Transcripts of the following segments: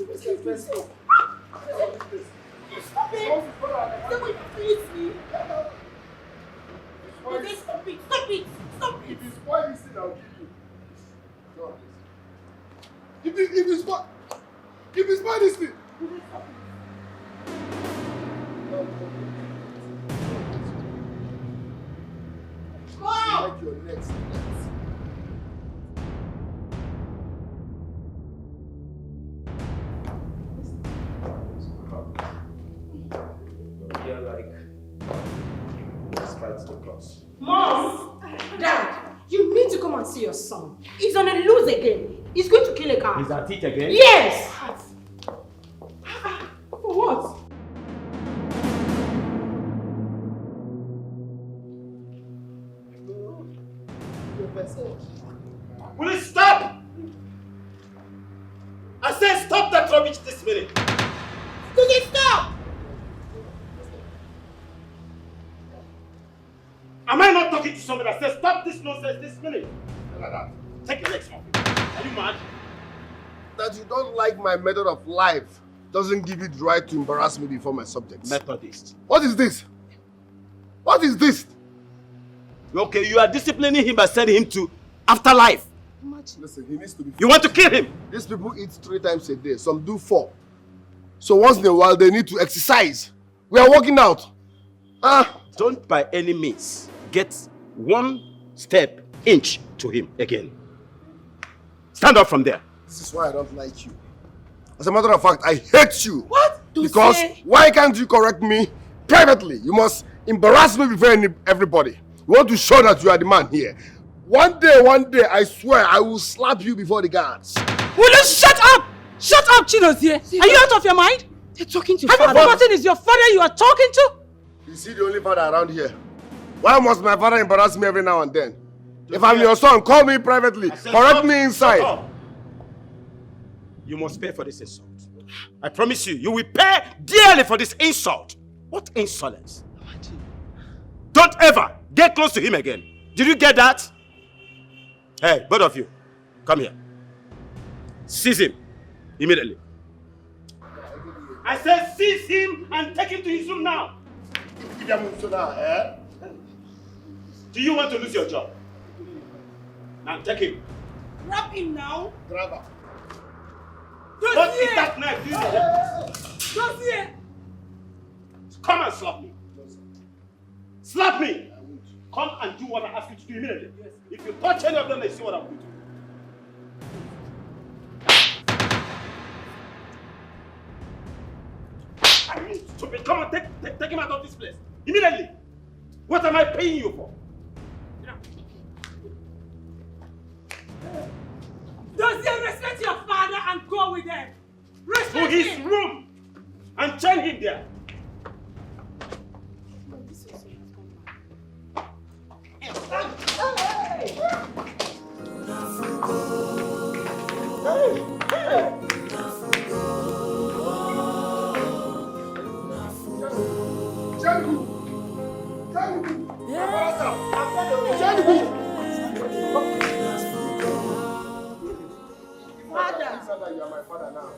Let's go. Stop it! Stop it! Please me! Okay, stop it! Stop it! Stop it! If you spoil this thing, I'll kill you. If you spoil this thing. Go out! Like your next. You're like, despite the cross. Mom! Dad! You need to come and see your son. He's on a loose again. He's going to kill a car. He's at it again? Yes! For what? Will you stop? I said stop that rubbish this minute. Will you stop? Am I not talking to somebody that says stop this nonsense this minute? Like that. Take your legs off. Are you mad? That you don't like my method of life doesn't give you the right to embarrass me before my subjects. Methodist. What is this? What is this? Okay, you are disciplining him by sending him to afterlife. Listen, he needs to be... You want to kill him? These people eat 3 times a day. Some do 4. So once in a while, they need to exercise. We are working out. Don't by any means get 1 step inch to him again. Stand up from there. This is why I don't like you. As a matter of fact, I hate you. What? Because why can't you correct me privately? You must embarrass me before everybody. You want to show that you are the man here. One day, I swear, I will slap you before the guards. Will you shut up? Shut up, Chinozie. Are you out of your mind? You're talking to father. Have you forgotten it's your father you are talking to? Is he the only father around here? Why must my father embarrass me every now and then? If I'm your son, call me privately. Correct me inside. You must pay for this insult. I promise you, you will pay dearly for this insult. What insolence? Don't ever get close to him again. Did you get that? Hey, both of you, come here. Seize him immediately. I said seize him and take him to his room now. Do you want to lose your job? Now take him. Grab him now. Grab her. What is that knife? Dossier. Come and slap me. Slap me. Come and do what I ask you to do immediately. Yes. If you touch any of them, they see what I'm going to do. I mean, stupid. Come on, take him out of this place. Immediately. What am I paying you for? Dossier, respect your father and go with them. Respect to his room and chain him there. You are my father now.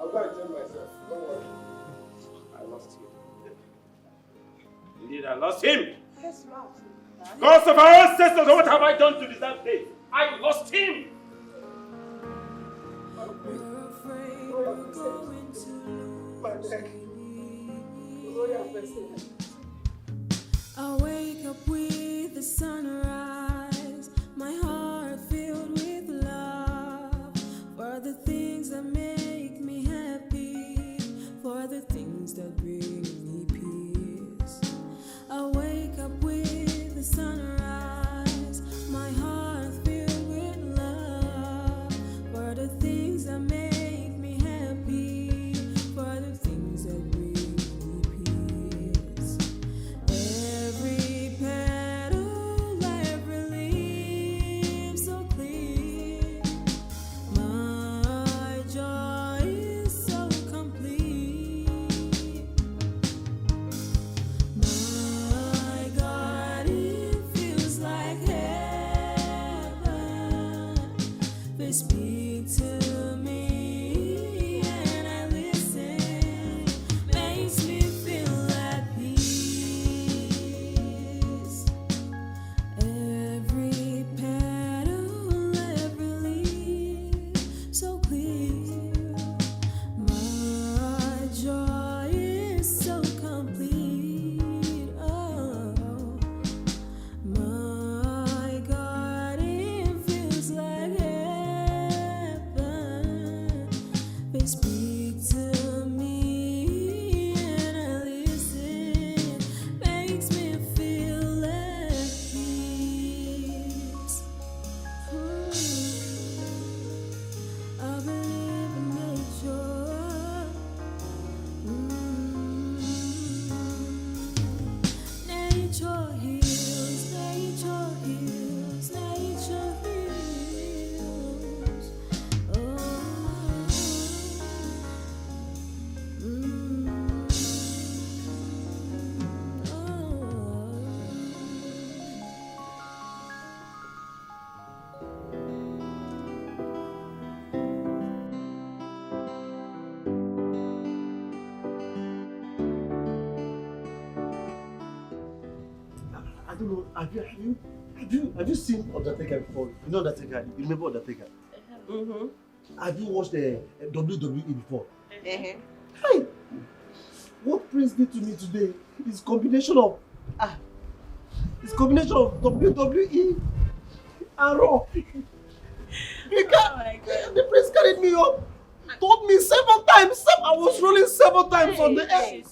I'll go and tell myself. Don't worry. I lost him. Indeed, I lost him. Yes, you lost him. Gods of our ancestors, what have I done to deserve this? I lost him. I wake up with the sunrise, my heart filled with love, for the things that make me happy, for the things that bring me peace. I wake up with the sunrise, my heart filled with love, for the things that make me happy, for the things that bring me peace. Every petal, every don't know. Have you seen Undertaker before? You know Undertaker? You remember Undertaker? Have you watched the WWE before? Hey, what Prince did to me today is combination of WWE and Raw. The Prince carried me up, told me 7 times. I was rolling 7 times on the air.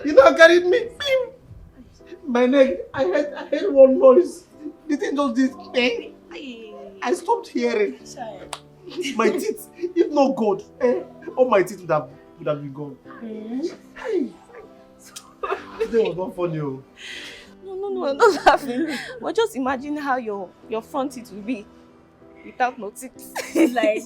You know, carried me. My neck. I heard one noise. The thing just did. I stopped hearing. My teeth, if not God, all my teeth would have been gone. Today was not funny. No, not laughing. But just imagine how your front teeth will be without no teeth. It's like,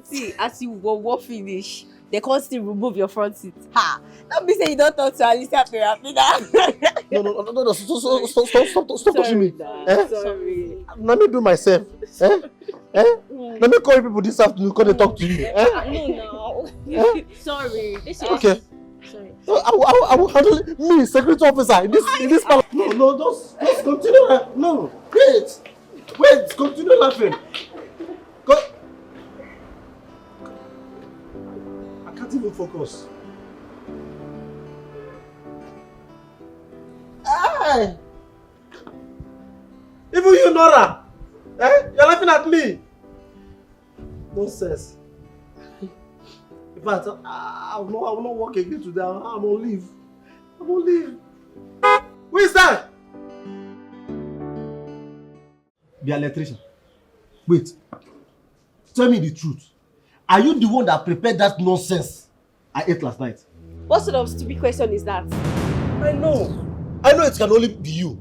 see, as you go finish, they can't still remove your front teeth. Ha! Don't be saying you don't talk to Alicia therapy now. No. Stop touching me. Sorry. Let me do myself. Let me call you people this afternoon. Can they talk to you? No. Sorry. This is okay. Sorry. I will handle it. Me, security officer in this palace. No, just continue. No, wait, continue laughing. I can't even focus. Hey! Even you, Nora! You're laughing at me! Nonsense. In fact, I will not work again today. I'm on leave. Who is that? The electrician. Wait. Tell me the truth. Are you the one that prepared that nonsense I ate last night? What sort of stupid question is that? I know it can only be you.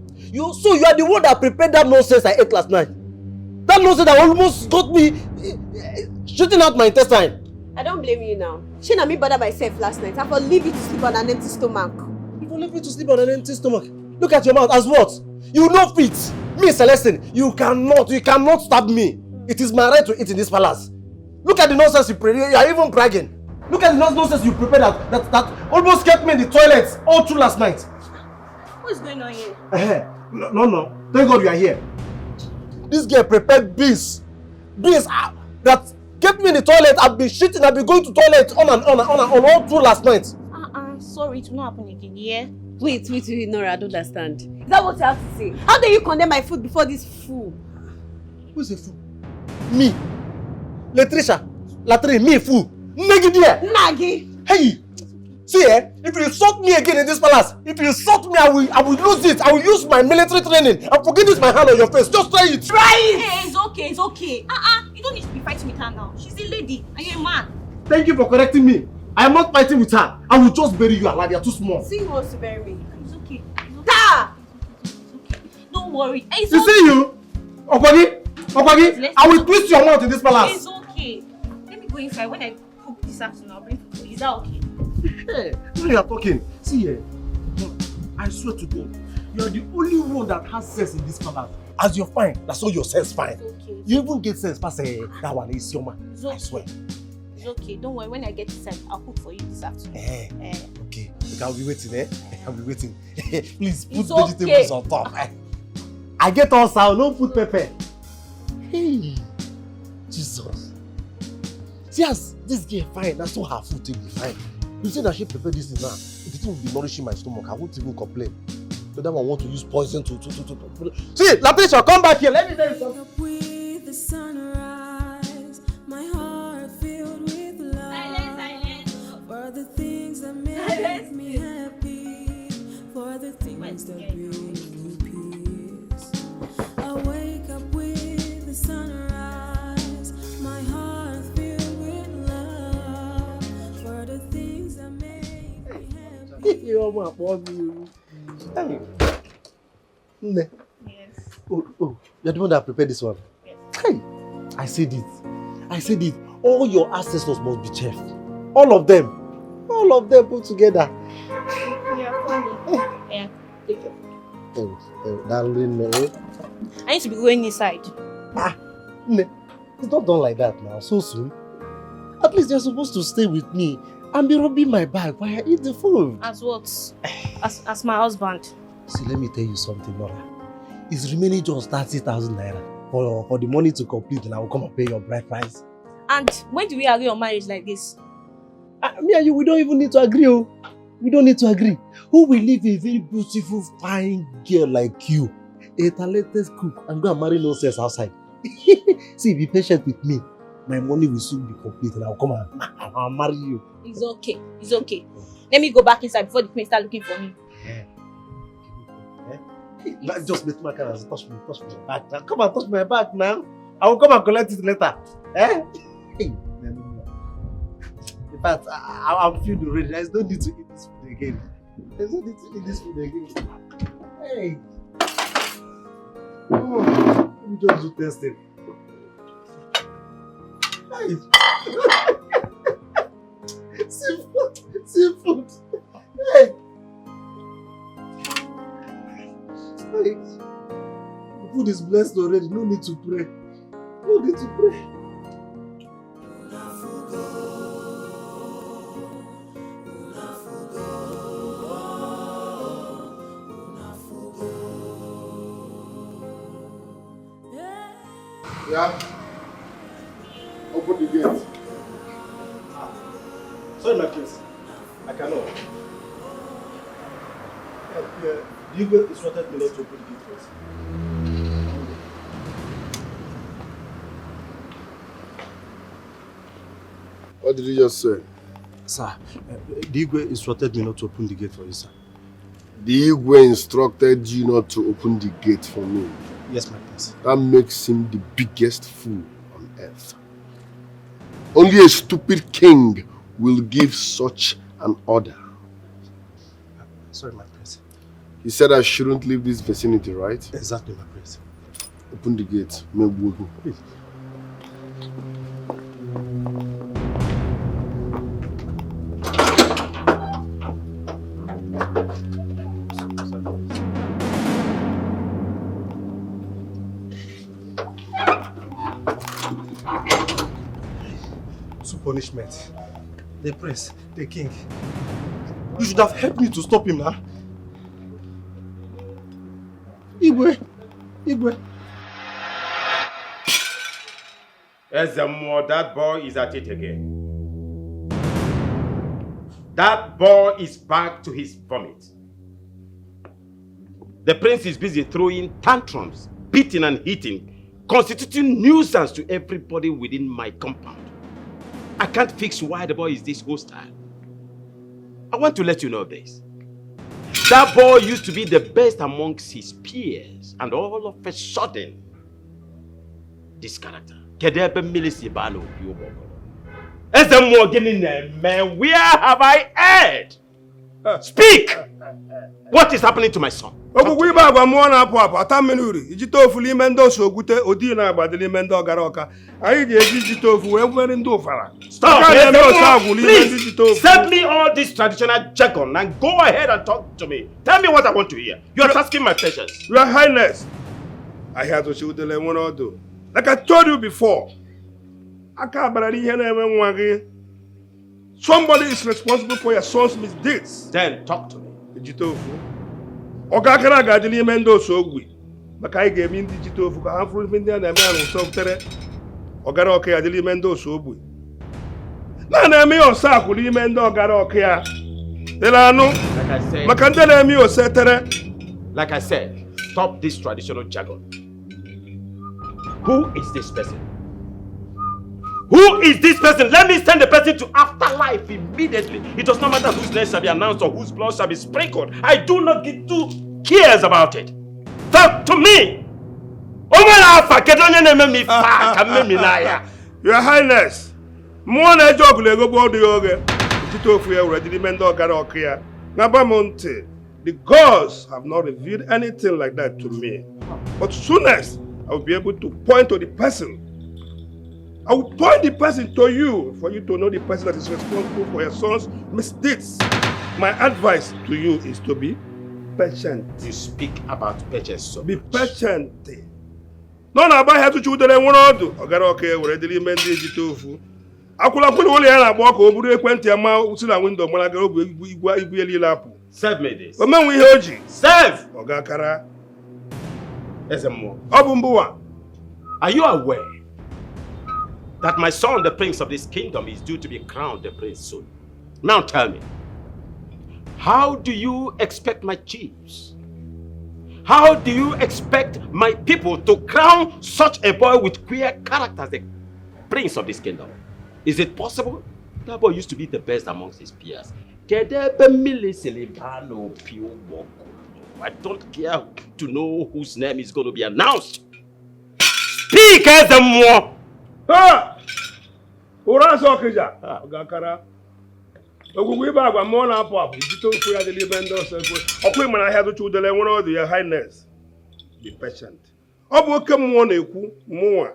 So you are the one that prepared that nonsense I ate last night. That nonsense that almost got me shooting out my intestine. I don't blame you now. She and me bother myself last night. I will leave you to sleep on an empty stomach. You will leave me to sleep on an empty stomach? Look at your mouth. As what? You know fit. Me, Celestine, you cannot stab me. It is my right to eat in this palace. Look at the nonsense you prepared. You are even bragging. Look at the nonsense you prepared that almost kept me in the toilet all through last night. What is going on here? No. Thank God you are here. This girl prepared beans that kept me in the toilet. I've been shitting. I've been going to toilet on all through last night. Sorry, it will not happen again, yeah? Wait, Nora, I don't understand. Is that what you have to say? How dare you condemn my food before this fool? Who is a fool? Me. Latrine, me fool. Nagi! Hey! See, if you insult me again in this palace, if you insult me, I will lose it. I will use my military training. And forget this my hand on your face. Just try it. Try it! Hey, it's okay. You don't need to be fighting with her now. She's a lady and you're a man. Thank you for correcting me. I am not fighting with her. I will just bury you alive. You are too small. See who wants to bury me. It's okay. Ta! It's okay. Don't worry. It's you okay. See you? Okwagi, I will twist your mouth in this palace. It's okay. Let me go inside. When I cook this afternoon, I'll bring food for you. Is that okay? Hey, when you are talking, see here, I swear to God, you are the only one that has sense in this palace. As you're fine, that's all your sense fine. It's okay. You even get sense past that one is your man. It's okay. I swear. It's okay. Don't worry. When I get inside, I'll cook for you this afternoon. Okay. Look, I'll be waiting, I'll be waiting. Please put It's vegetables okay. on top. I get all sour, no put pepper. Hey, Jesus. See, as this girl fine, that's all her food will be fine. You say that she prepared this thing now. The thing will be nourishing my stomach. I won't even complain. So that one want to use poison to. See, Latricia, come back here. Let me tell you something. Up with the sunrise, my heart filled with love. Silence. For the things that make me happy, for the things that bring me peace. I wake up with the sunrise, my heart filled with love. For the things that make me happy. You're my boy. Hey. Yes. Oh, you're the one that prepared this one. Yes. Hey, I said it. All your ancestors must be chef. All of them put together. You're funny. Yeah. Take it. Darling, I need to be going inside. it's not done like that now, so soon. At least you're supposed to stay with me and be rubbing my back while I eat the food. As what? As my husband. See, let me tell you something, Nora. It's remaining just 30,000 naira for the money to complete, and I will come and pay your bride price. And when do we agree on marriage like this? Me and you, we don't even need to agree. Oh. We don't need to agree. Who will leave a very beautiful, fine girl like you, a talented cook, and go and marry nonsense outside? See, be patient with me. My money will soon be complete, and I'll come and I'll marry you. It's okay. It's okay. Let me go back inside before the queen start looking for me. Just let my car and touch my back now. Come and touch my back now. I will come and collect it later. In fact, I'm feeling ready. There's no need to eat this food again. There's no need to eat this food again. Hey. Oh, let me just do testing. Hey. Seafood. Hey. Hey. The food is blessed already. No need to pray. No need to pray. Yeah? Open the gate. Sorry, my prince. I cannot. You go instructed me not to open the gate first. What did you just say? Sir, the Igwe instructed me not to open the gate for you, sir. The Igwe instructed you not to open the gate for me. Yes, my prince. That makes him the biggest fool on earth. Only a stupid king will give such an order. Sorry, my prince. He said I shouldn't leave this vicinity, right? Exactly, my prince. Open the gate. Please. Punishment. The prince, the king. You should have helped me to stop him now. Igwe. Ezemo, that boy is at it again. That boy is back to his vomit. The prince is busy throwing tantrums, beating and hitting, constituting nuisance to everybody within my compound. I can't fix why the boy is this hostile. I want to let you know this. That boy used to be the best amongst his peers, and all of a sudden, this character, man, where have I erred? Speak! What is happening to my son? Stop! Please, send me all this traditional jargon and go ahead and talk to me. Tell me what I want to hear. You are asking my patience. Your Highness, I had to shoot the lemon or do. Like I told you before, somebody is responsible for your son's misdeeds. Then talk to me. Ogakara gadili mendo sogwi. Makai gave me digital for harmful Indian and man so tere. Ogara okay adili mendo sogwi. Nana me on sakuli mendo ogara okay. Delano. Like I said. Makandele me o setere. Like I said, stop this traditional jargon. Who is this person? Who is this person? Let me send the person to afterlife immediately. It does not matter whose name shall be announced or whose blood shall be sprinkled. I do not give 2 cares about it. Talk to me. Your Highness, Mwana jogule go bodi yoge. Titofuya already mendo gara okia. Nabamonte, the gods have not revealed anything like that to me. But soonest I will be able to point to the person. I will point the person to you for you to know the person that is responsible for your son's misdeeds. My advice to you is to be patient. You speak about patience so Be much. patient. No, no, I have to choose the one or do. I got okay, we're ready to mend the tofu. I could have put only an walk over the 20 amount window when I go with Lapu. Serve me this. Omen we hoji. Serve! Ogakara. Ezemo. Obumbuwa. Are you aware that my son, the prince of this kingdom, is due to be crowned the prince soon? Now tell me, how do you expect my chiefs? How do you expect my people to crown such a boy with queer character as the prince of this kingdom? Is it possible? That boy used to be the best amongst his peers. I don't care to know whose name is going to be announced. Speak as the more. Ha! Uranso Kija. Ogakara. Ogugwe bagwa mo na apo jito fu ya deli bendo so okwe mana ha do chudele won your highness. Be patient. Obu oke mo na ekwu mo a.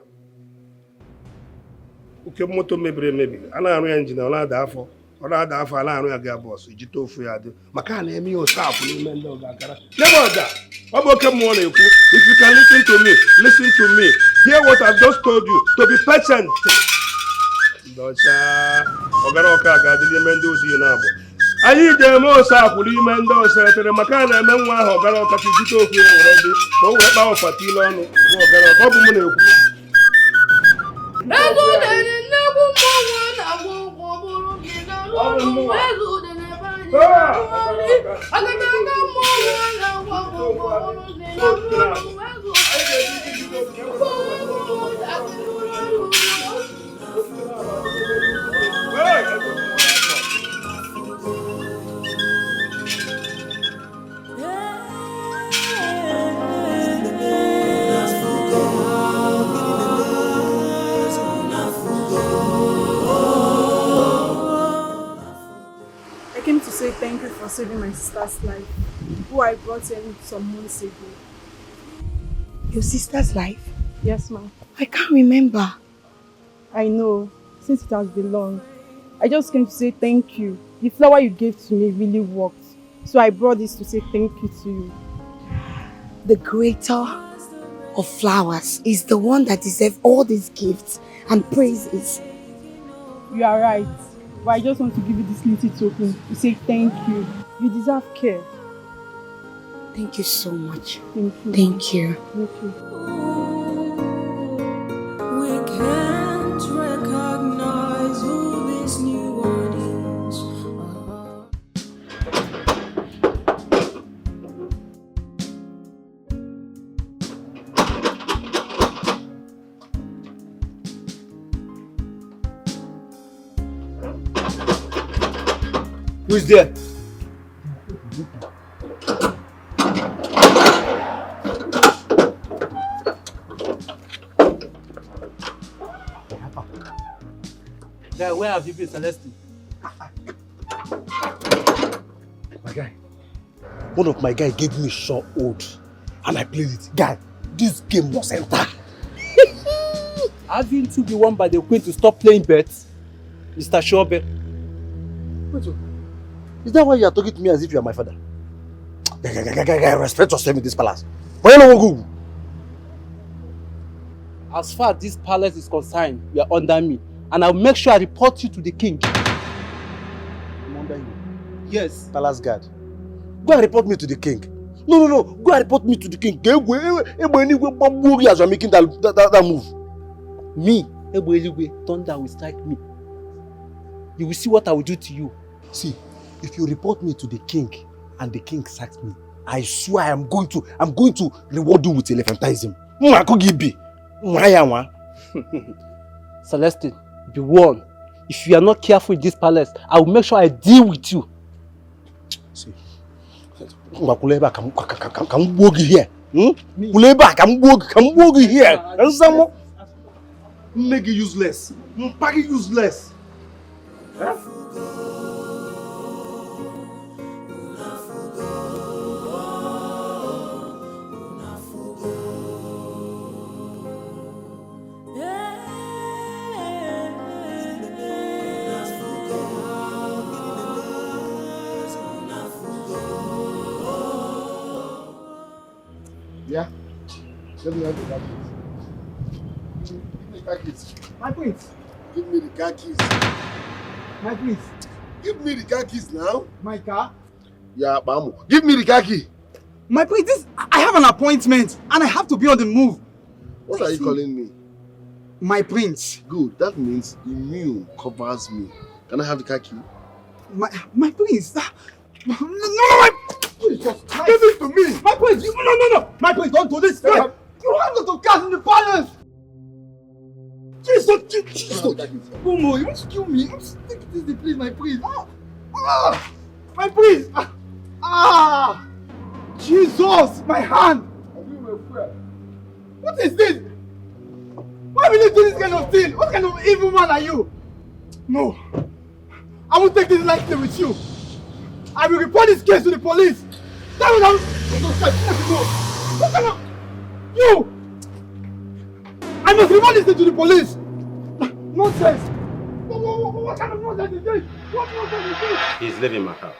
Oke moto mebere mebi. Ana aru engine ona da afọ. Ona da afọ ala aru ya ga boss jito fu ya de. Maka na emi o staff ni mendo Ogakara. Never da. Obu oke mo na ekwu. If you can listen to me, listen to me. Hear what I've just told you. To be patient. Docha. Ogaroka ga dili mendo si na abo. Ayi je mo sa kuli mendo se tere maka na eme nwa ho ogaroka ti jito ofu already. Ko we pa ofati lo nu. Ogaroka bu mu na ekwu. Ezu de ne bu mo na wo wo buru mi na lo. Ezu de ne ba ni. Agata ga mo na wo wo buru mi na lo. I came to say thank you for saving my sister's life, who I brought in some months ago. Your sister's life? Yes, ma'am. I can't remember. I know, since it has been long. I just came to say thank you. The flower you gave to me really worked. So I brought this to say thank you to you. The creator of flowers is the one that deserves all these gifts and praises. You are right. But I just want to give you this little token to say thank you. You deserve care. Thank you so much. Thank you. Thank you. Thank you. We can't recognize who this new audience are. Who's there? Guy, where have you been, Celestine? My guy. One of my guys gave me a short ode and I played it. Guy, this game was enter. Haven't you been warned by the queen to stop playing bets, Mr. Shobe? Wait, is that why you are talking to me as if you are my father? Guy, respect yourself in this palace. Why you not go? As far as this palace is concerned, you are under me. And I'll make sure I report you to the king. I'm under you. Yes. Palace guard. Go and report me to the king. No. Go and report me to the king. As you are making that move. Me, thunder will strike me. You will see what I will do to you. See, if you report me to the king and the king sacks me, I swear I'm going to reward you with elephantism. Celestine, be warned. If you are not careful in this palace, I will make sure I deal with you. See, come walk here. Come walk here. Make it useless. Pack it useless. Huh? Yeah? Let me have the car keys. Give me the car keys. My prince. Give me the car keys. My prince. Give me the car keys now. My car. Yeah, Bamu. Give me the car key. My prince, I have an appointment and I have to be on the move. What are you calling me? My prince. Good. That means immune covers me. Can I have the car key? My prince. No, my Jesus Christ. Give it to me. My prince. No. My prince, don't do this. You have lot of cars in the palace. Jesus. Momo, you want to kill me? You want to take this, please, my prince. My prince. Jesus, my hand. What is this? Why will you do this kind of thing? What kind of evil man are you? No. I won't take this lightly with you. I will report this case to the police. That will not. What kind of. You! I must report this thing to the police. Nonsense. What kind of nonsense is this? What nonsense is this? He's leaving my house.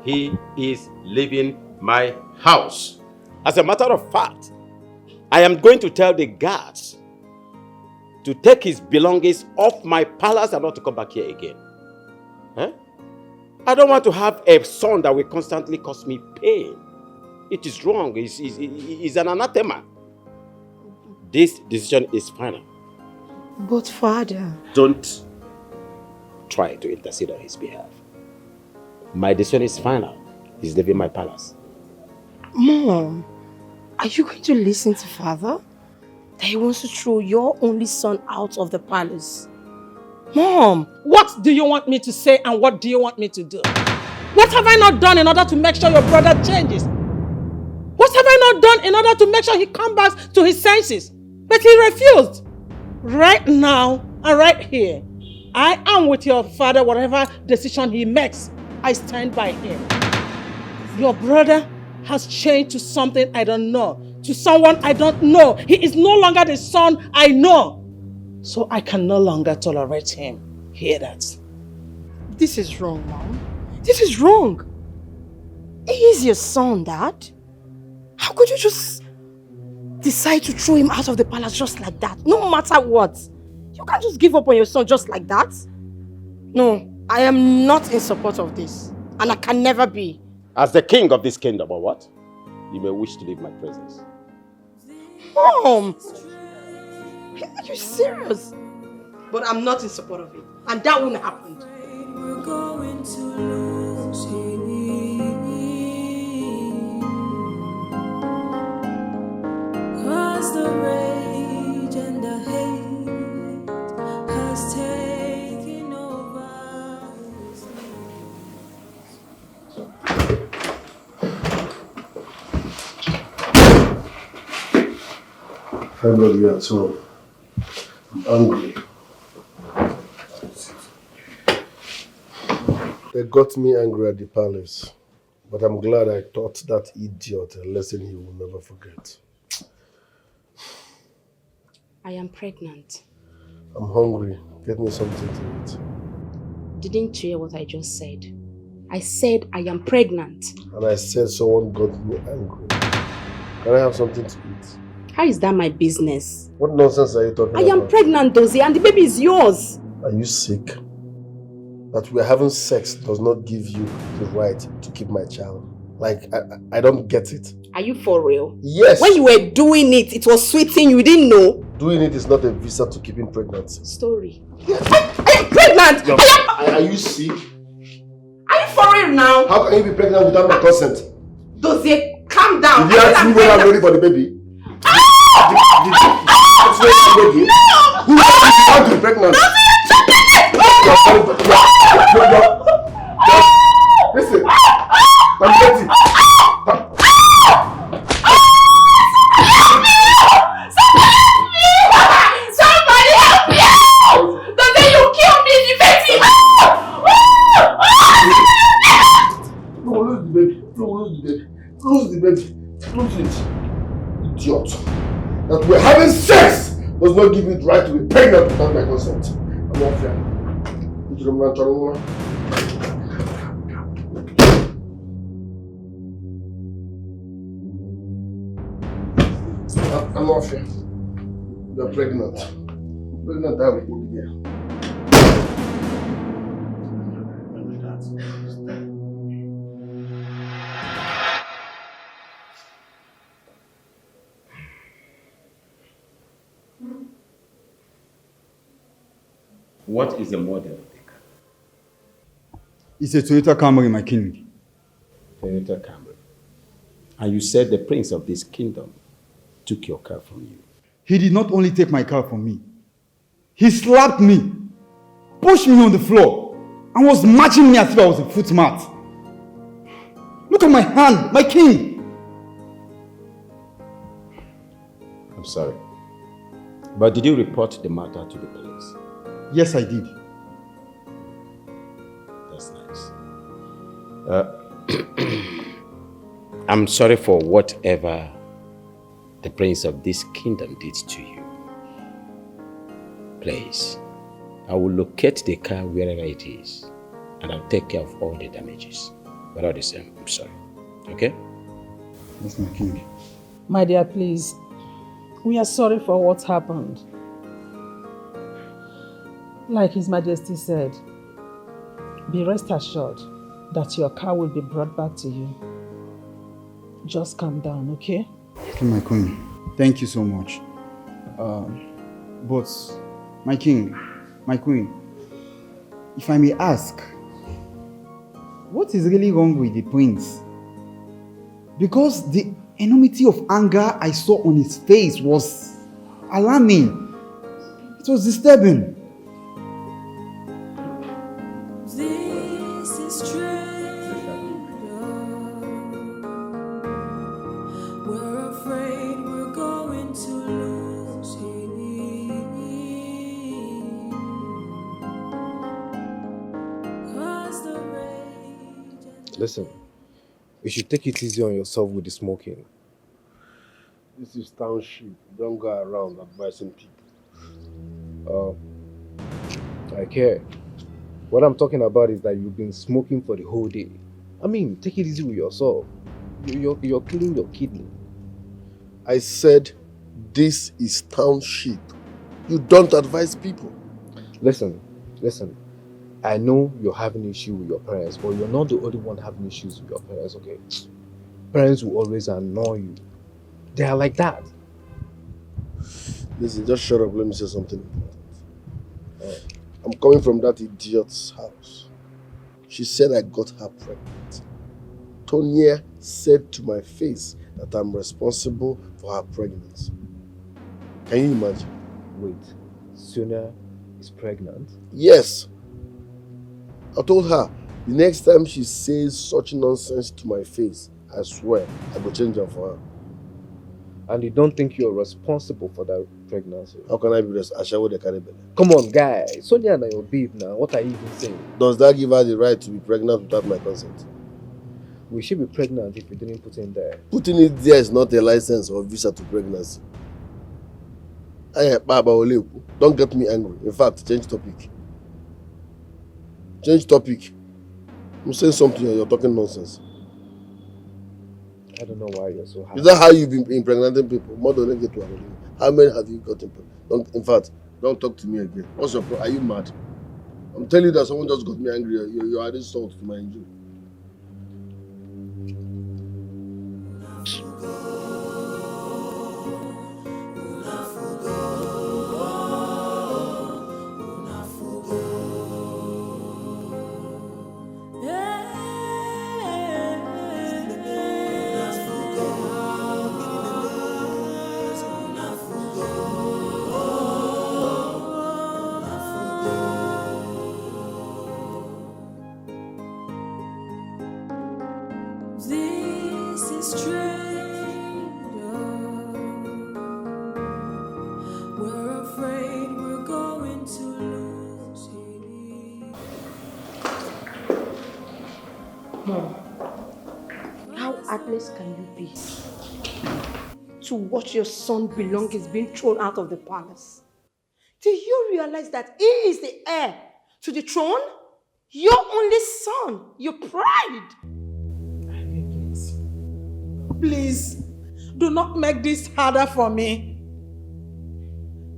He is leaving my house. As a matter of fact, I am going to tell the guards to take his belongings off my palace and not to come back here again. Huh? I don't want to have a son that will constantly cause me pain. It is wrong. It's an anathema. This decision is final. But father... Don't try to intercede on his behalf. My decision is final. He's leaving my palace. Mom, are you going to listen to father? That he wants to throw your only son out of the palace. Mom! What do you want me to say and what do you want me to do? What have I not done in order to make sure your brother changes? What have I not done in order to make sure he comes back to his senses? But he refused. Right now and right here, I am with your father. Whatever decision he makes, I stand by him. Your brother has changed to something I don't know, to someone I don't know. He is no longer the son I know. So I can no longer tolerate him. Hear that? This is wrong, Mom. This is wrong. He is your son, Dad. How could you just decide to throw him out of the palace just like that? No matter what. You can't just give up on your son just like that. No, I am not in support of this. And I can never be. As the king of this kingdom, or what? You may wish to leave my presence. Mom! Are you serious? But I'm not in support of it. And that won't happen. We're going to lose him. 'Cause the rage and the hate has taken over. Thank God we are at home. I'm hungry. They got me angry at the palace, but I'm glad I taught that idiot a lesson he will never forget. I am pregnant. I'm hungry. Get me something to eat. Didn't you hear what I just said? I said I am pregnant. And I said someone got me angry. Can I have something to eat? How is that my business? What nonsense are you talking about? I am pregnant, Dozie, and the baby is yours. Are you sick? That we are having sex does not give you the right to keep my child. Like, I don't get it. Are you for real? Yes. When you were doing it, it was sweeting, you didn't know? Doing it is not a visa to keeping pregnancy. Story. I am pregnant! Are you sick? Are you for real now? How can you be pregnant without my consent? Dozie, calm down. Did you ask me when I'm ready for the baby? Did you ask me when I'm ready? No! Who wants to be pregnant? Listen, I'm ready. Somebody help me! Dozie, you killed me, the baby! No, lose the baby. No, lose the baby. Lose the baby. Lose it. Idiot. That we're having sex does not give you the right to be pregnant without my consent. I'm not fair. I'm not fair. You're pregnant. Pregnant, that will be there. What is the model of the car? It's a Toyota Camry, my king. Toyota Camry. And you said the prince of this kingdom took your car from you. He did not only take my car from me, he slapped me, pushed me on the floor, and was matching me as if I was a footmat. Look at my hand, my king. I'm sorry. But did you report the matter to the police? Yes, I did. That's nice. I'm sorry for whatever the prince of this kingdom did to you. Please, I will locate the car wherever it is, and I'll take care of all the damages. But all the same, I'm sorry. Okay? Yes, my king. My dear, please, we are sorry for what happened. Like His Majesty said, be rest assured that your car will be brought back to you. Just calm down, okay? Okay, my queen. Thank you so much. But, my king, my queen, if I may ask, what is really wrong with the prince? Because the enormity of anger I saw on his face was alarming. It was disturbing. This is strange. We're afraid we're going to lose him. 'Cause the rage. Listen, you should take it easy on yourself with the smoking. This is township. Don't go around advising people. I care. What I'm talking about is that you've been smoking for the whole day. I mean, take it easy with yourself. You're killing your kidney. I said this is township. You don't advise people. Listen. I know you're having issue with your parents, but you're not the only one having issues with your parents, okay? Parents will always annoy you. They are like that. Listen, just shut up. Let me say something important. I'm coming from that idiot's house. She said I got her pregnant. Tonya said to my face that I'm responsible for her pregnancy. Can you imagine? Wait, Sonia is pregnant? Yes. I told her, the next time she says such nonsense to my face, I swear, I will change her for her. And you don't think you're responsible for that pregnancy? How can I be responsible? I carry belly. Come on, guy. Sonia and your babe now. What are you even saying? Does that give her the right to be pregnant without my consent? We should be pregnant if you didn't put in there. Putting it there is not a license or visa to pregnancy. Don't get me angry. In fact, change topic. Change topic. I'm saying something and you're talking nonsense. I don't know why you're so happy. Is that how you've been impregnating people? More than get to how many have you got impregnated? In fact, don't talk to me again. What's your problem? Are you mad? I'm telling you that someone just got me angry. You're adding salt to my injury. This is strange. We're afraid we're going to lose him. Mom, how heartless can you be to watch your son belongings being thrown out of the palace? Do you realize that he is the heir to the throne? Your only son, your pride. Please, do not make this harder for me.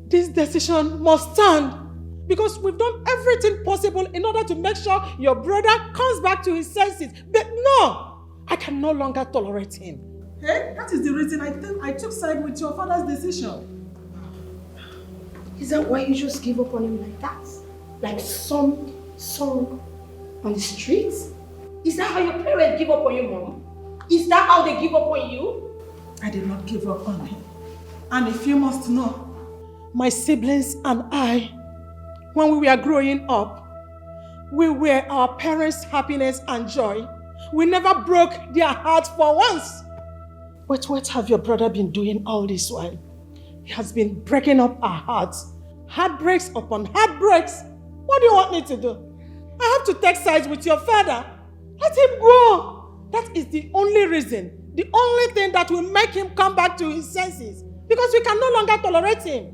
This decision must stand because we've done everything possible in order to make sure your brother comes back to his senses. But no, I can no longer tolerate him. Hey, that is the reason I took side with your father's decision. Is that why you just give up on him like that? Like some song on the streets? Is that how your parents give up on you, Mom? Is that how they give up on you? I did not give up on him. And if you must know, my siblings and I, when we were growing up, we were our parents' happiness and joy. We never broke their hearts for once. But what have your brother been doing all this while? He has been breaking up our hearts. Heartbreaks upon heartbreaks. What do you want me to do? I have to take sides with your father. Let him go. That is the only reason, the only thing that will make him come back to his senses. Because we can no longer tolerate him.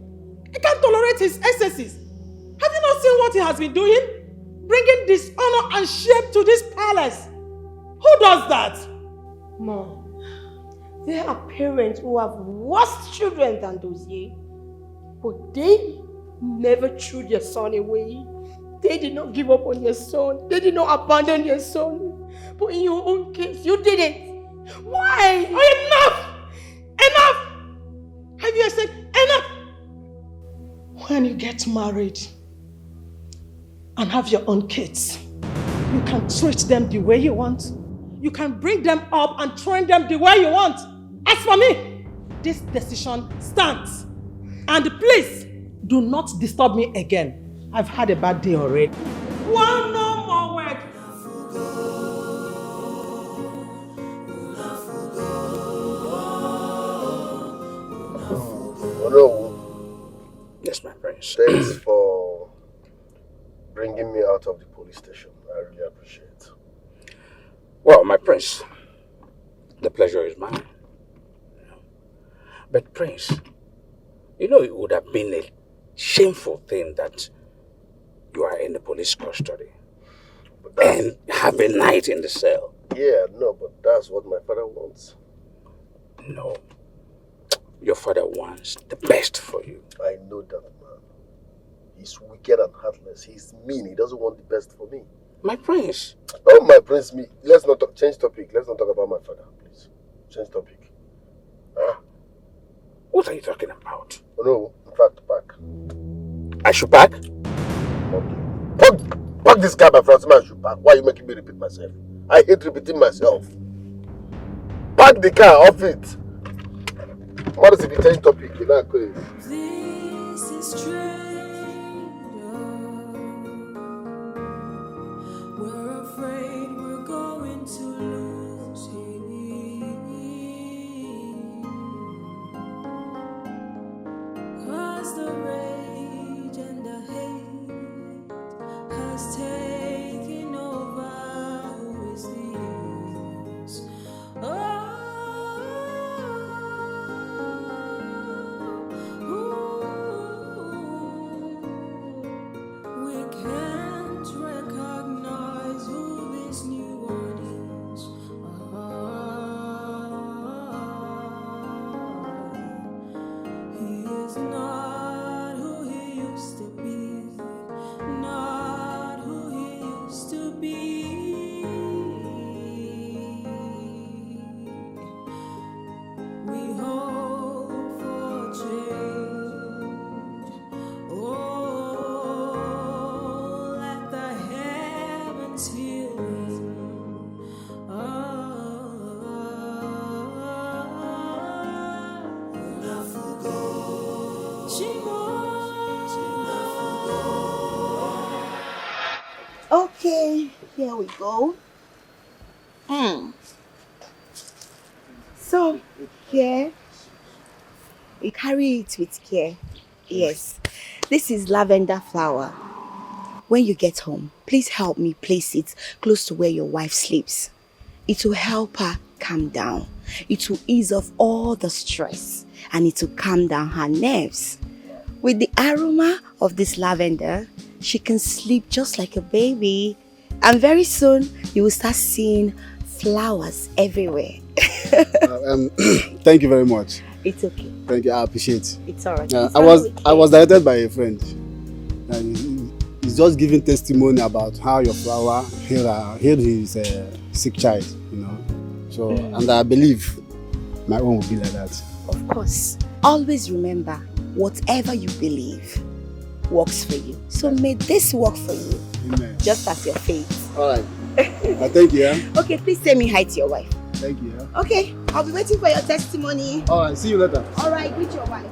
I can't tolerate his excesses. Have you not seen what he has been doing? Bringing dishonor and shame to this palace. Who does that? Mom, there are parents who have worse children than those ye. But they never threw their son away. They did not give up on your son. They did not abandon your son. But in your own case, you didn't. Why? Enough! Enough! Have you said enough? When you get married and have your own kids, you can treat them the way you want. You can bring them up and train them the way you want. As for me, this decision stands. And please, do not disturb me again. I've had a bad day already. One no more word. Yes, my prince. Thanks for bringing me out of the police station. I really appreciate it. Well, my prince, the pleasure is mine. But prince, it would have been a shameful thing that you are in the police custody and have a night in the cell. Yeah, no, but that's what my father wants. No. Your father wants the best for you. I know that, man. He's wicked and heartless. He's mean. He doesn't want the best for me. My prince. Oh, my prince, me. Let's not change topic. Let's not talk about my father, please. Change topic. Huh? What are you talking about? Oh, no, in fact, pack. I should pack? Okay. Pack this car by front. I should pack. Why are you making me repeat myself? I hate repeating myself. Pack the car off it. What is the change topic? You're not crazy. This is strange. We're afraid we're going to lose him. 'Cause the rage and the hate has taken over. Who is this? We can't recognize who this new audience are. He is not who he used to be, not who he used to be. We hope for change. Oh, let the heavens heal him. Okay, here we go. So, here, you carry it with care. Yes, this is lavender flower. When you get home, please help me place it close to where your wife sleeps. It will help her calm down. It will ease off all the stress and it will calm down her nerves. With the aroma of this lavender, she can sleep just like a baby. And very soon, you will start seeing flowers everywhere. Thank you very much. It's okay. Thank you. I appreciate it. It's alright. I was directed by a friend. And he's just giving testimony about how your flower healed his sick child, So, and I believe my own will be like that. Of course. Always remember, whatever you believe, works for you. So may this work for you. Amen. Just as your faith. Alright. Thank you. Okay, please say me hi to your wife. Thank you. Okay, I'll be waiting for your testimony. Alright, see you later. Alright, greet your wife.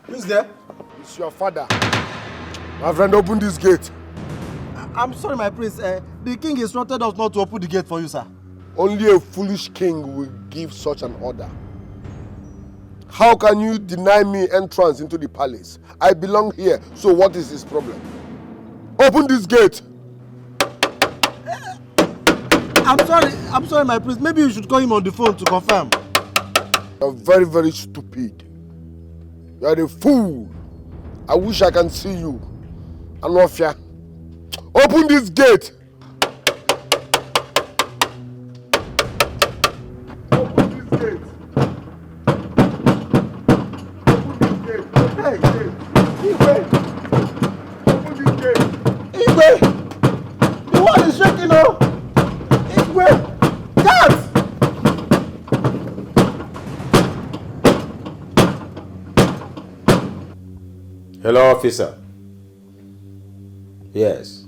Who's there? It's your father. My friend, open this gate. I'm sorry, my prince. The king instructed us not to open the gate for you, sir. Only a foolish king will give such an order. How can you deny me entrance into the palace? I belong here, so what is his problem? Open this gate! I'm sorry, my prince. Maybe you should call him on the phone to confirm. You're very, very stupid. You're a fool. I wish I can see you. Anofia. Open this gate! Open this gate! Open this gate! Hey! Igwe! Open this gate! Igwe! The wall is shaking now! Igwe! Guards! Hello, officer. Yes.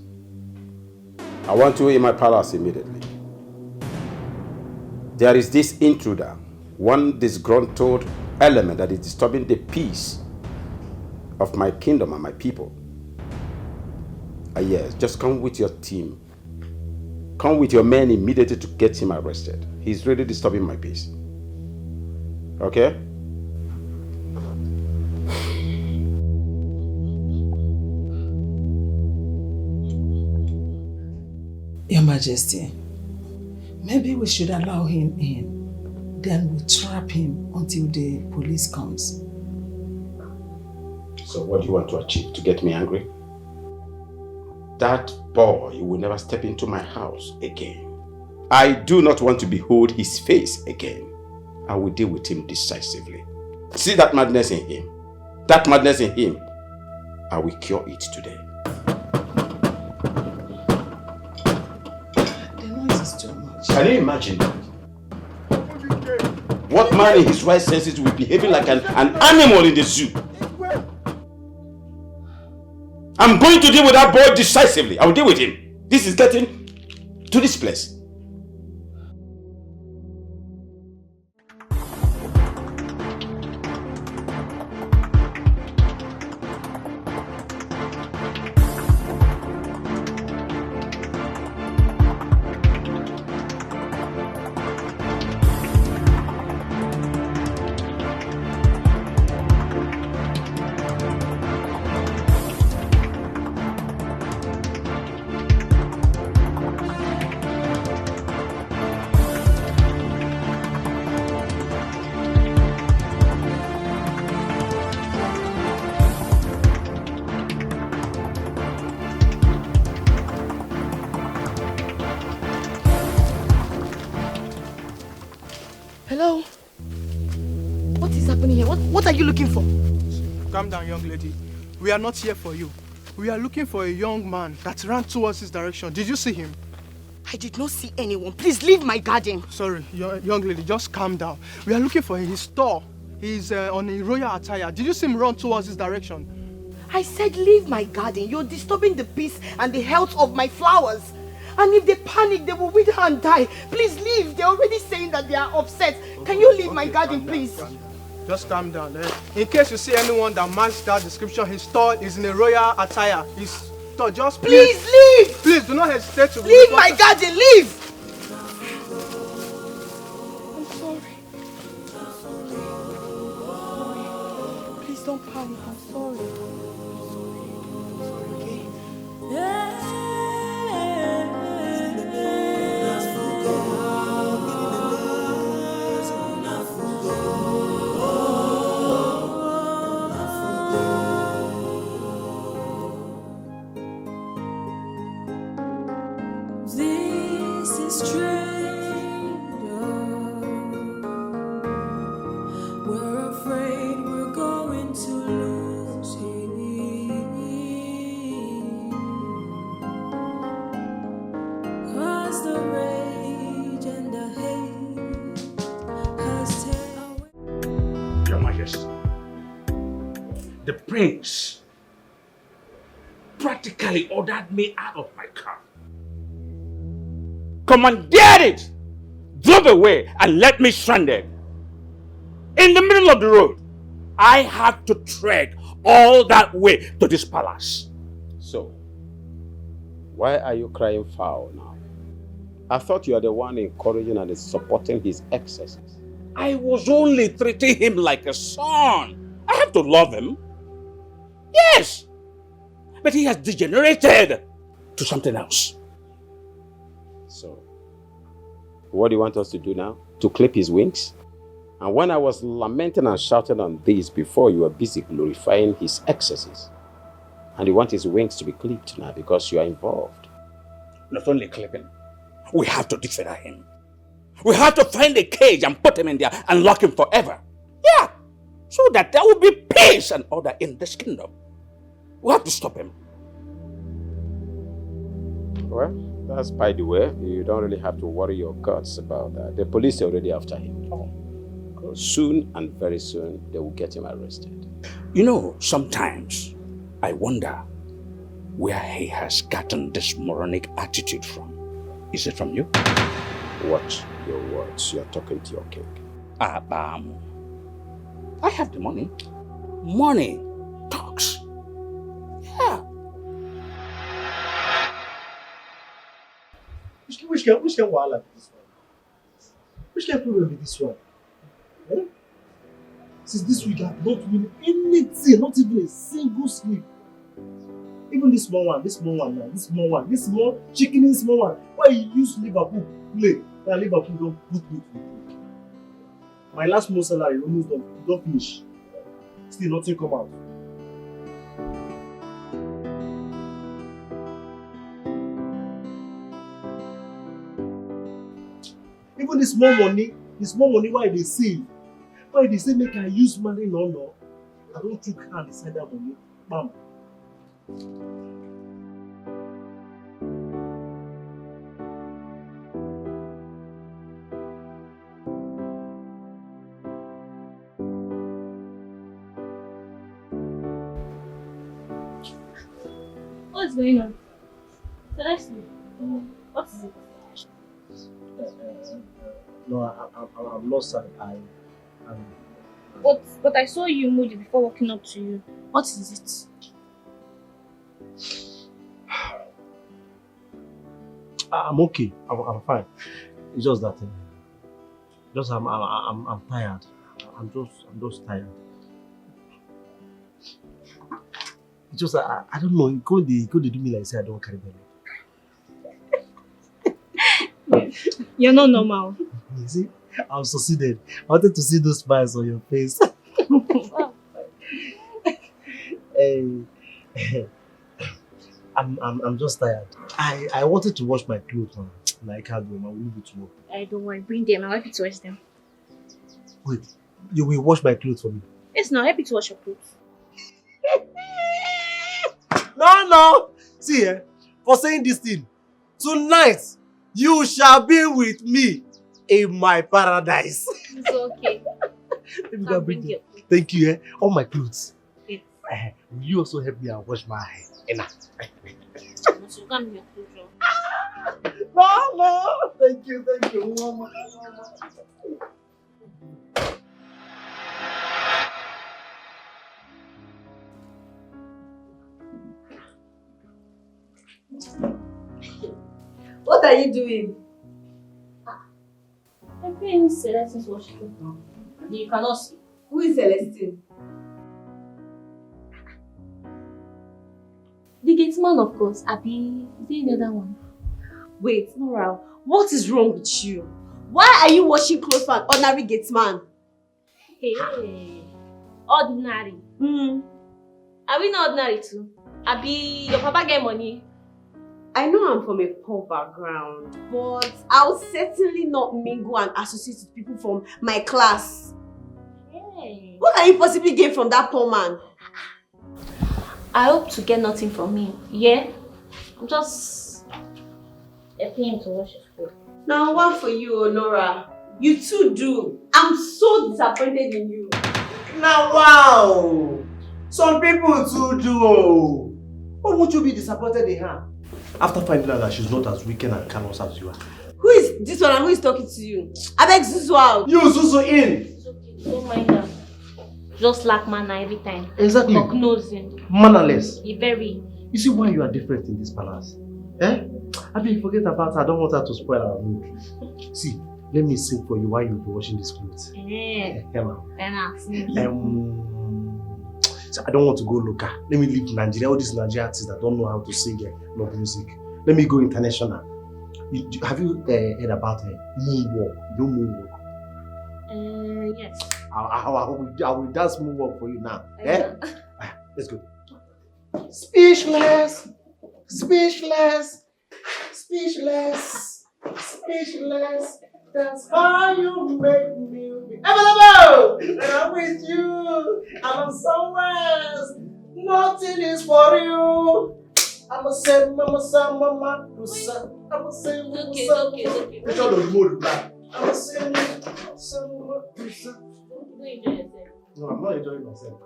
I want you in my palace immediately. There is this intruder, one disgruntled element that is disturbing the peace of my kingdom and my people. Yes, just come with your team. Come with your men immediately to get him arrested. He's really disturbing my peace. Okay? Your Majesty, maybe we should allow him in. Then we'll trap him until the police comes. So what do you want to achieve? To get me angry? That boy will never step into my house again. I do not want to behold his face again. I will deal with him decisively. See that madness in him? That madness in him, I will cure it today. Can you imagine that? What man in his right senses will be behaving like an animal in the zoo? I'm going to deal with that boy decisively. I will deal with him. This is getting to this place. Hello? What is happening here? What are you looking for? Calm down, young lady. We are not here for you. We are looking for a young man that ran towards this direction. Did you see him? I did not see anyone. Please leave my garden. Sorry, young lady, just calm down. We are looking for his store. He's on a royal attire. Did you see him run towards this direction? I said leave my garden. You're disturbing the peace and the health of my flowers. And if they panic, they will wither and die. Please leave. They're already saying that they are upset. Can you leave my garden, please? Just calm down. In case you see anyone that matches that description, his store is in a royal attire. His store, just please leave. Please do not hesitate to leave my garden. Leave. I'm sorry. Please don't panic. I'm sorry. The prince practically ordered me out of my car, commandeered it, drove away, and left me stranded in the middle of the road. I had to trek all that way to this palace. So, why are you crying foul now? I thought you are the one encouraging and supporting his excesses. I was only treating him like a son. I have to love him. Yes. But he has degenerated to something else. So, what do you want us to do now? To clip his wings? And when I was lamenting and shouting on this before, you were busy glorifying his excesses. And you want his wings to be clipped now because you are involved. Not only clipping, we have to defeather him. We have to find a cage and put him in there and lock him forever. Yeah, so that there will be peace and order in this kingdom. We have to stop him. Well, that's by the way. You don't really have to worry your guts about that. The police are already after him. Soon and very soon, they will get him arrested. You know, sometimes I wonder where he has gotten this moronic attitude from. Is it from you? Watch your words. You're talking to your king. I have the money. Money talks. Yeah. Which can wahala be this one? Which can problem be this one? Eh? Since this week I've not win anything, not even a single sleep. Even this small one now, this small chicken, small one. Why you use Liverpool play? Now Liverpool don't put me to play. My last month salary almost don't finish. Still nothing come out. Even the small money why they say make I use money no. I don't took hand inside that money. Bam. What's going on? Celeste, what is it? No, I'm not sad. But I saw you moody before walking up to you. What is it? I'm okay. I'm fine. It's just that I'm tired. I'm just tired. It's just I don't know. It could do me like say I don't carry belly. You're not normal. You see, I've succeeded. I wanted to see those smiles on your face. Hey, I'm just tired. I wanted to wash my clothes, man. I can't do it. I will leave it to work. I don't worry. Bring them. I'll help you to wash them. Wait, you will wash my clothes for me? Yes, now I'll help you to wash your clothes. No. See, for saying this thing, tonight you shall be with me in my paradise. It's okay. Let me go bring them. Thank you, all my clothes. Yes. Will you also help me and wash my hair? So you can't be your clothes. No. Thank you. Mama. What are you doing? I'm paying Celestine's worship now. You cannot see. Who is Celestine? The gate man, of course. Abi, is there any other one? Wait, Nora, what is wrong with you? Why are you washing clothes for an ordinary gate man? Hey, ordinary. Are we not ordinary too? Abi, your papa get money? I know I'm from a poor background, but I'll certainly not mingle and associate with people from my class. Hey. What can you possibly gain from that poor man? I hope to get nothing from him. Yeah? I'm just helping him to wash his clothes. Now, one for you, Nora. You too do. I'm so disappointed in you. Now, wow! Some people too do. Why won't you be disappointed in her? After finding out that she's not as wicked and callous as you are. Who is this one and who is talking to you? I beg Zuzu out. You Zuzu in! It's okay, don't mind her. Just like manner every time. Exactly. Nosing. Mannerless. You very. You see why you are different in this palace? Eh? I mean, forget about her. I don't want her to spoil our mood. See, let me sing for you while you'll be washing these clothes. So I don't want to go local. Let me leave Nigeria. All these Nigerian artists that don't know how to sing love music. Let me go international. Have you heard about moonwalk? You know moonwalk? Yes. I will dance moonwalk for you now. Let's go. Speechless, speechless, speechless, speechless. That's how you make me available. When I'm with you, I'm somewhere else. Nothing is for you. I'm a say, mama, son, mama, I'm a say, okay. Which one of you would reply? I'm a say, son, mama, no, I'm not enjoying myself.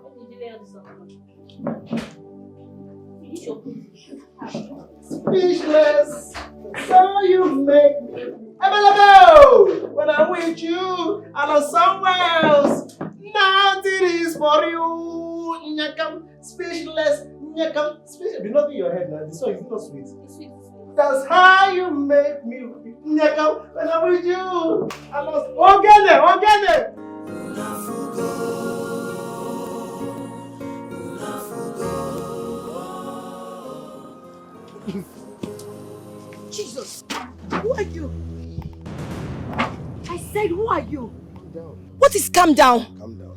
Speechless, so you make me available. When I'm with you, I'm somewhere else. Nothing is for you. Nyakam, speechless, nyakam, speechless. Be not in your head now. This song is not sweet. It's sweet. That's how you make me nyakam. When I'm with you, I'm organic. Jesus, who are you? I said, who are you? Calm down. What is calm down? Calm down.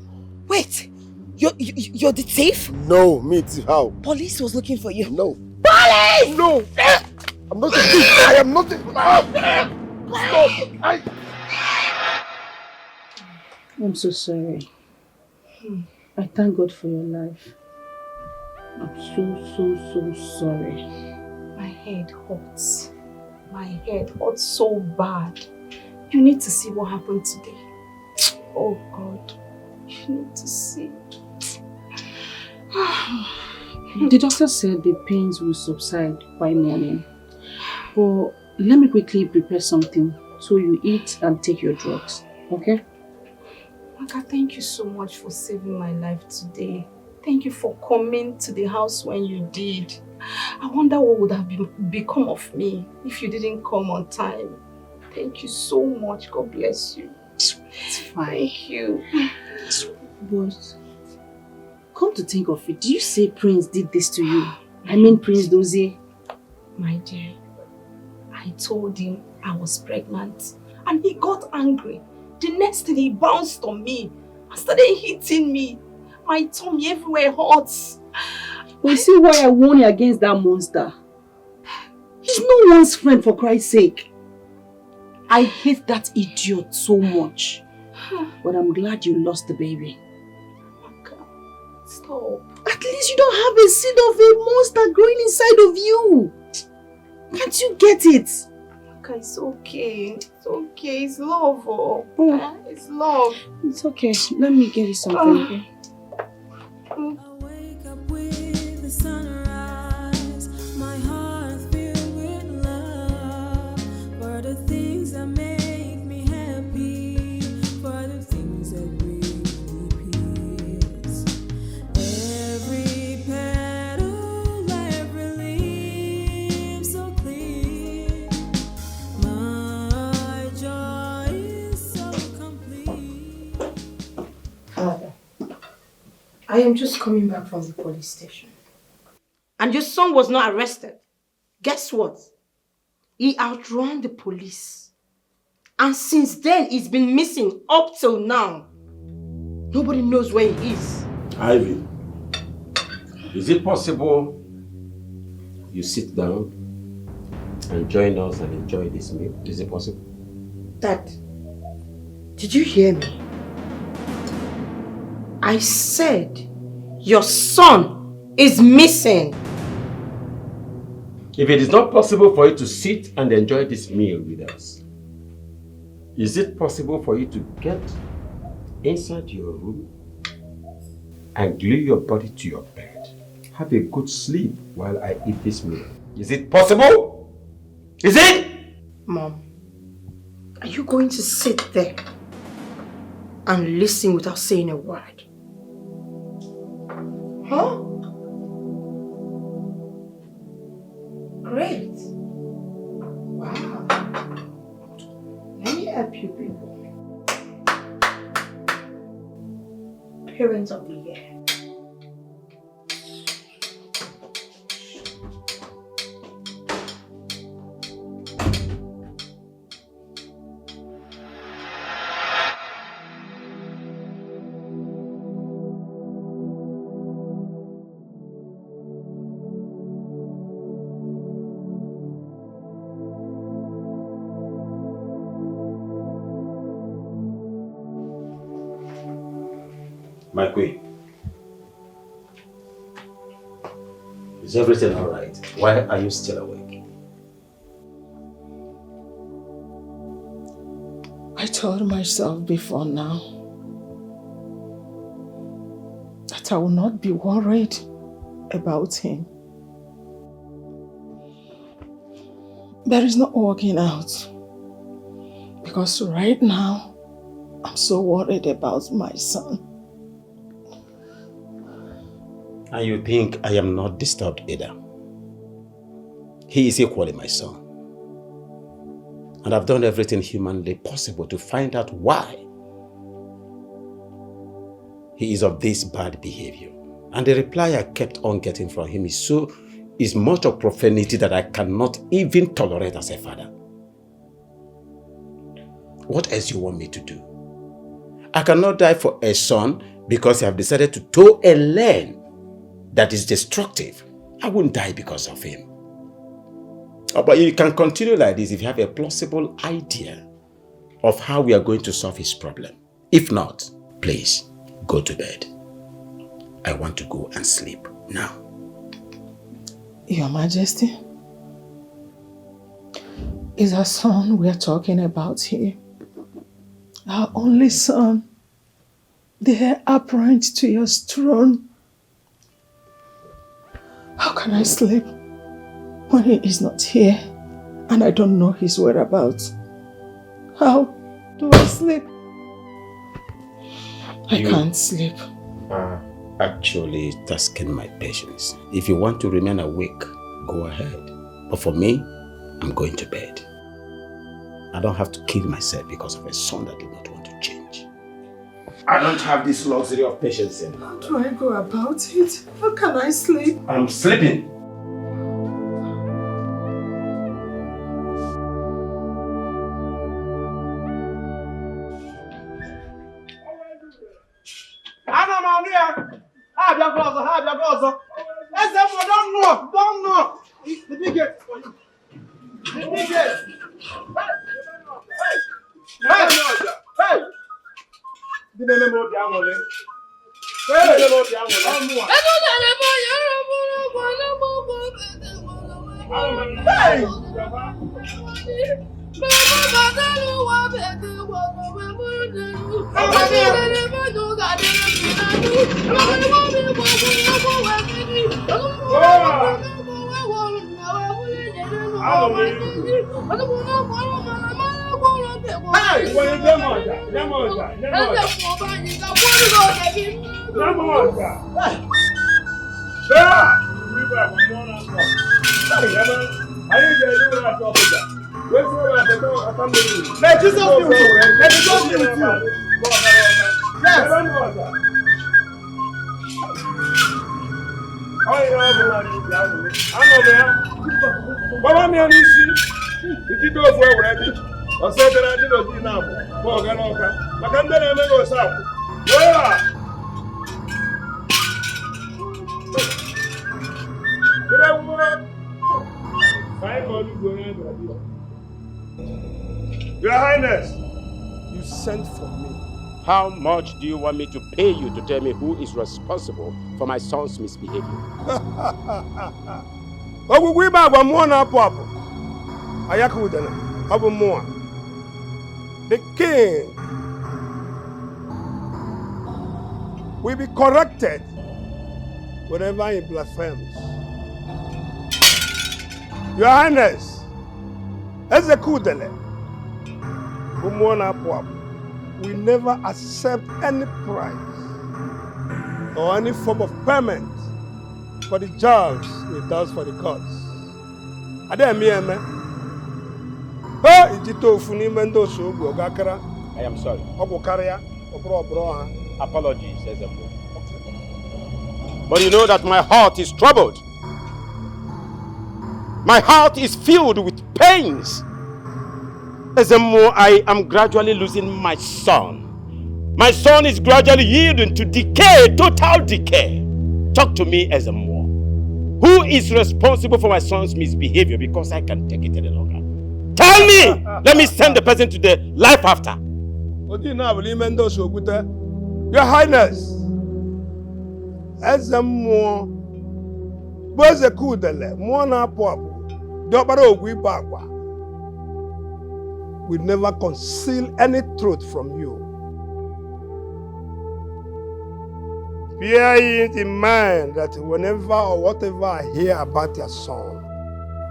Wait, you're the thief? No, me too. How? Police was looking for you. No. Police! No! I'm not a thief. I am not a thief. Stop! I'm so sorry. I thank God for your life. I'm so sorry. My head hurts. My head hurts so bad. You need to see what happened today. Oh God, you need to see. The doctor said the pains will subside by morning. But let me quickly prepare something so you eat and take your drugs, okay? Maka, thank you so much for saving my life today. Thank you for coming to the house when you did. I wonder what would have become of me if you didn't come on time. Thank you so much. God bless you. It's fine. Thank you. But come to think of it, do you say Prince did this to you? I mean Prince Dozie. My dear, I told him I was pregnant and he got angry. The next thing he bounced on me and started hitting me. My tummy everywhere hurts. But you see why I warn you against that monster? He's no one's friend, for Christ's sake. I hate that idiot so much. But I'm glad you lost the baby. Stop. At least you don't have a seed of a monster growing inside of you. Can't you get it? Okay, it's okay. It's okay. It's love. Oh. It's love. It's okay. Let me get you something. Okay? I am just coming back from the police station. And your son was not arrested. Guess what? He outrun the police. And since then, he's been missing up till now. Nobody knows where he is. Ivy, is it possible you sit down and join us and enjoy this meal? Is it possible? Dad, did you hear me? I said your son is missing. If it is not possible for you to sit and enjoy this meal with us, is it possible for you to get inside your room and glue your body to your bed. Have a good sleep while I eat this meal. Is it possible? Is it? Mom, are you going to sit there and listen without saying a word? Huh? Great. Wow. Let me help you people. Parents of the year. My queen, is everything all right? Why are you still awake? I told myself before now that I will not be worried about him. But it's not working out. Because right now, I'm so worried about my son. And you think I am not disturbed either? He is equally my son. And I've done everything humanly possible to find out why he is of this bad behavior. And the reply I kept on getting from him is much of profanity that I cannot even tolerate as a father. What else you want me to do? I cannot die for a son because I have decided to toe a lane that is destructive. I won't die because of him. But you can continue like this if you have a plausible idea of how we are going to solve his problem. If not, please go to bed. I want to go and sleep now. Your Majesty, is our son we are talking about here. Our only son, the heir apparent to your throne. How can I sleep when he is not here and I don't know his whereabouts? How do I sleep? I can't sleep. Actually tasking my patience. If you want to remain awake, go ahead. But for me, I'm going to bed. I don't have to kill myself because of a son that did not want to change. I don't have this luxury of patience anymore. How do I go about it? How can I sleep? I'm sleeping. Don't knock. The big gate for you. The big gate. Hey! The name of the Amole. Let Jesus be with you. Let Jesus be with you. Yes. Baba mi ani si. Iti do fu ewure bi. O se tera di do di na mo. Mo ga no ka. Maka nde na me go sa. Oya. Kire wo. Sai mo lu go na do. Your Highness, you sent for me. How much do you want me to pay you to tell me who is responsible for my son's misbehavior? Ogugwi ba gwa mo na pop. Ayaku dana. Abu mo. The king will be corrected whenever he blasphemes. Your Highness, Ezekudele, we never accept any price or any form of payment for the jobs he does for the gods. I am sorry. Apologies, Ezekudele. But you know that my heart is troubled. My heart is filled with pains. As the more I am gradually losing my son. My son is gradually yielding to decay, total decay. Talk to me as a more. Who is responsible for my son's misbehavior? Because I can't take it any longer. Tell me! Let me send the person to the life after. Your Highness, as a more, was a kudele, mona pop, dobaro guibagua. We never conceal any truth from you. Bear it in mind that whenever or whatever I hear about your son,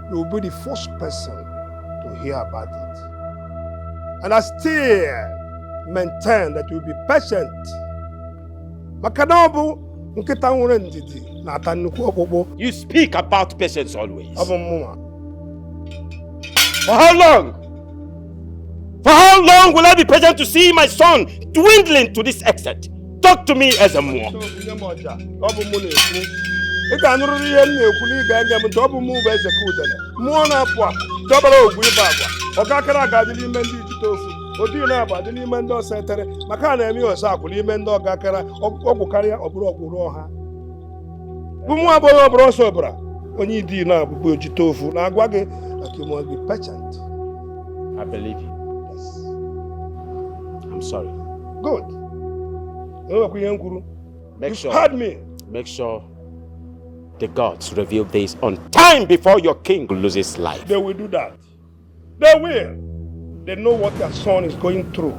you will be the first person to hear about it. And I still maintain that you will be patient. You speak about patience always. For how long? For how long will I be patient to see my son dwindling to this extent? Talk to me as a more. You must be patient. I believe you. Yes. I'm sorry. Good. Make sure. Heard me. Make sure the gods reveal this on time before your king loses life. They will do that. They will. They know what their son is going through.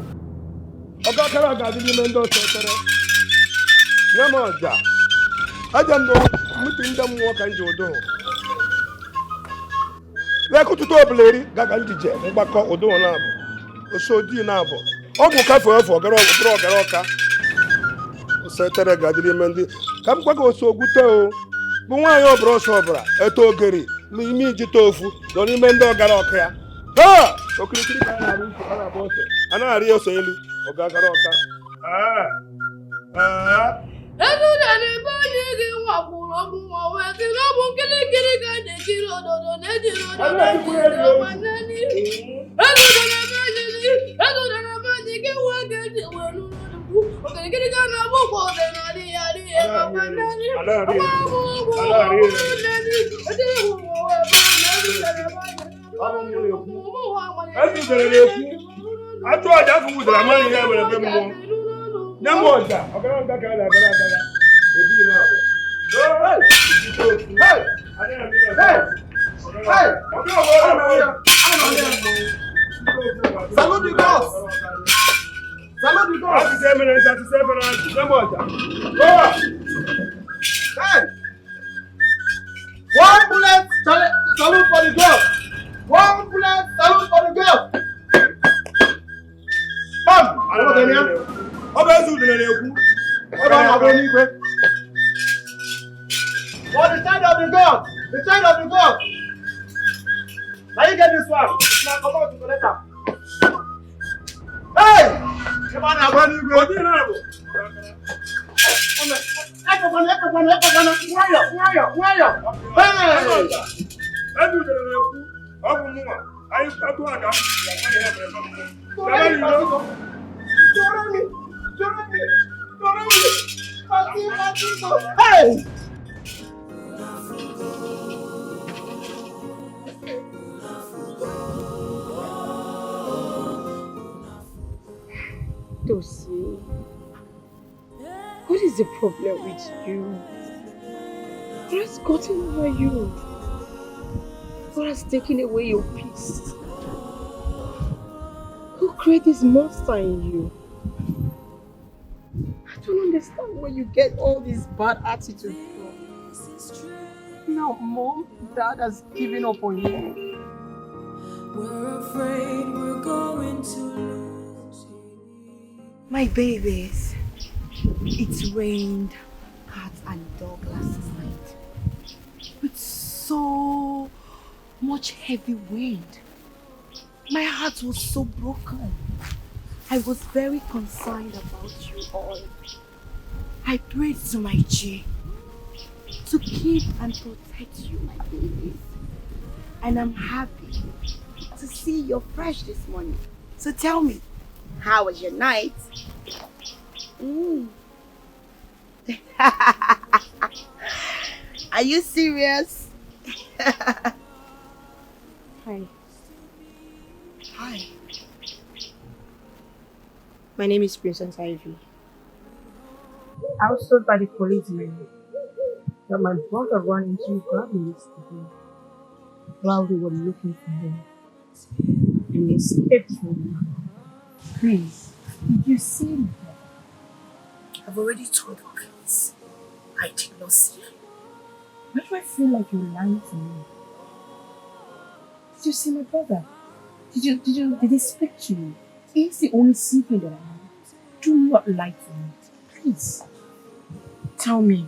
One bullet, salute for the girl. One bullet, salute for the girl. Come, for the side of the girl. The side of the girl. Now you get this one. Now come out to the letter. Hey! Come on now, buddy. Hey! Tosi, what is the problem with you? What has gotten over you? What has taken away your peace? Who created this monster in you? I don't understand where you get all this bad attitude from. Now, Mom, Dad has given up on you. We're afraid we're going to lose. My babies, it rained cat and dog last night with so much heavy wind. My heart was so broken. I was very concerned about you all. I prayed to my G to keep and protect you, my babies. And I'm happy to see you're fresh this morning. So tell me, how was your night? Are you serious? Hi. Hi. My name is Princess Ivy. I was told by the policeman that my brother ran into Grammy yesterday while they were looking for him. And he escaped from them. Please, did you see him? I've already told the police. I did not see him. Why do I feel like you're lying to me? Did you see my brother? Did he speak to you? He's the only sibling that I have. Do not lie to me, please. Tell me,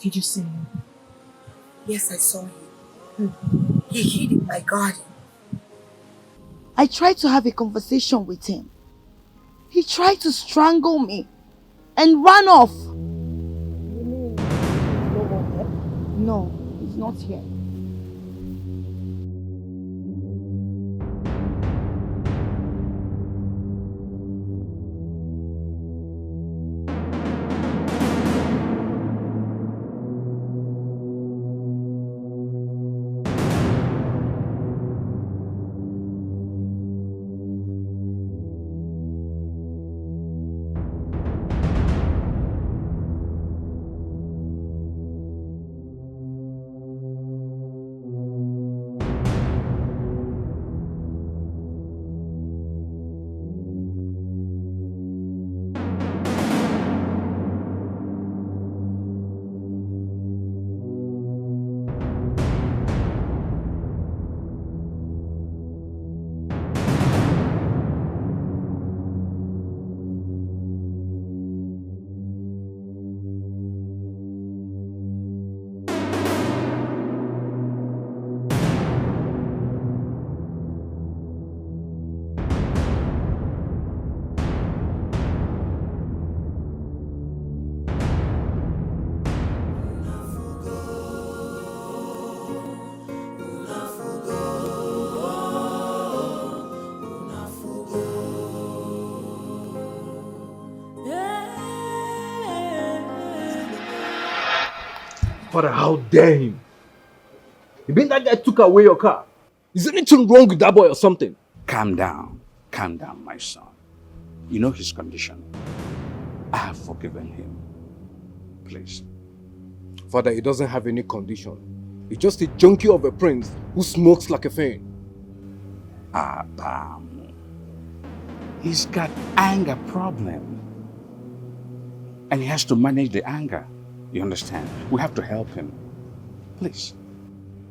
did you see him? Yes, I saw him. He hid in my garden. I tried to have a conversation with him. He tried to strangle me and ran off. No, he's not here. Father, how dare him? You mean that guy took away your car? Is anything wrong with that boy or something? Calm down, my son. You know his condition. I have forgiven him. Please. Father, he doesn't have any condition. He's just a junkie of a prince who smokes like a fiend. He's got anger problem. And he has to manage the anger. You understand? We have to help him. Please.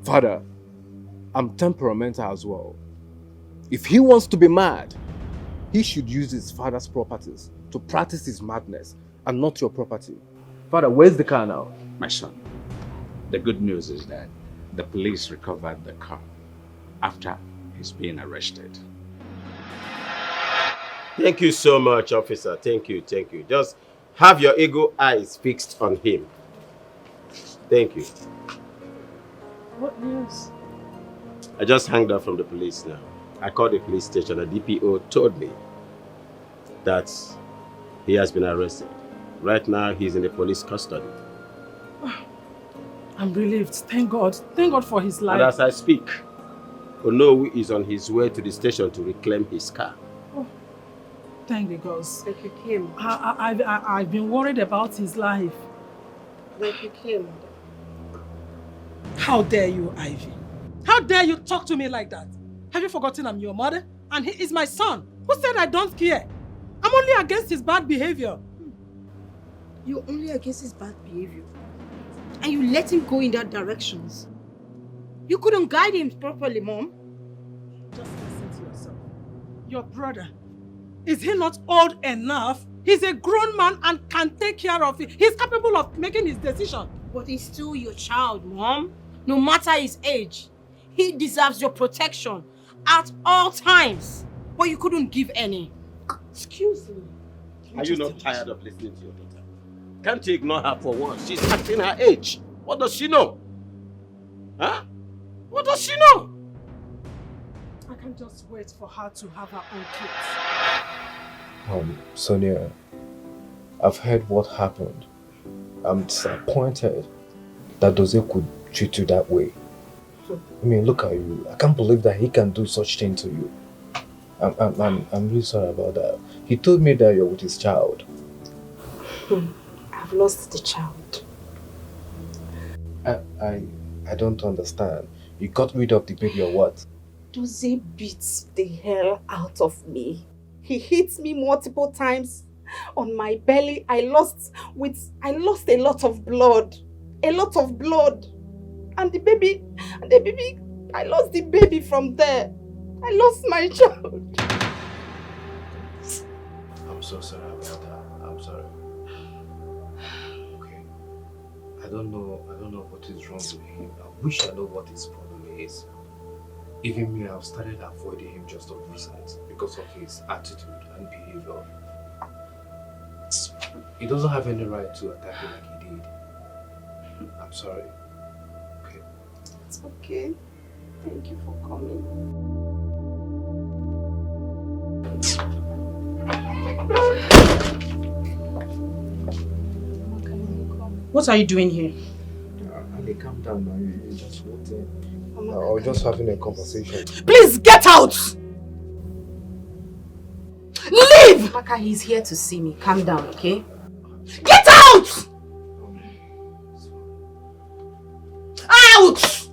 Father, I'm temperamental as well. If he wants to be mad, he should use his father's properties to practice his madness and not your property. Father, where's the car now? My son, the good news is that the police recovered the car after he's being arrested. Thank you so much, officer. Thank you. Just have your ego eyes fixed on him. Thank you. What news? I just hanged up from the police now. I called the police station. The DPO told me that he has been arrested. Right now, he's in the police custody. I'm relieved. Thank God. Thank God for his life. And as I speak, Onowu is on his way to the station to reclaim his car. Thank the gods. Like you came. I've been worried about his life. Like you came. How dare you, Ivy? How dare you talk to me like that? Have you forgotten I'm your mother? And he is my son. Who said I don't care? I'm only against his bad behavior. You're only against his bad behavior. And you let him go in that directions. You couldn't guide him properly, Mom. Just listen to yourself. Your brother, is he not old enough? He's a grown man and can take care of it. He's capable of making his decision. But he's still your child, Mom. No matter his age. He deserves your protection at all times. But you couldn't give any. Excuse me. Are you not tired of listening to your daughter? Can't you ignore her for once? She's acting her age. What does she know? Huh? What does she know? I can't just wait for her to have her own kids. Sonia, I've heard what happened. I'm disappointed that Doze could treat you that way. I mean, look at you. I can't believe that he can do such thing to you. I'm really sorry about that. He told me that you're with his child. I've lost the child. I don't understand. You got rid of the baby or what? Doze beats the hell out of me. He hits me multiple times on my belly. I lost a lot of blood. A lot of blood. And the baby, I lost the baby from there. I lost my child. I'm so sorry about that. I'm sorry. Okay. I don't know what is wrong with him. I wish I know what his problem is. Even me, I've started avoiding him just of recent because of his attitude and behavior. He doesn't have any right to attack you like he did. I'm sorry. Okay. It's okay. Thank you for coming. What are you doing here? Ali, calm down now. You just walked in. I was just having a conversation. Please get out! Leave! Maka, he's here to see me. Calm down, okay? Get out! Out!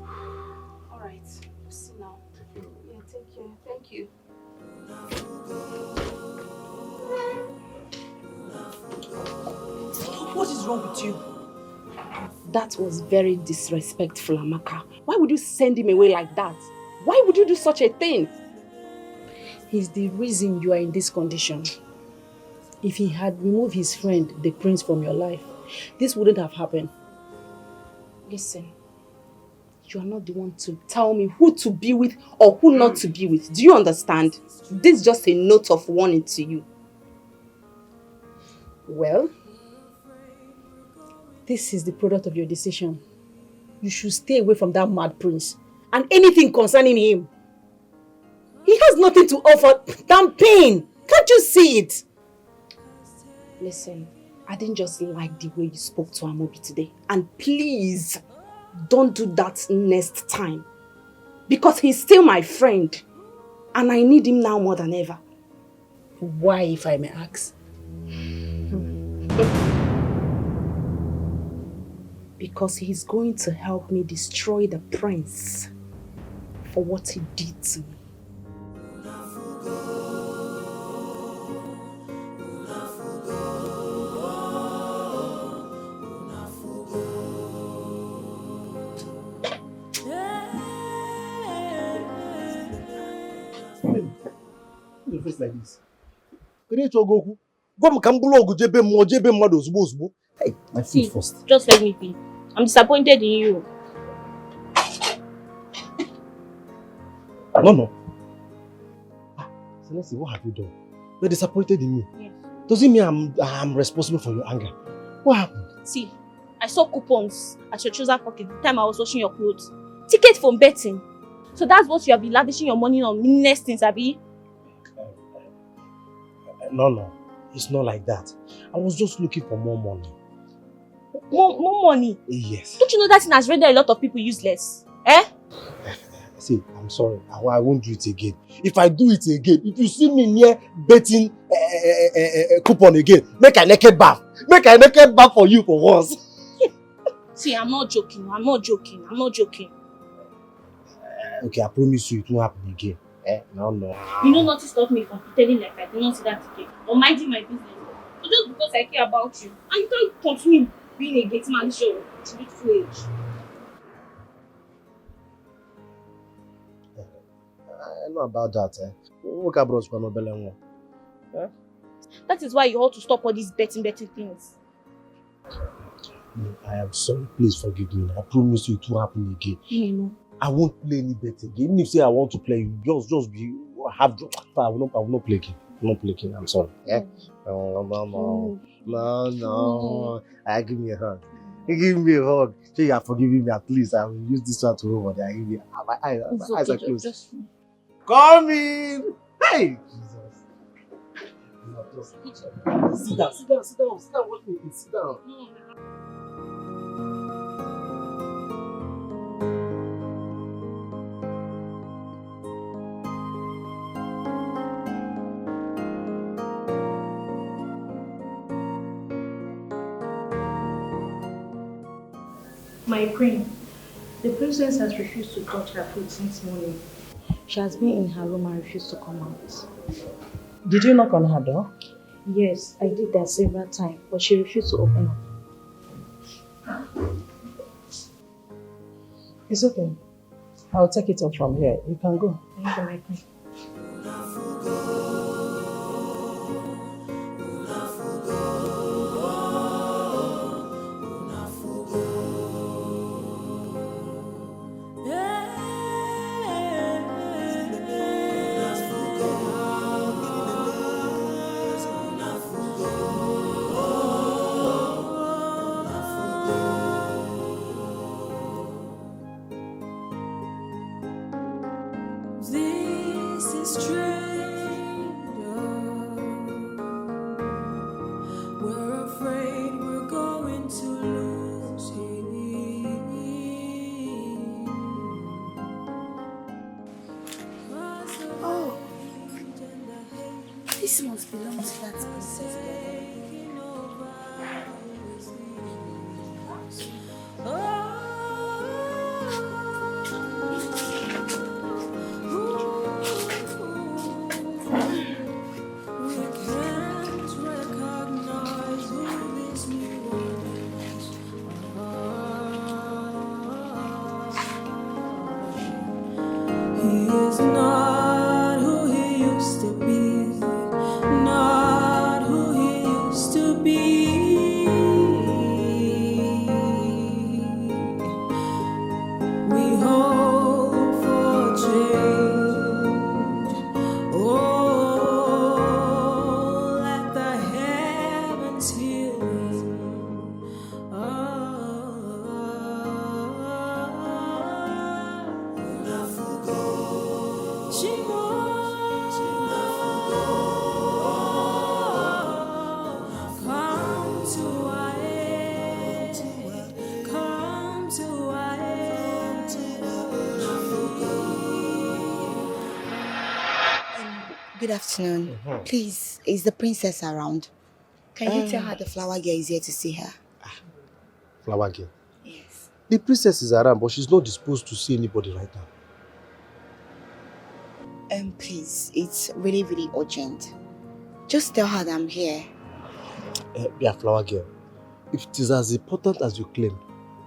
Alright. See now. Yeah, take care. Thank you. What is wrong with you? That was very disrespectful, Amaka. Why would you send him away like that? Why would you do such a thing? He's the reason you are in this condition. If he had removed his friend, the prince, from your life, this wouldn't have happened. Listen, you are not the one to tell me who to be with or who not to be with. Do you understand? This is just a note of warning to you. Well, this is the product of your decision. You should stay away from that mad prince and anything concerning him. He has nothing to offer than pain. Can't you see it? Listen, I didn't just like the way you spoke to Amobi today. And please, don't do that next time. Because he's still my friend. And I need him now more than ever. Why, if I may ask? Because he's going to help me destroy the prince for what he did to me. Face like this. My feet first. Just let me be. I'm disappointed in you. No. So let's see, what have you done? You're disappointed in me. Yes. Does it mean I'm responsible for your anger? What happened? See, I saw coupons at your trouser pocket the time I was washing your clothes. Tickets from betting. So that's what you have been lavishing your money on, meaningless things, Abi? No. It's not like that. I was just looking for more money. More money? Yes. Don't you know that thing has rendered a lot of people useless? Eh? See, I'm sorry. I won't do it again. If I do it again, if you see me near betting coupon again, make a naked bath. Make a naked bath for you for once. See, I'm not joking. Okay, I promise you it won't happen again. No. You know not to stop me from pretending like I did not see that ticket or minding my business. But just because I care about you. And you can't continue being a gate man show at this age. I know about that. What about no? That is why you ought to stop all these betting things. No, I am sorry. Please forgive me. I promise you it won't happen again. No. I won't play any bet again. Even if say I want to play, just be have. I will not play again. I will not play again. I'm sorry. Yeah. No. Give me a hug. Give me a hug. So you are forgiving me at least. I will use this one to hold on. Give me. My eyes are closed. Come in. Hey. Jesus. Sit down. Watch me. Sit down. My queen, the princess has refused to touch her food since morning. She has been in her room and refused to come out. Did you knock on her door? Yes, I did that several times, but she refused to open up. It's okay. I'll take it up from here. You can go. Thank you, my queen. This must belong to that princess. Good afternoon. Please, is the princess around? Can you tell her the flower girl is here to see her? Flower girl? Yes. The princess is around, but she's not disposed to see anybody right now. Please, it's really, really urgent. Just tell her that I'm here. Yeah, flower girl. If it is as important as you claim,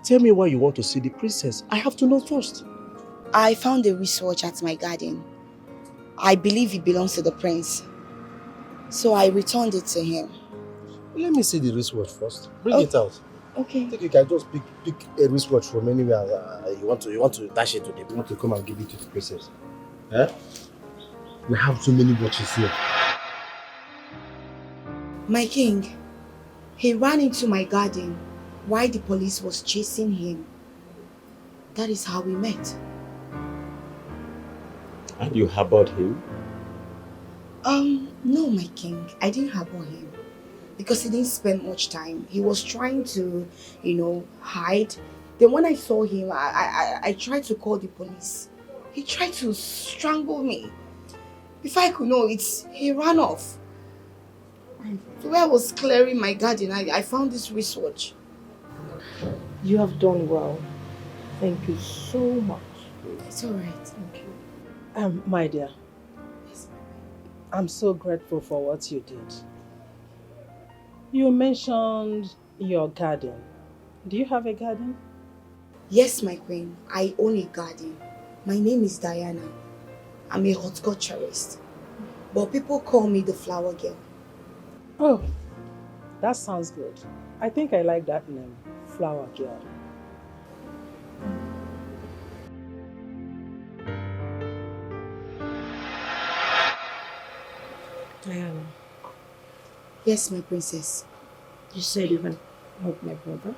tell me why you want to see the princess. I have to know first. I found a wristwatch at my garden. I believe it belongs to the prince. So I returned it to him. Let me see the wristwatch first. Bring it out. Okay. I think you can just pick a wristwatch from anywhere. You want to dash it to them. You want to come and give it to the princess. Eh? We have so many watches here. My king, he ran into my garden while the police was chasing him. That is how we met. And you harbored him? No, my king. I didn't harbor him. Because he didn't spend much time. He was trying to, hide. Then when I saw him, I tried to call the police. He tried to strangle me. If I could know, he ran off. So when I was clearing my garden, I found this wristwatch. You have done well. Thank you so much. It's alright. Thank you. My dear, I'm so grateful for what you did. You mentioned your garden. Do you have a garden? Yes, my queen. I own a garden. My name is Diana. I'm a horticulturist. But people call me the flower girl. Oh, that sounds good. I think I like that name, Flower Girl. Diana, Yes, my princess. you said you can help my brother?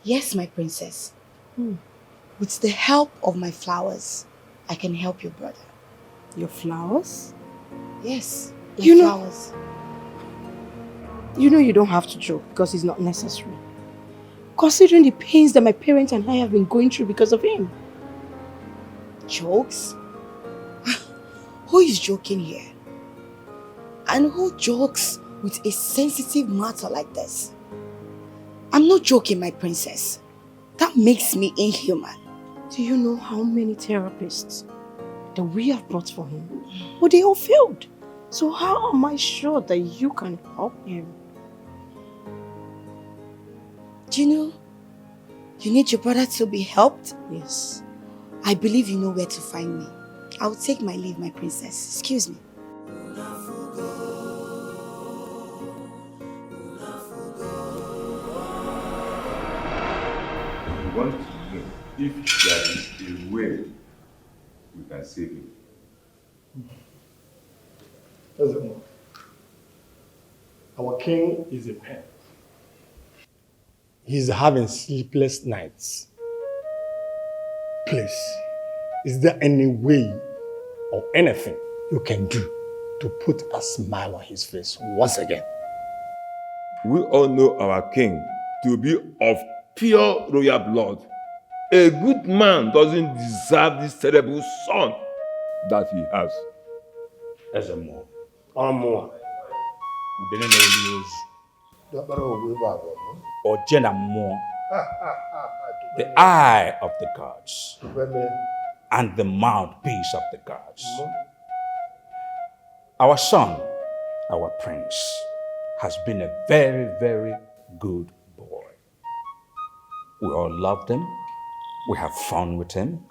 Yes, my princess. With the help of my flowers, I can help your brother. Your flowers? Yes, my You know- flowers. You know you don't have to joke because it's not necessary. Considering the pains that my parents and I have been going through because of him. Jokes? Who is joking here? And who jokes with a sensitive matter like this? I'm not joking, my princess. That makes me inhuman. Do you know how many therapists that we have brought for him? But they all failed. So how am I sure that you can help him? Do you know you need your brother to be helped? Yes. I believe you know where to find me. I'll take my leave, my princess. Excuse me. We want to know if there is a way we can save him. Listen, our king is in pain. He's having sleepless nights. Please, is there any way or anything you can do to put a smile on his face once again? We all know our king to be of pure royal blood. A good man doesn't deserve this terrible son that he has. As a more. More. Udene na use. Or Jenna more. The eye of the gods. And the mouthpiece of the gods. Our son, our prince, has been a very, very good boy. We all loved him. We have fun with him.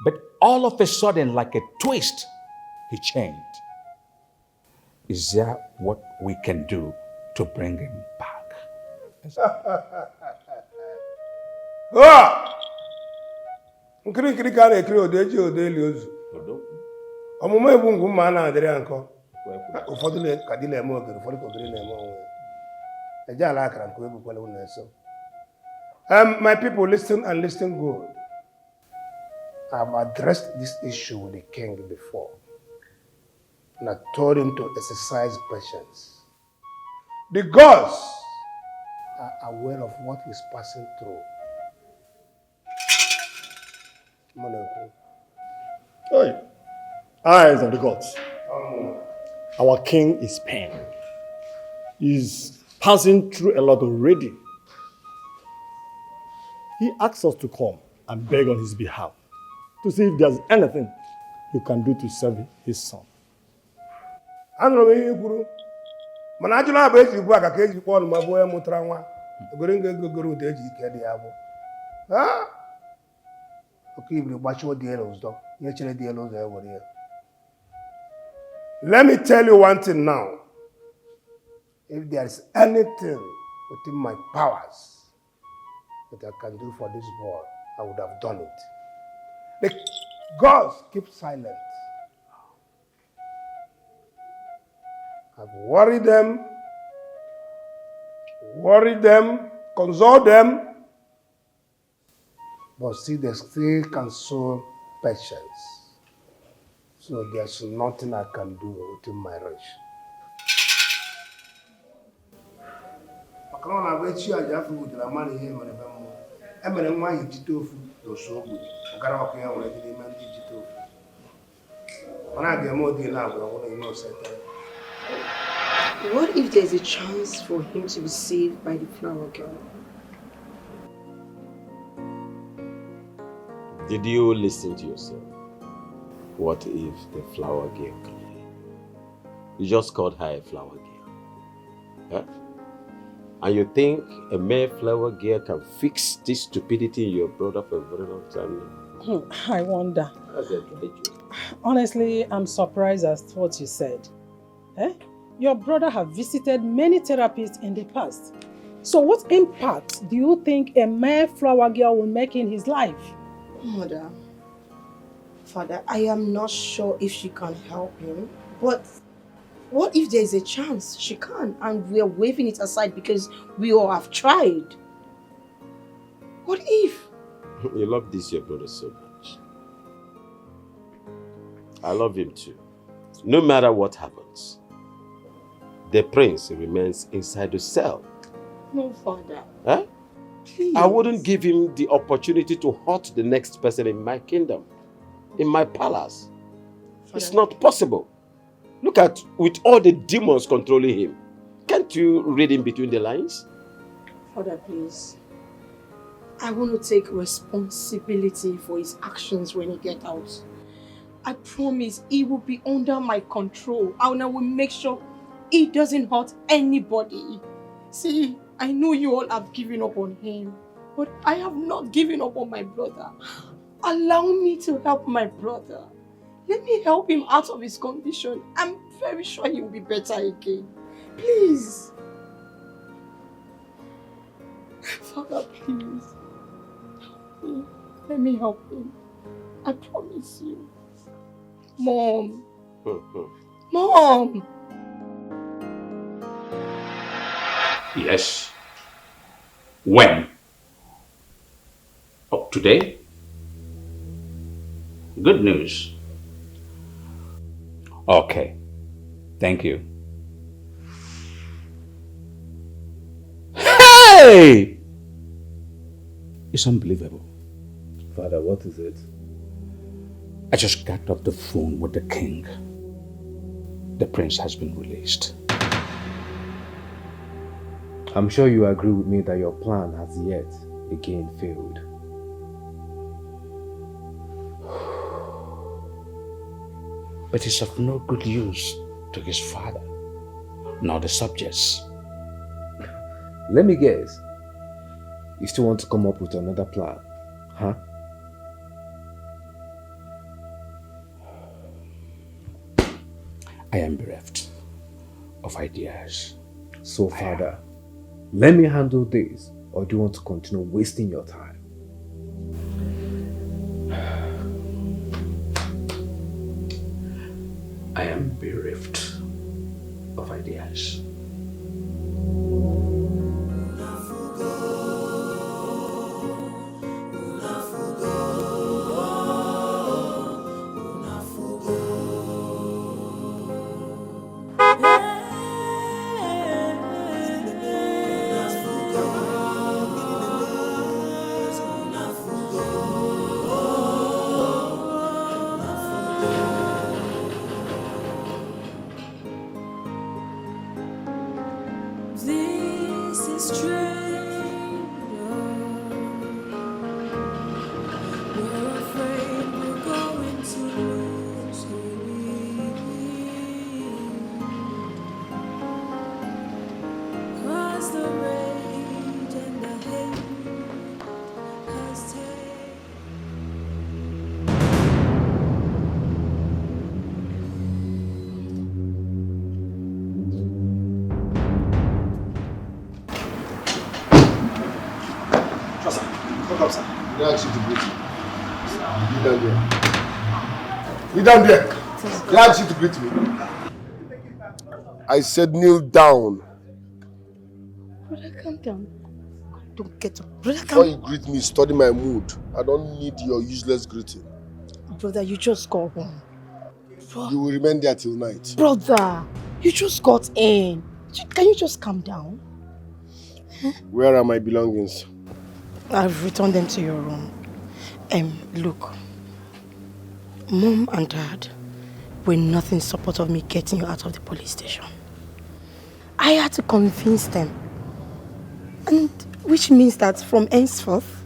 But all of a sudden, like a twist, he changed. Is there what we can do to bring him back? Nkiri ka na-ekiri odeji odeli ozu. Ọmụmụ egbu ngwu mma a na-adịrị ya nkọ. Ụfọdụ ka dị na-eme ogiri, ụfọdụ ka ogiri na-eme onwe ya. Eje ala akara nke ebukwala unu eso. My people, listen and listen good. I've addressed this issue with the king before. And I told him to exercise patience. The gods are aware of what he's passing through. Hey, eyes of the gods. Our king is pain. He's passing through a lot already. He asks us to come and beg on his behalf to see if there's anything you can do to save his son. Anụrụ m ihe kwuru mana ajụla abụ eji ugbu a ka eji kpọọ ọnụ ma bụ onye mụtara nwa ogoro nga egogoro ụda eji ike dị ya bụ oke ibiri gbachiwo dị elu ụzọ ihe chere dị elu ụzọ ya were ya. Let me tell you one thing now. If there is anything within my powers that I can do for this boy, I would have done it. The gods keep silent. I've worried them, console them, but see, they still can show patience. So there's nothing I can do within my reach. Makana na wechi aja afu udira mani ihe mere be mo. E mere nwa yi jite ofu do so ogbu. Ogara ọkụ ya nwere dị n'ime ndị jite ofu. Mana ga-eme odi na agwa ọhụrụ ime osete. What if there's a chance for him to be saved by the flower girl? Did you listen to yourself? What if the flower girl? You just called her a flower girl. Huh? And you think a Mayflower girl can fix this stupidity in your brother for a very long time? I wonder. That's a dry joke. Honestly, I'm surprised at what you said. Eh? Your brother has visited many therapists in the past. So what impact do you think a Mayflower girl will make in his life? Mother, Father, I am not sure if she can help him, but what if there's a chance she can and we're waving it aside because we all have tried? What if? You love this your brother so much. I love him too. No matter what happens, the prince remains inside the cell. No, Father. Huh? Please. I wouldn't give him the opportunity to hurt the next person in my kingdom, in my palace. Father. It's not possible. Look at, with all the demons controlling him, can't you read in between the lines? Father, please. I want to take responsibility for his actions when he gets out. I promise he will be under my control and I will make sure he doesn't hurt anybody. See, I know you all have given up on him, but I have not given up on my brother. Allow me to help my brother. Let me help him out of his condition. I'm very sure he will be better again. Please. Father, please. Help me. Let me help him. I promise you. Mom. Mom. Yes. When? Oh, today? Good news. Okay. Thank you. Hey! It's unbelievable. Father, what is it? I just got off the phone with the king. The prince has been released. I'm sure you agree with me that your plan has yet again failed. But it's of no good use to his father, nor the subjects. Let me guess. You still want to come up with another plan, huh? I am bereft of ideas. So, Father, let me handle this, or do you want to continue wasting your time? I am bereft of ideas. This is strange. We're afraid we're going to lose him. 'Cause the rage and the hate has taken. Look up, sir. They asked you to greet me. Kneel down there. Kneel down there. They asked you to greet me. I said kneel down. Brother, calm down. Don't get up. Brother, Before calm you greet me, study my mood. I don't need your useless greeting. Brother, you just got home. You will remain there till night. Brother, you just got in. Can you just calm down? Where are my belongings? I've returned them to your room. Look. Mom and Dad were nothing in support of me getting you out of the police station. I had to convince them. And which means that from henceforth,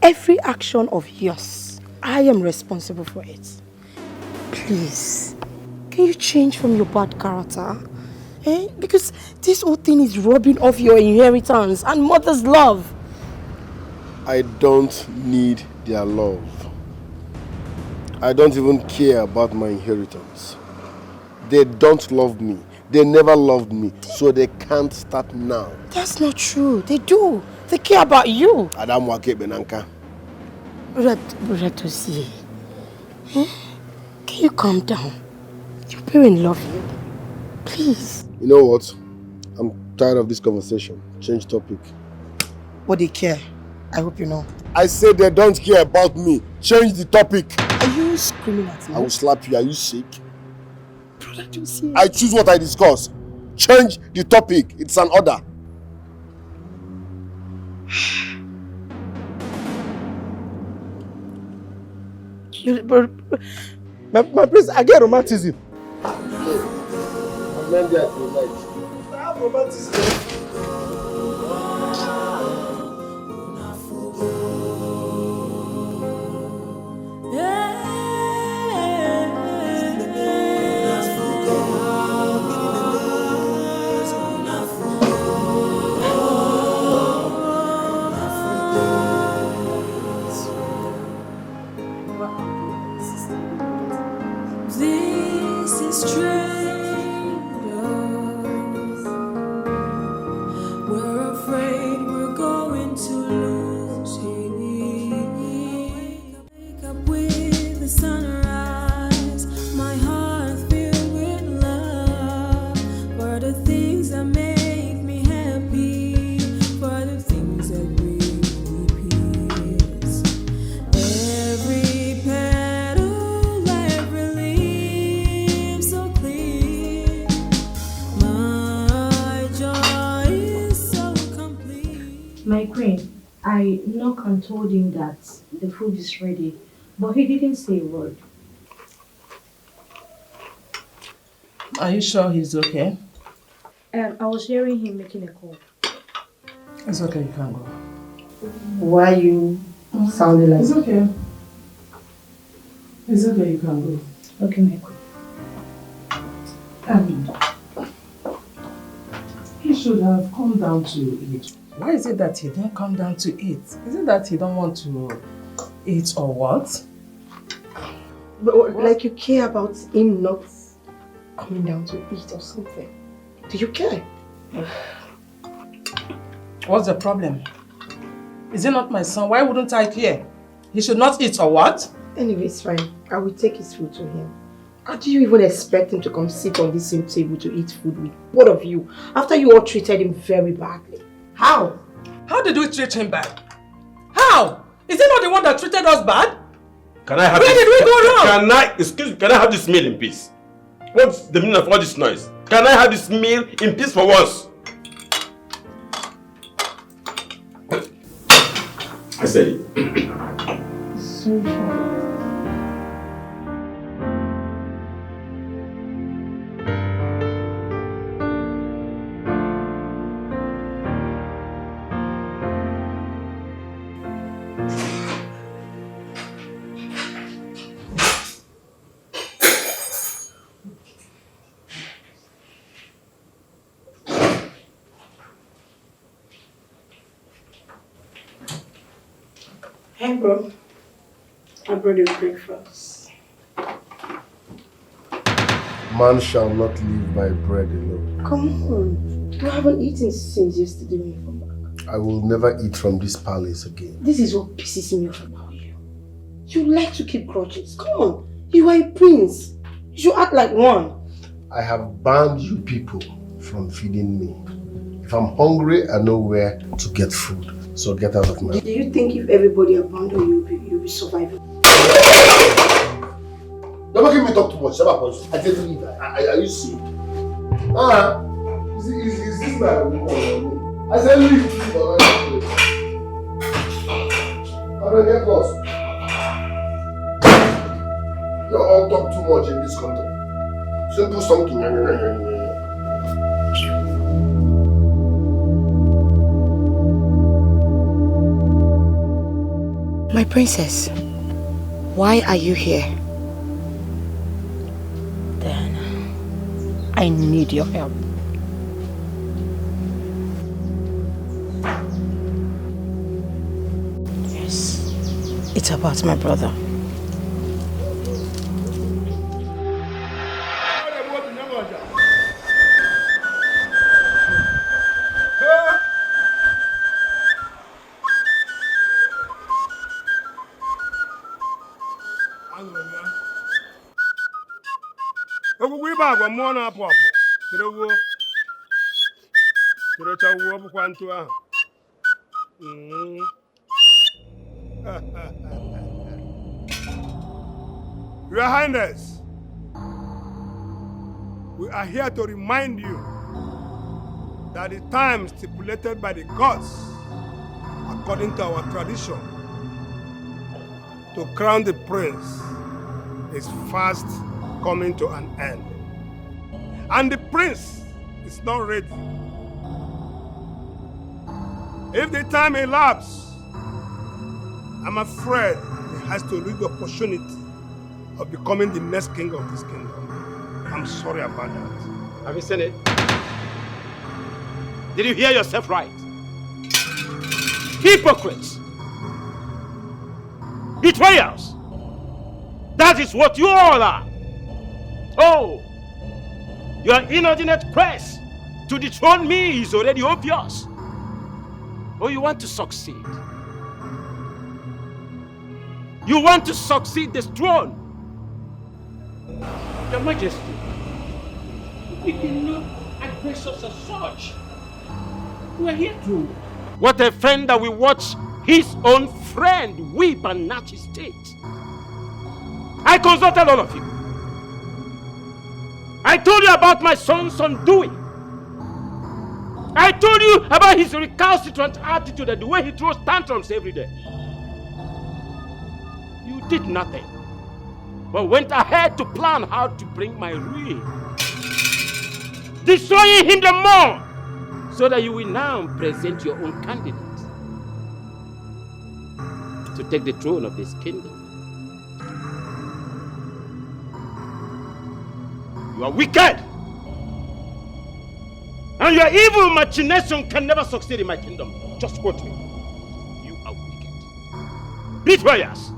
every action of yours, I am responsible for it. Please, can you change from your bad character? Because this whole thing is robbing off your inheritance and mother's love. I don't need their love. I don't even care about my inheritance. They don't love me. They never loved me, so they can't start now. That's not true. They do. They care about you. Adam Wake Benanka. Brother Tosi, can you calm down? Your parents love you. Please. You know what? I'm tired of this conversation. Change topic. But they care. I hope you know. I said they don't care about me. Change the topic. Are you screaming at me? I will slap you. Are you sick? Brother Tosi. I choose what I discuss. Change the topic. It's an order. My prince, I get romanticism. I'm not there tonight. I have romanticism. This is strangers. We're afraid we're going to lose him. Wake up with the sunrise. My heart filled with love for the things that make me happy, for the things that bring me peace. Every petal, every leaf so clear. My joy is so complete. My queen, I knocked and told him that the food is ready, but he didn't say a word. Are you sure he's okay? I was hearing him making a call. It's okay, you can go. Why are you sounding like It's okay. It's okay, you can go. Okay, my queen. He should have come down to eat. Why is it that he didn't come down to eat? Is it that he don't want to eat or what? But, like you care about him not coming down to eat or something. Do you care? What's the problem? Is he not my son? Why wouldn't I care? He should not eat or what? Anyway, it's fine. I will take his food to him. How do you even expect him to come sit on this same table to eat food with both of you after you all treated him very badly? How? How did we treat him bad? How? Is he not the one that treated us bad? Can I have Where this? did we go wrong? Can I have this meal in peace? What's the meaning of all this noise? Can I have this meal in peace for once? I said it. So sorry. Hey bro, I brought you breakfast. Man shall not live by bread alone. Come on, you haven't eaten since yesterday when you come back. I will never eat from this palace again. This is what pisses me off about you. You like to keep grudges. Come on, you are a prince. You should act like one. I have banned you people from feeding me. If I'm hungry, I know where to get food. So get out of my way. Do you think if everybody abandoned you, you'll be surviving? Don't make me talk too much. I tell you, are you sick? Is this my woman? I said leave this for another place. I don't get lost. You all talk too much in this country. Simple something. My princess, why are you here? Then I need your help. It's about my brother. Agwa mmụọ na-apụ apụ tere wuo terecha wuo bụkwa ntụ ahụ Your Highness, we are here to remind you that the time stipulated by the gods according to our tradition to crown the prince is fast coming to an end. And the prince is not ready. If the time elapses, I'm afraid he has to lose the opportunity of becoming the next king of this kingdom. I'm sorry about that. Have you seen it? Did you hear yourself right? Hypocrites! Betrayers! That is what you all are! Oh! Your inordinate quest to dethrone me is already obvious. Oh, you want to succeed. You want to succeed this throne. Your Majesty, we cannot address us as such. We are here to... What a friend that will watch his own friend weep and gnat his teeth. I consulted all of you. I told you about my son's undoing. I told you about his recalcitrant attitude and the way he throws tantrums every day. You did nothing, but went ahead to plan how to bring my ruin. Destroying him the more, so that you will now present your own candidate to take the throne of this kingdom. You are wicked! And your evil machination can never succeed in my kingdom. Just quote me. You are wicked. Betrayers!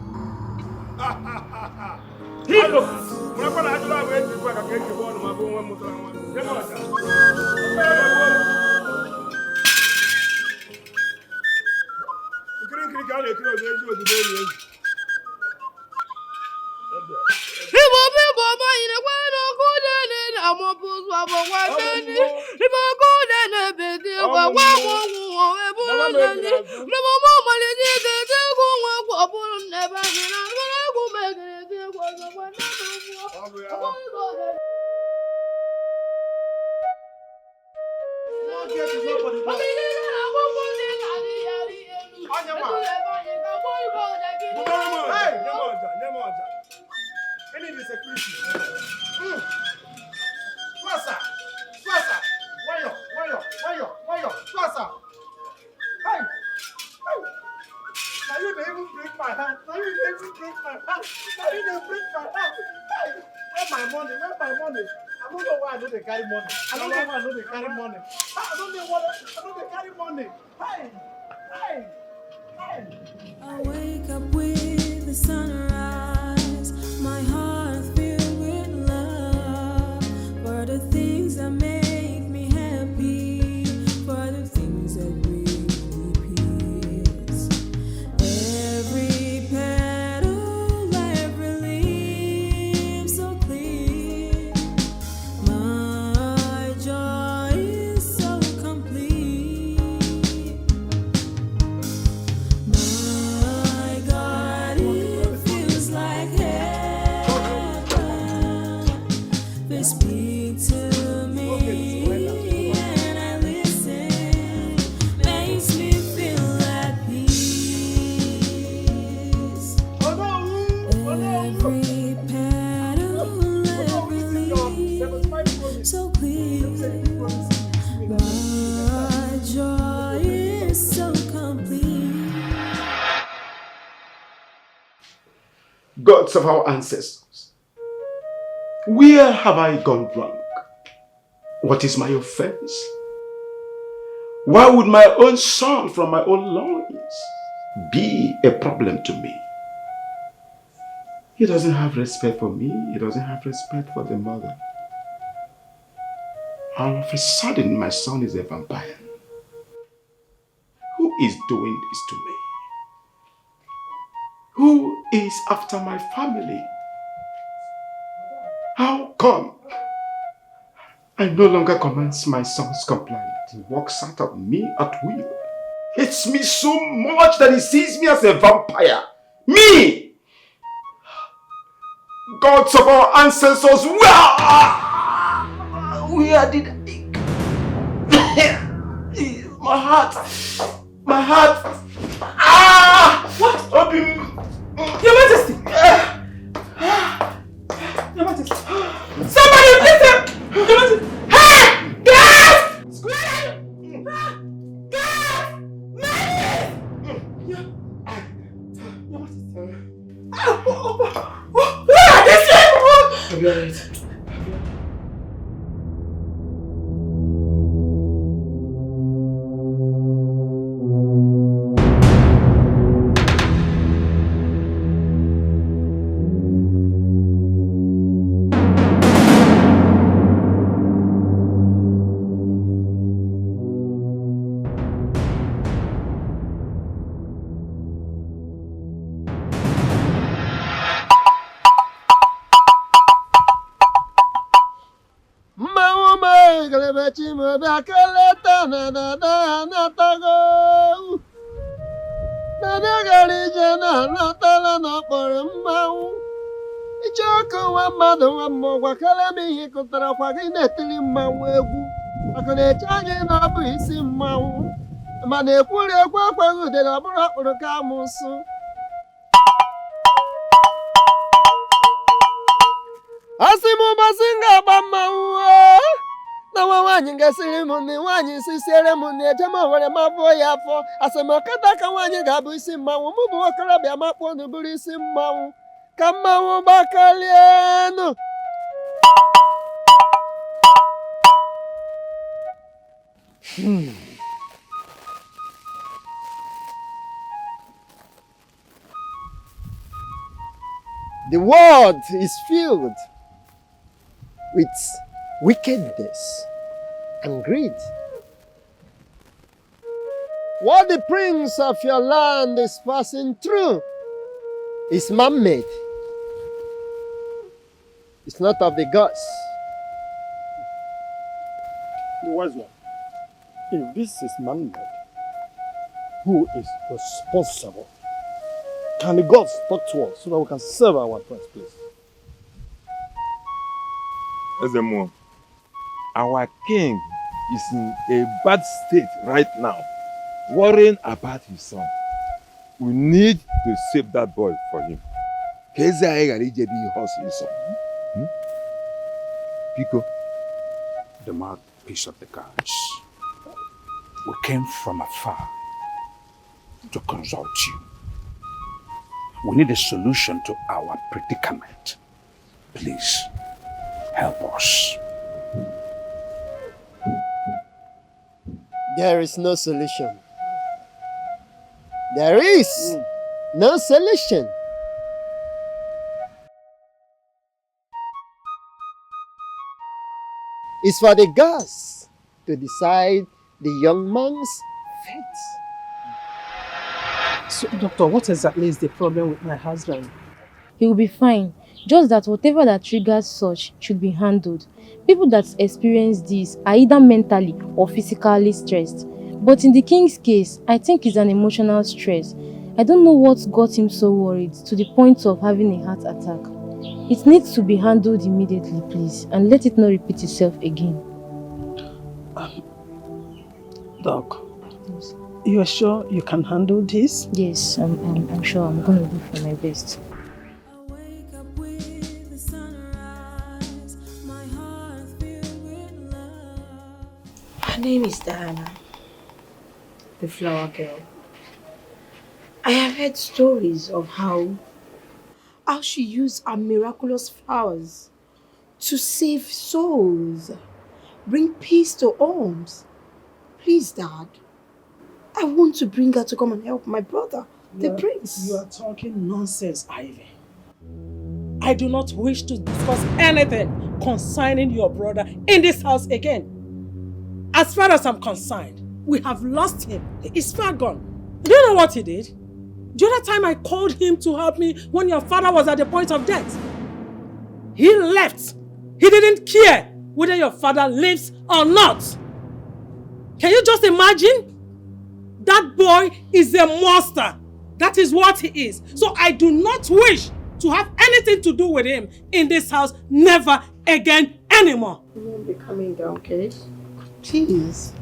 I wake up with the sunrise, my heart filled with love for the things that make me happy, for the things that bring me peace. Every petal, every leaf so clear, my joy is so complete. My God, it feels like heaven. They speak to me and I listen. Makes me feel at peace. Every petal, every leaf so clear. My joy is so complete. Gods of our ancestors, where have I gone wrong? What is my offense? Why would my own son from my own loins be a problem to me? He doesn't have respect for me. He doesn't have respect for the mother. All of a sudden, my son is a vampire. Who is doing this to me? Who is after my family? How come I no longer commands my son's complaint? He walks out of me at will. Hates me so much that he sees me as a vampire. Me! Gods of our ancestors, where did I... My heart! My heart! Ah! What? Your Majesty! Your Majesty! Somebody please help! Your Majesty! Hey! Guys! Square! Guys! Manies! Your Majesty! This way! I'll be alright. Asimu basinga bamawu na wanyi ngasiri muni wanyi sisere muni ejema wale mavo yafo asema kadaka wanyi gabu isi mawu mubu wakala bia mapo nuburi isi mawu kamawu bakalienu The world is filled with wickedness and greed. What the prince of your land is passing through is man-made. It's not of the gods. The wise one, if this is man-made, who is responsible? Can the gods talk to us so that we can serve our prince, please? Ezemo, our king is in a bad state right now, worrying about his son. We need to save that boy for him. Pico, the mouthpiece of the gods. We came from afar to consult you. We need a solution to our predicament. Please, help us. There is no solution. There is no solution. It's for the gods to decide the young man's fate. So, doctor, what exactly is the problem with my husband? He will be fine. Just that whatever that triggers such should be handled. People that experience this are either mentally or physically stressed. But in the king's case, I think it's an emotional stress. I don't know what got him so worried to the point of having a heart attack. It needs to be handled immediately, please, and let it not repeat itself again. Doc, yes. You are sure you can handle this? Yes, I'm sure. I'm going to do for my best. Her name is Diana, the flower girl. I have heard stories of how she used her miraculous flowers to save souls, bring peace to homes. Please, Dad, I want to bring her to come and help my brother, the prince. You are talking nonsense, Ivy. I do not wish to discuss anything concerning your brother in this house again. As far as I'm concerned, we have lost him. He is far gone. Do you know what he did? The other time I called him to help me when your father was at the point of death. He left. He didn't care whether your father lives or not. Can you just imagine? That boy is a monster. That is what he is. So I do not wish to have anything to do with him in this house. Never again anymore. You won't be coming down, okay? Jeez.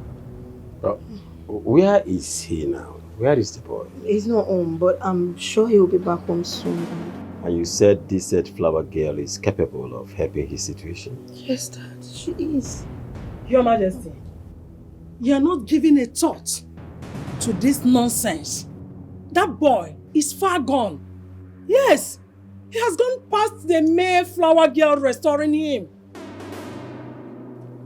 Where is he now? Where is the boy? He's not home, but I'm sure he'll be back home soon. And you said this said flower girl is capable of helping his situation? Yes, Dad, she is. Your Majesty, you are not giving a thought to this nonsense. That boy is far gone. Yes, he has gone past the mere flower girl restoring him.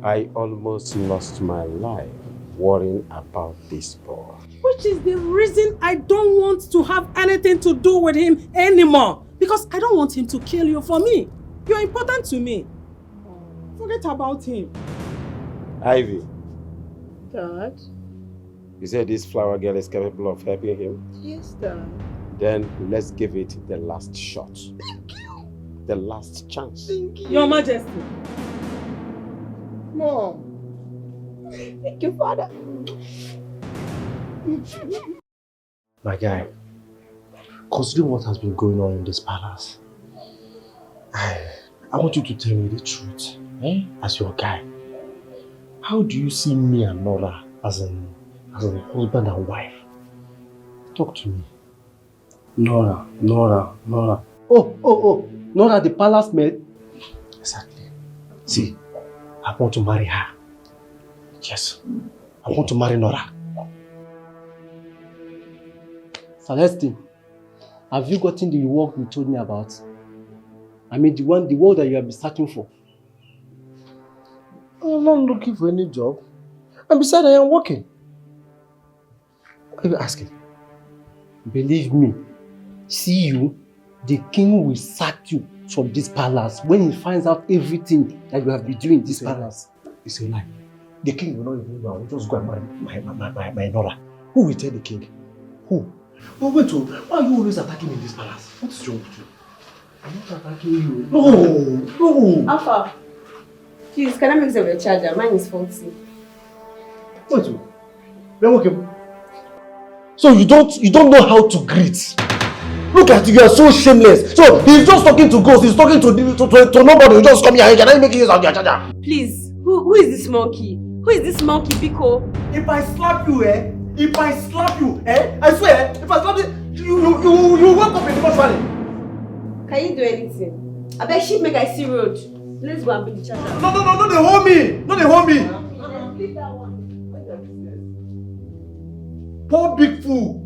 I almost lost my life worrying about this boy. Which is the reason I don't want to have anything to do with him anymore. Because I don't want him to kill you for me. You're important to me. Forget about him. Ivy, Dad? you said this flower girl is capable of helping him? Yes, Dad. Then let's give it the last shot. Thank you. The last chance. Thank you. Your Majesty. Mom. Thank you, Father. My guy, considering what has been going on in this palace, I want you to tell me the truth, as your guy. How do you see me and Nora as a husband and wife? Talk to me. Nora. Oh, Nora, the palace maid? Exactly. See, I want to marry her. Yes, I want to marry Nora. Celestine, have you gotten the work you told me about? I mean, the work that you have been searching for. I'm not looking for any job. And besides, I am working. Why are you asking? Believe me, see you, the king will sack you from this palace when he finds out everything that you have been doing in this palace. It's a lie. The king will not even know. I will just go and marry my Nora. Who will tell the king? Who? But wait, why are you always attacking me in this palace? What is wrong with you? I'm not attacking you. No. Alpha, please, can I mix up your charger? Mine is faulty. Wait, okay. So you don't know how to greet. Look at you, you are so shameless. So he's just talking to ghosts, he's talking to nobody. You just come here and you're making use of your charger. Please, who is this monkey? Who is this monkey, Pico? If I slap you, I swear, if I slap you, you wake up in the morning. Can you do anything? I beg sheep make I see road. Let's go and bring the charger. No, they hold me. No, they hold me. Leave that one. Poor big fool.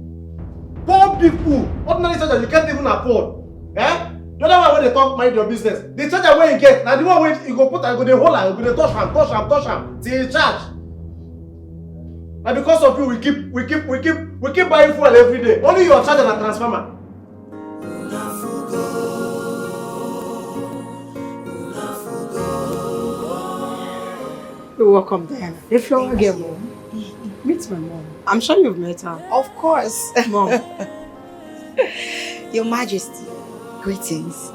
Ordinary charger you can't even afford. Eh? The other one when they talk mind your business. The charger where you get, now the one where you go put and go the hold and go touch him till you charge. And because of you, we keep buying fuel every day. Only your charger and transformer. You're welcome, Diana. The flower girl, Mom. Meet my mom. I'm sure you've met her. Of course. Mom. Your Majesty, greetings.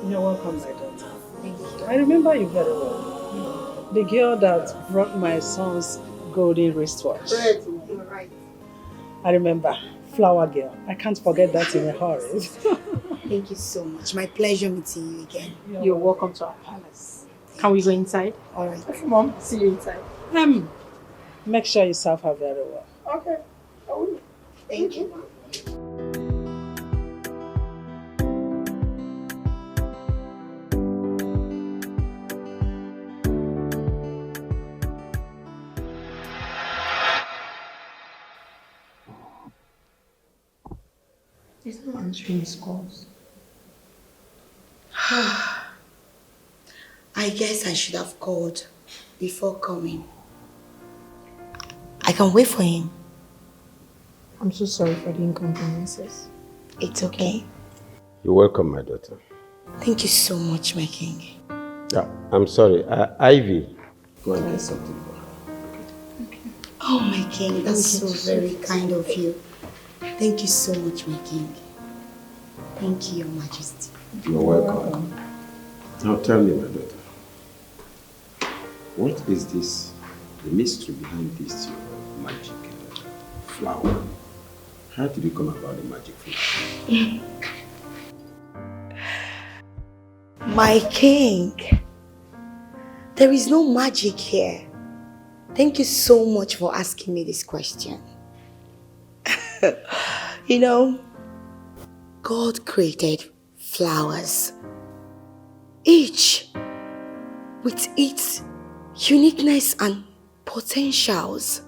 You're welcome, my daughter. Thank you. I remember you very well. The girl that brought my son's golden wristwatch. Right. I remember. Flower girl. I can't forget that in a hurry. Thank you so much. My pleasure meeting you again. You're welcome to our palace. Can we go inside? All right. Okay, Mom. See you inside. Make sure you serve her very well. Okay. I will. Thank you. He's not answering his calls. I guess I should have called before coming. I can wait for him. I'm so sorry for the inconveniences. It's okay. You're welcome, my daughter. Thank you so much, my king. Yeah, I'm sorry. Ivy, go and get something for her. Oh, my king, that's so very kind of you. Thank you so much, my king. Thank you, Your Majesty. You're welcome. Now tell me, my daughter, what is this, the mystery behind this your magic flower? How did you come about the magic flower? My king, there is no magic here. Thank you so much for asking me this question. You know, God created flowers, each with its uniqueness and potentials.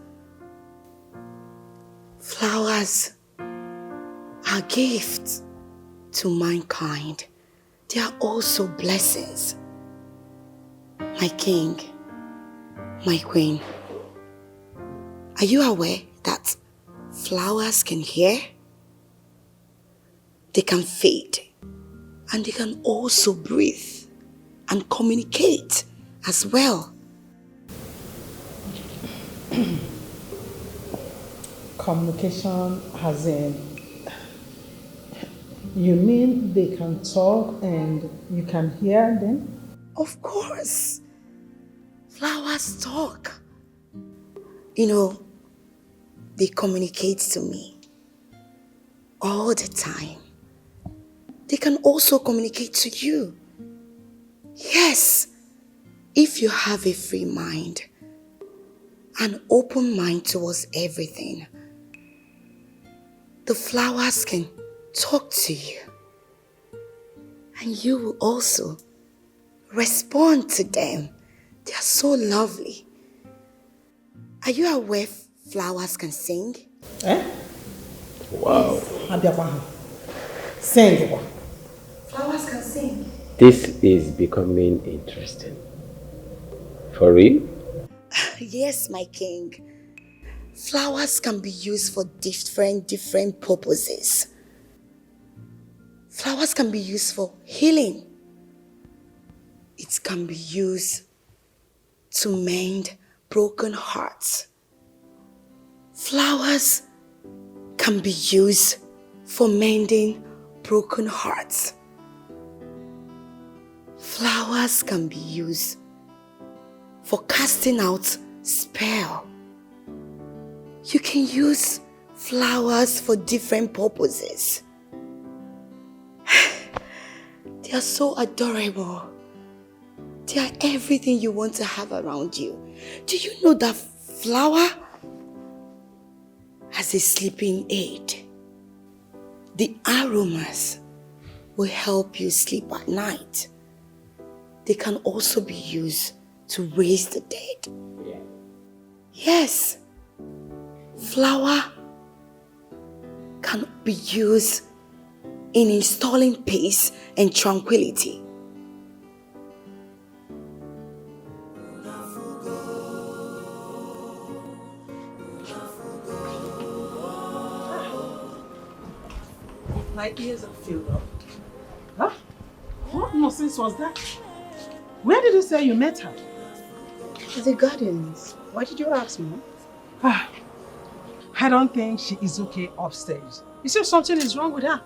Flowers are gifts to mankind. They are also blessings. My king, my queen, are you aware that flowers can hear? They can fade, and they can also breathe and communicate as well. Communication as in, you mean they can talk and you can hear them? Of course. Flowers talk. You know, they communicate to me all the time. They can also communicate to you. Yes, if you have a free mind, an open mind towards everything, the flowers can talk to you. And you will also respond to them. They are so lovely. Are you aware flowers can sing? Eh? Wow. Sing. Flowers can sing. This is becoming interesting. For real? Yes, my king. Flowers can be used for different purposes. Flowers can be used for healing. It can be used to mend broken hearts. Flowers can be used for mending broken hearts. Flowers can be used for casting out spell. You can use flowers for different purposes. They are so adorable. They are everything you want to have around you. Do you know that flower has a sleeping aid? The aromas will help you sleep at night. They can also be used to raise the dead. Yes, flower can be used in installing peace and tranquility. My ears are filled up. Huh? What nonsense was that? Where did you say you met her? At the gardens. Why did you ask, Mom? I don't think she is okay upstairs. You see, something is wrong with her.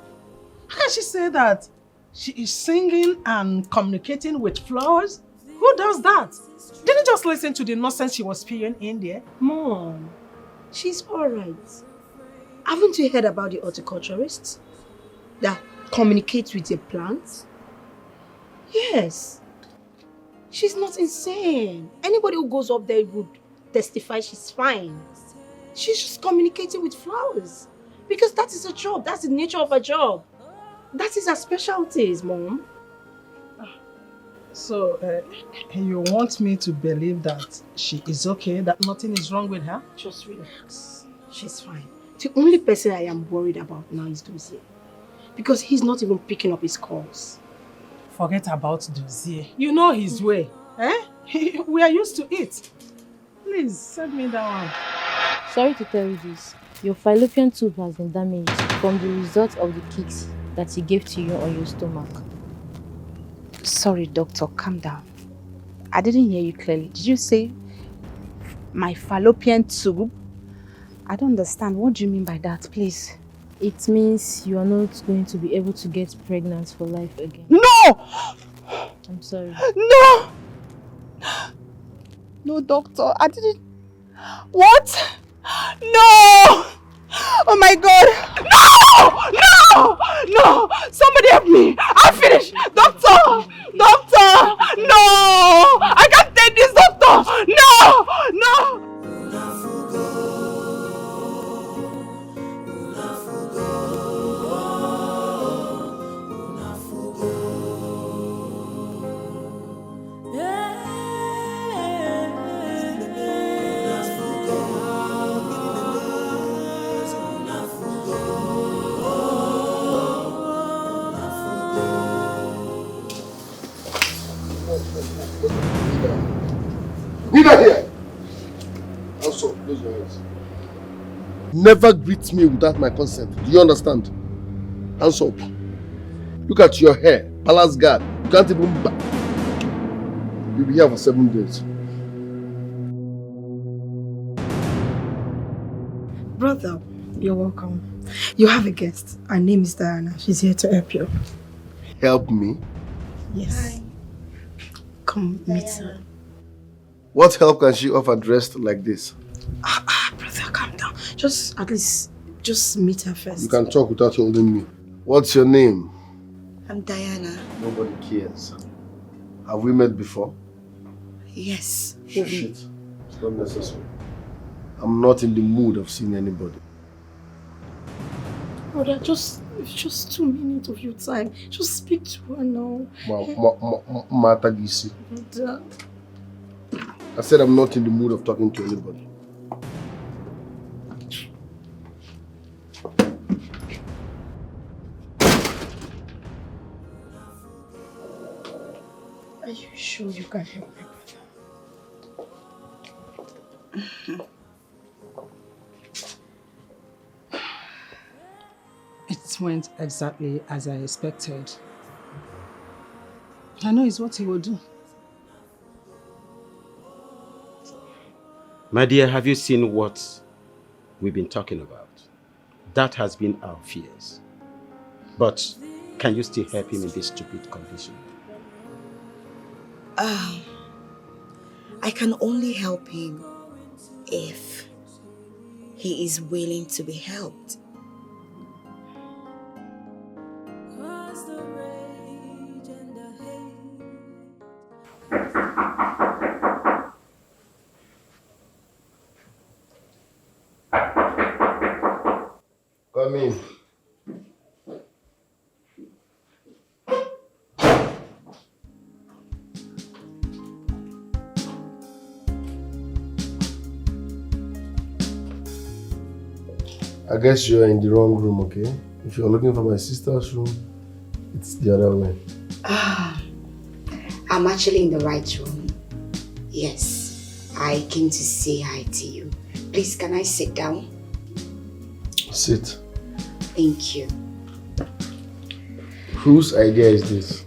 How can she say that she is singing and communicating with flowers? Who does that? Didn't you just listen to the nonsense she was spewing in there? Mom, she's alright. Haven't you heard about the horticulturists that communicate with the plants? Yes. She's not insane. Anybody who goes up there would testify she's fine. She's just communicating with flowers. Because that is her job. That's the nature of her job. That is her specialties, Mom. So, you want me to believe that she is okay, that nothing is wrong with her? Just relax. She's fine. The only person I am worried about now is Dozier. Because he's not even picking up his calls. Forget about Dozier. You know his way. Eh? We are used to it. Please, send me that one. Sorry to tell you this. Your fallopian tube has been damaged from the result of the kicks that he gave to you on your stomach. Sorry, doctor, calm down. I didn't hear you clearly. Did you say my fallopian tube? I don't understand. What do you mean by that, please? It means you are not going to be able to get pregnant for life again. No! I'm sorry. No! No, doctor, I didn't... What? No! Oh my God! No! No! No! Somebody help me! I'm finished! Doctor! Doctor! No! I can't take this, doctor! No! No! Neither here. Also, close your eyes. Never greet me without my consent. Do you understand? Hands up. Look at your hair. Palace guard. You can't even... You'll be here for 7 days. Brother, you're welcome. You have a guest. Her name is Diana. She's here to help you. Help me? Yes. Come meet her. What help can she offer dressed like this? Brother, calm down. Just at least, just meet her first. You can talk without holding me. What's your name? I'm Diana. Nobody cares. Have we met before? Yes. Shit. It's not necessary. I'm not in the mood of seeing anybody. Brother, just 2 minutes of your time. Just speak to her now. Matagisi. Brother. I said I'm not in the mood of talking to anybody. Are you sure you can help me, brother? It went exactly as I expected. I know it's what he will do. My dear, have you seen what we've been talking about? That has been our fears. But can you still help him in this stupid condition? I can only help him if he is willing to be helped. Come in. I guess you're in the wrong room, okay? If you're looking for my sister's room, it's the other way. I'm actually in the right room. Yes, I came to say hi to you. Please, can I sit down? Sit. Thank you. Whose idea is this?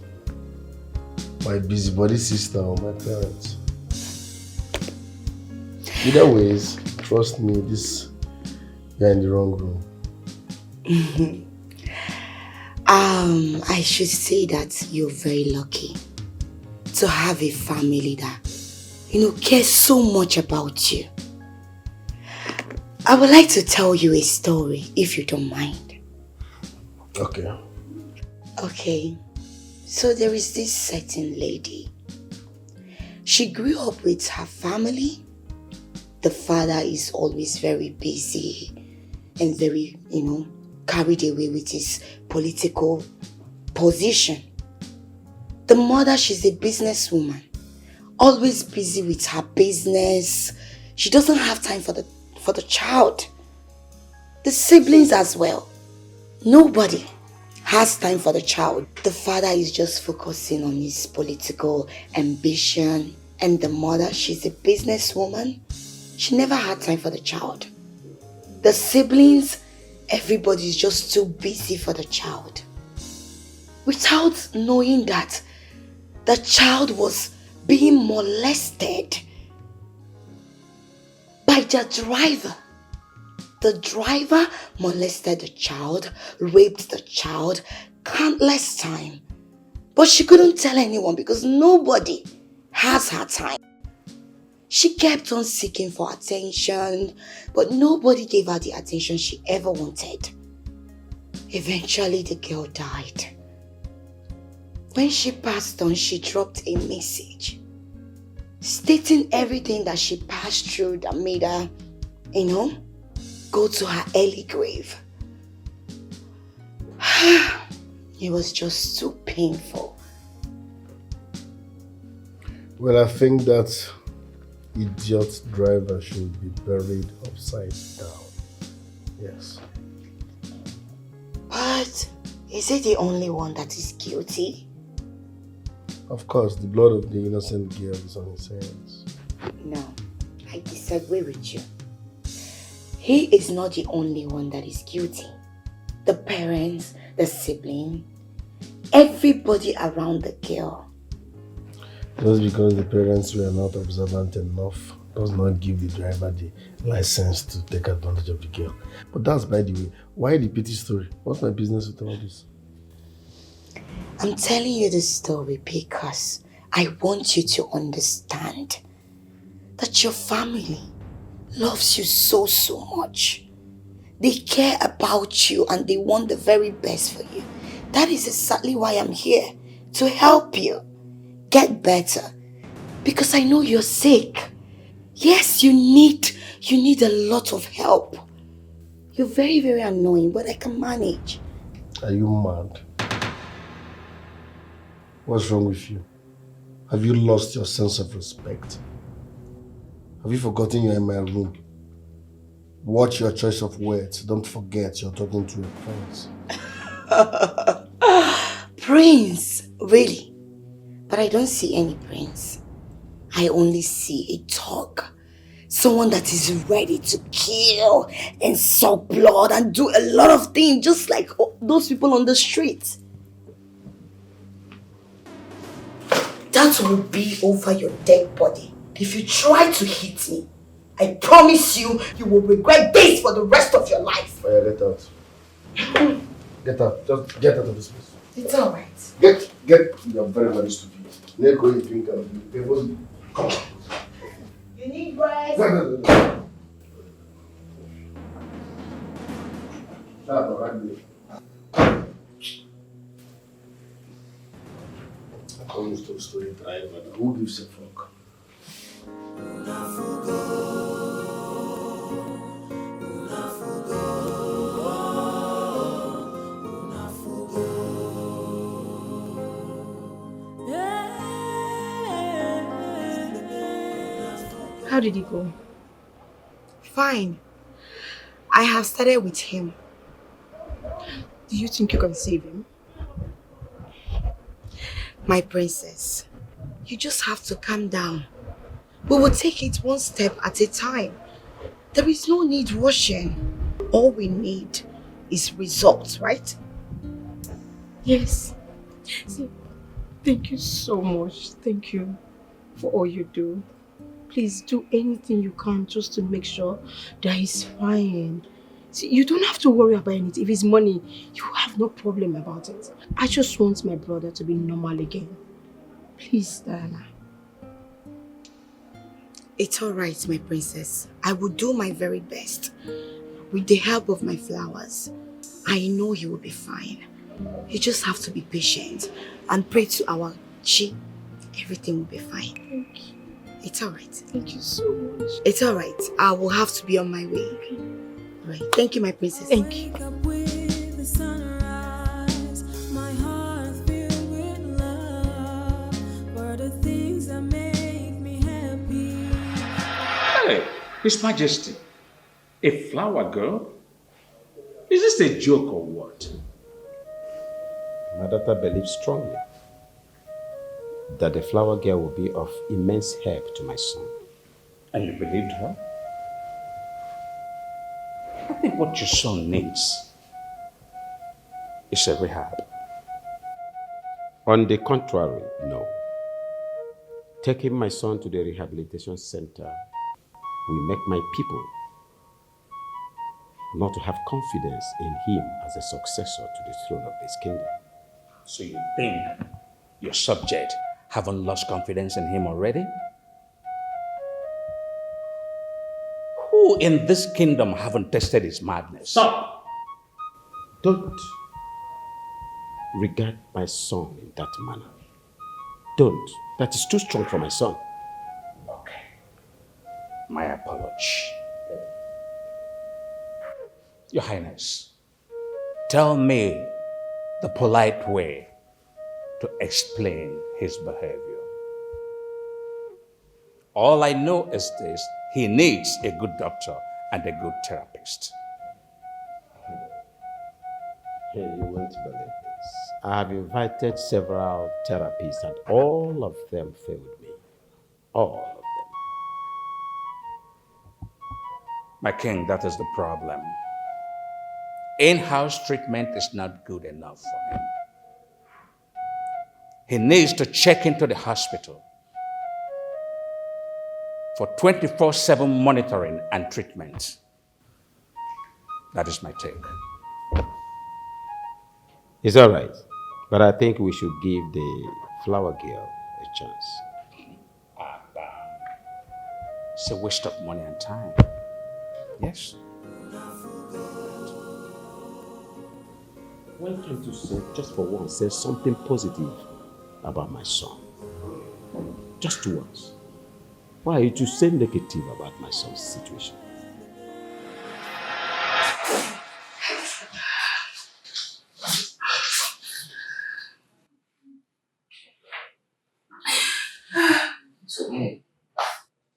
My busybody sister or my parents? Either ways, trust me, you're in the wrong room. I should say that you're very lucky to have a family that, cares so much about you. I would like to tell you a story, if you don't mind. Okay. Okay. So there is this certain lady. She grew up with her family. The father is always very busy and very, carried away with his political position. The mother, she's a businesswoman, always busy with her business. She doesn't have time for the child. The siblings as well. Nobody has time for the child. The father is just focusing on his political ambition. And the mother, she's a businesswoman. She never had time for the child. The siblings, everybody's just too busy for the child. Without knowing that the child was being molested by the driver. The driver molested the child, raped the child countless times. But she couldn't tell anyone because nobody has her time. She kept on seeking for attention, but nobody gave her the attention she ever wanted. Eventually, the girl died. When she passed on, she dropped a message stating everything that she passed through that made her, go to her early grave. It was just too painful. Well, I think that idiot driver should be buried upside down. Yes. But is he the only one that is guilty? Of course, the blood of the innocent girl is on his hands. No, I disagree with you. He is not the only one that is guilty. The parents, the sibling, everybody around the girl. Just because the parents were not observant enough does not give the driver the license to take advantage of the girl. But that's by the way. Why the pity story? What's my business with all this? I'm telling you this story because I want you to understand that your family loves you so much. They care about you and they want the very best for you. That is exactly why I'm here, to help you get better. Because I know you're sick. Yes, you need a lot of help. You're very, very annoying, but I can manage. Are you mad? What's wrong with you? Have you lost your sense of respect? Have you forgotten you're in my room? Watch your choice of words. Don't forget you're talking to a prince. Prince? Really? But I don't see any prince. I only see a dog. Someone that is ready to kill and suck blood and do a lot of things just like those people on the street. That will be over your dead body. If you try to hit me, I promise you, you will regret this for the rest of your life. Oh, yeah, get out. Get out. Just get out of this place. It's alright. Get. You're very, very stupid. Let's go and drink and come on. You need bread? No. Shut up, right there. Comes to the story driver. Who gives a fuck? How did he go? Fine. I have started with him. Do you think you can save him? My princess, you just have to calm down. We will take it one step at a time. There is no need rushing. All we need is results, right? Yes. See, thank you so much. Thank you for all you do. Please do anything you can just to make sure that he's fine. See, you don't have to worry about anything. If it's money, you have no problem about it. I just want my brother to be normal again. Please, Diana. It's alright, my princess. I will do my very best. With the help of my flowers, I know he will be fine. You just have to be patient and pray to our Chi. Everything will be fine. Thank you. It's alright. Thank you so much. It's alright. I will have to be on my way. Right. Thank you, my princess. Thank you. Hey, His Majesty, a flower girl? Is this a joke or what? My daughter believes strongly that the flower girl will be of immense help to my son. And you believed her? I think what your son needs is a rehab. On the contrary, no. taking my son to the rehabilitation center will make my people not to have confidence in him as a successor to the throne of this kingdom. So you think your subject haven't lost confidence in him already? Who in this kingdom haven't tested his madness? Stop! Don't regard my son in that manner. Don't. That is too strong for my son. Okay. My apology. Your Highness, tell me the polite way to explain his behavior. All I know is this: he needs a good doctor and a good therapist. Hey, you won't believe this. I have invited several therapists and all of them failed me. All of them. My king, that is the problem. In-house treatment is not good enough for him. He needs to check into the hospital for 24/7 monitoring and treatment. That is my take. It's all right, but I think we should give the flower girl a chance. It's a waste of money and time. Yes. Why can't you say, just for once, say something positive about my son? Just once. Why are you to say negative about my son's situation? It's okay.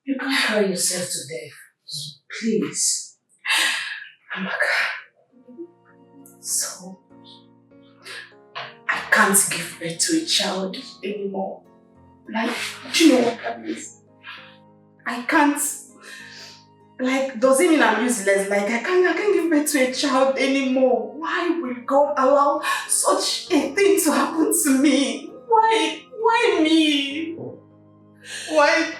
You can't cry yourself to death. Please. Amaka. So, I can't give birth to a child anymore. Like, do you know what that means? I can't. Like, does it mean I'm useless? Like, I can't give birth to a child anymore. Why will God allow such a thing to happen to me? Why? Why me? Why?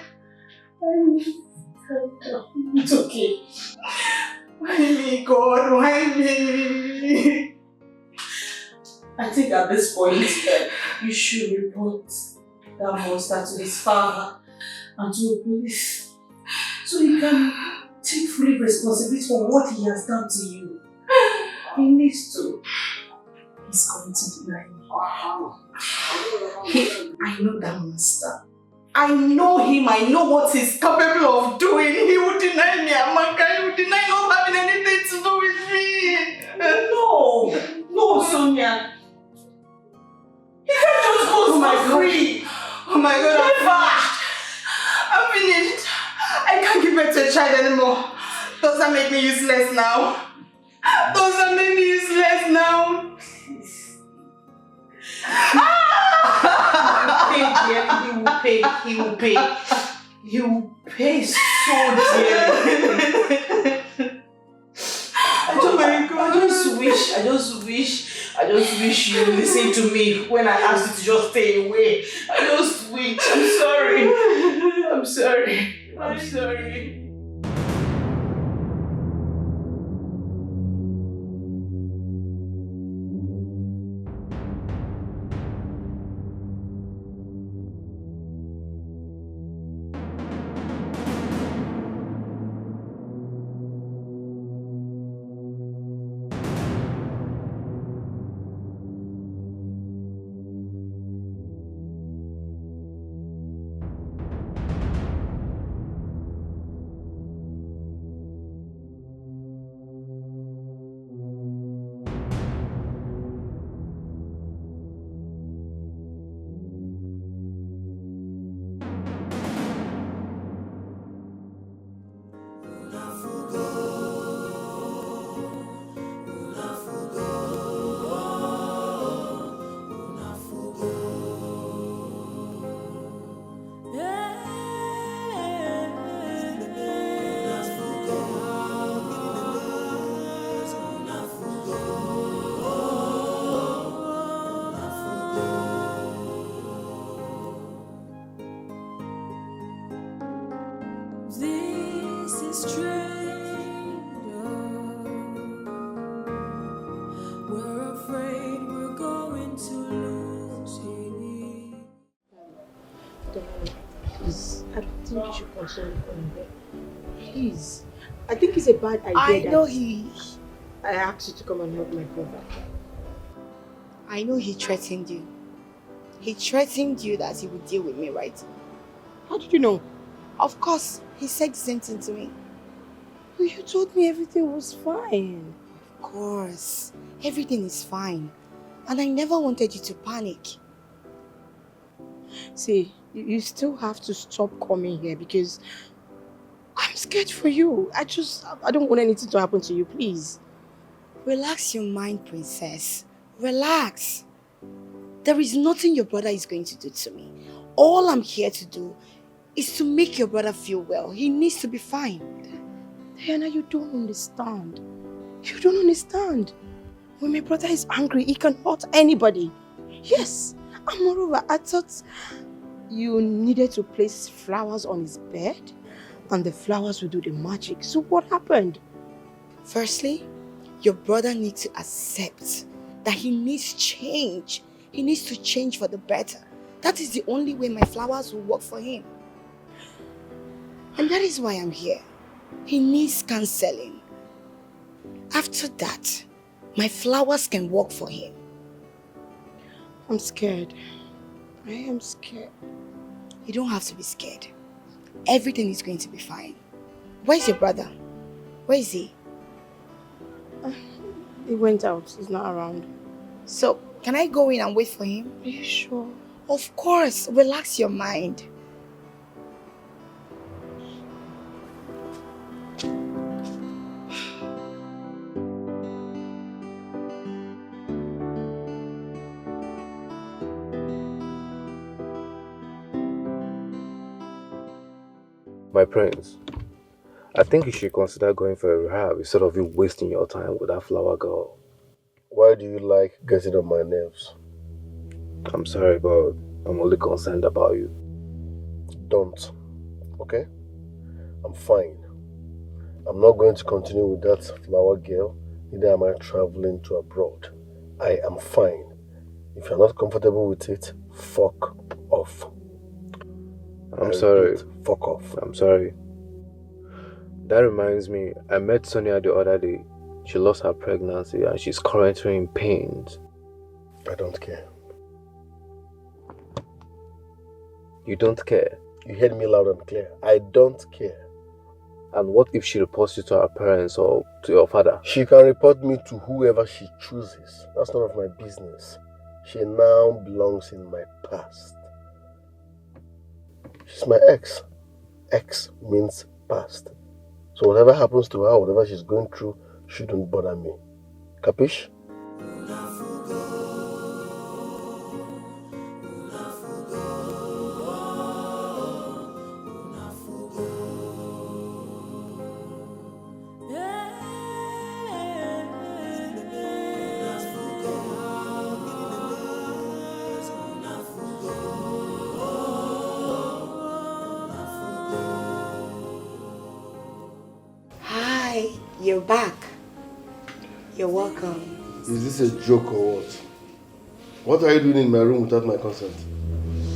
It's okay. Why me, God? Why me? I think at this point, you should report that monster to his father and to the police so he can take full responsibility for what he has done to you. He needs to. He's going to deny me. I know that monster. I know him. I know what he's capable of doing. He would deny me, Amaka. He would deny not having anything to do with me. No, Sonia. He can't just go free. Oh my God, I'm finished. I can't give birth to a child anymore. Does that make me useless now? Does that make me useless now? He will pay so dearly. I just wish you listen to me when I asked you to just stay away. I just wish. I'm sorry. stranger. We're afraid we're going to lose him. Please, I don't think you should consider going there. Please. I think it's a bad idea. I know I asked you to come and help my brother. I know he threatened you. He threatened you that he would deal with me, right? How did you know? Of course, he said the same thing to me. But you told me everything was fine. Of course, everything is fine. And I never wanted you to panic. See, you still have to stop coming here because I'm scared for you. I don't want anything to happen to you, please. Relax your mind, princess. Relax. There is nothing your brother is going to do to me. All I'm here to do is to make your brother feel well. He needs to be fine. Diana, you don't understand. You don't understand. When my brother is angry, he can hurt anybody. Yes. And moreover, I thought you needed to place flowers on his bed and the flowers would do the magic. So what happened? Firstly, your brother needs to accept that he needs change. He needs to change for the better. That is the only way my flowers will work for him. And that is why I'm here. He needs counseling. After that, my flowers can work for him. I'm scared. I am scared. You don't have to be scared. Everything is going to be fine. Where's your brother? Where is he? He went out. He's not around. So, can I go in and wait for him? Are you sure? Of course. Relax your mind. My prince, I think you should consider going for a rehab instead of you wasting your time with that flower girl. Why do you like getting on my nerves? I'm sorry, but I'm only concerned about you. Don't. Okay? I'm fine. I'm not going to continue with that flower girl. Neither am I traveling to abroad. I am fine. If you're not comfortable with it, fuck off. I'm sorry. Fuck off. I'm sorry. That reminds me, I met Sonia the other day. She lost her pregnancy and she's currently in pain. I don't care. You don't care? You heard me loud and clear. I don't care. And what if she reports you to her parents or to your father? She can report me to whoever she chooses. That's none of my business. She now belongs in my past. She's my ex. Ex means past. So whatever happens to her, whatever she's going through, shouldn't bother me. Capish? You're back. You're welcome. Is this a joke or what? What are you doing in my room without my consent?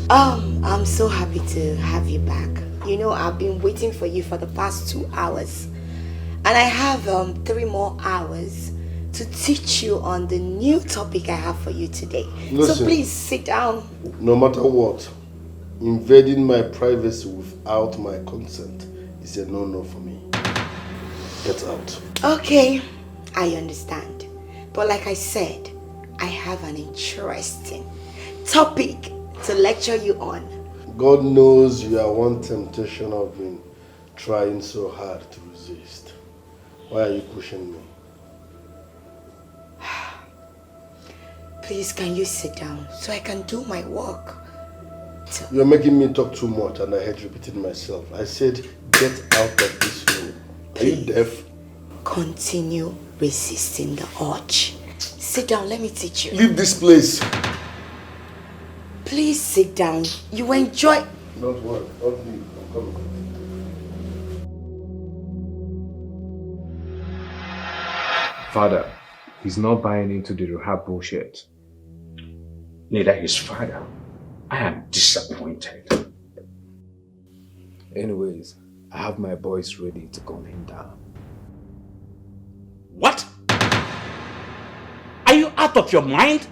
I'm so happy to have you back. You know, I've been waiting for you for the past 2 hours. And I have 3 more hours to teach you on the new topic I have for you today. Listen, so please sit down. No matter what, invading my privacy without my consent is a no-no for me. Get out. Okay, I understand. But like I said, I have an interesting topic to lecture you on. God knows you are one temptation I've been trying so hard to resist. Why are you pushing me? Please, can you sit down so I can do my work? You're making me talk too much and I hate repeating myself. I said, get out of this room. Are you deaf? Continue resisting the urge. Sit down, let me teach you. Leave this place. Please sit down. You enjoy. Don't worry, don't leave. I'm coming. Father, he's not buying into the rehab bullshit. Neither his father. I am disappointed. Anyways, I have my boys ready to gun him down. What? Are you out of your mind?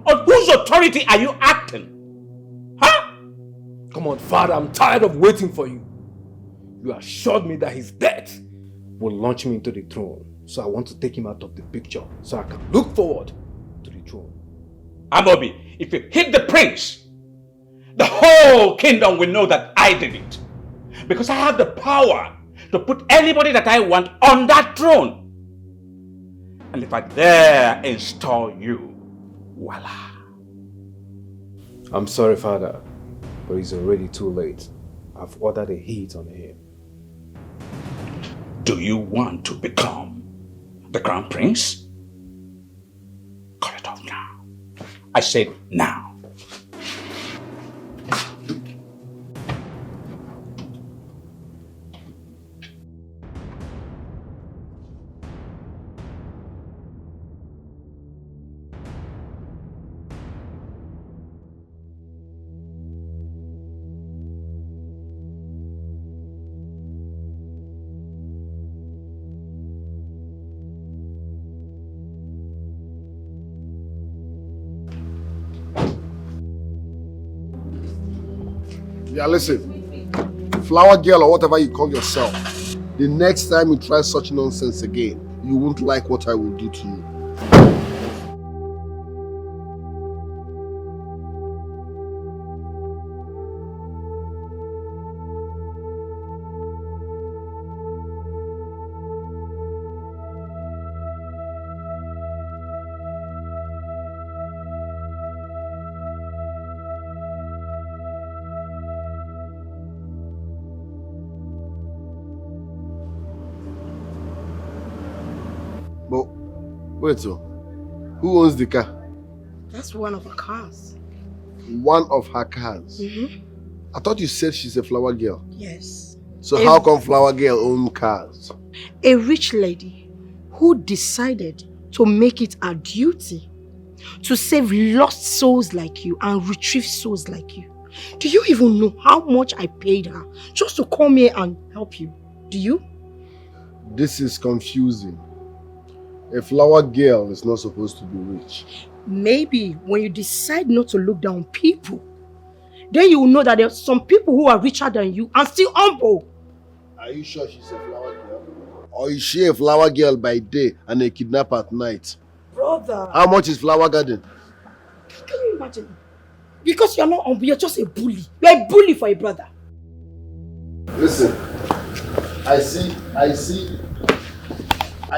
On whose authority are you acting? Huh? Come on, Father, I'm tired of waiting for you. You assured me that his death will launch me into the throne. So I want to take him out of the picture so I can look forward to the throne. Amobi, if you hit the prince, the whole kingdom will know that I did it. Because I have the power to put anybody that I want on that throne. And if I dare install you, voila. I'm sorry, Father, but it's already too late. I've ordered a hit on him. Do you want to become the crown prince? Call it off now. I said now. Yeah, listen. Flower girl or whatever you call yourself, the next time you try such nonsense again, you won't like what I will do to you. Wait, so who owns the car? That's one of her cars. One of her cars? Mm-hmm. I thought you said she's a flower girl. Yes. So how come flower girl own cars? A rich lady who decided to make it her duty to save lost souls like you and retrieve souls like you. Do you even know how much I paid her just to come here and help you? Do you? This is confusing. A flower girl is not supposed to be rich. Maybe when you decide not to look down on people, then you will know that there are some people who are richer than you and still humble. Are you sure she's a flower girl? Or is she a flower girl by day and a kidnapper at night? Brother. How much is flower garden? Can you imagine? Because you're not humble, you're just a bully. You're a bully for a brother. Listen, I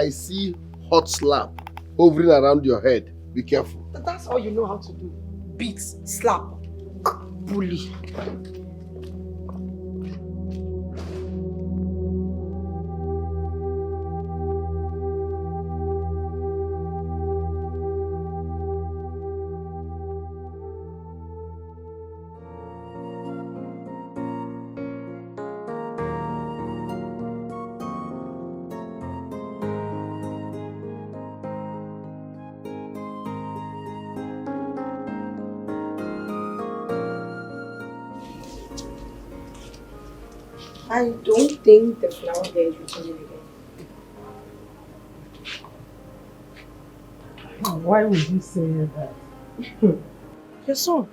see hot slap hovering around your head. Be careful. That's all you know how to do. Beat, slap, bully. I don't think the flower girl is returning again. Why would you say that? Your son.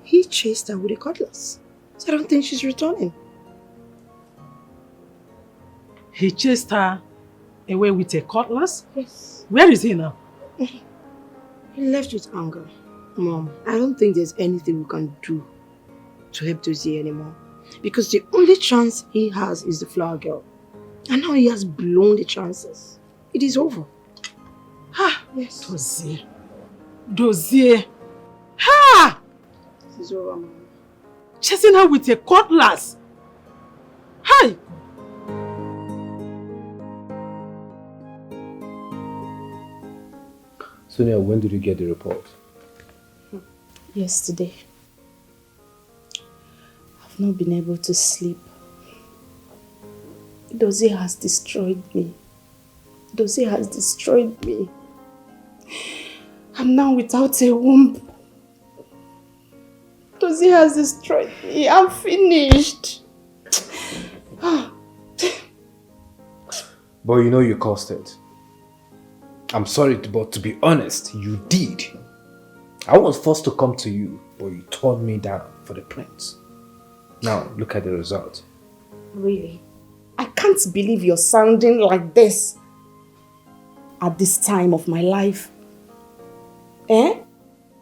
He chased her with a cutlass. So I don't think she's returning. He chased her away with a cutlass? Yes. Where is he now? He left with anger. Mom, I don't think there's anything we can do to help Dozie anymore. Because the only chance he has is the flower girl. And now he has blown the chances. It is over. Ha! Yes. Dozie. Ha! It is over, Mom. Chasing her with a cutlass. Hi! Sonia, when did you get the report? Yesterday. I've not been able to sleep. Dozie has destroyed me. Dozie has destroyed me. I'm now without a womb. Dozie has destroyed me. I'm finished. But you know you caused it. I'm sorry, but to be honest, you did. I was forced to come to you, but you turned me down for the prince. Now, look at the result. Really? I can't believe you're sounding like this at this time of my life. Eh?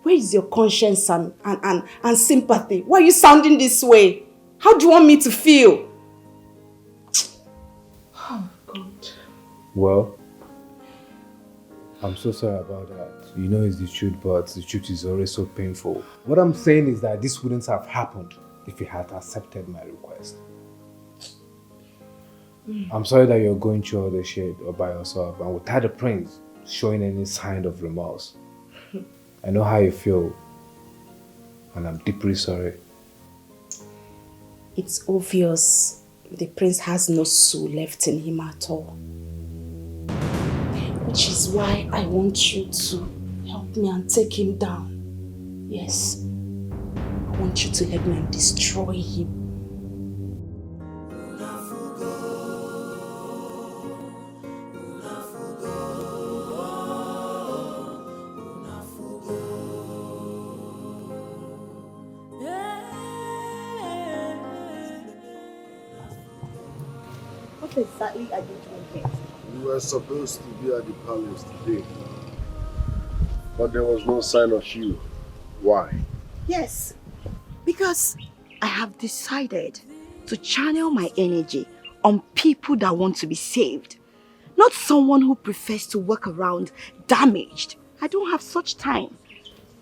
Where is your conscience and sympathy? Why are you sounding this way? How do you want me to feel? Oh, God. Well, I'm so sorry about that. You know it's the truth, but the truth is always so painful. What I'm saying is that this wouldn't have happened if you had accepted my request. I'm sorry that you're going through all this shit all by yourself and without the prince showing any sign of remorse. I know how you feel and I'm deeply sorry. It's obvious the prince has no soul left in him at all. Which is why I want you to help me and take him down. Yes. I want you to help me and destroy him. What exactly are you doing here? We were supposed to be at the palace today, but there was no sign of you. Why? Yes, because I have decided to channel my energy on people that want to be saved, not someone who prefers to walk around damaged. I don't have such time.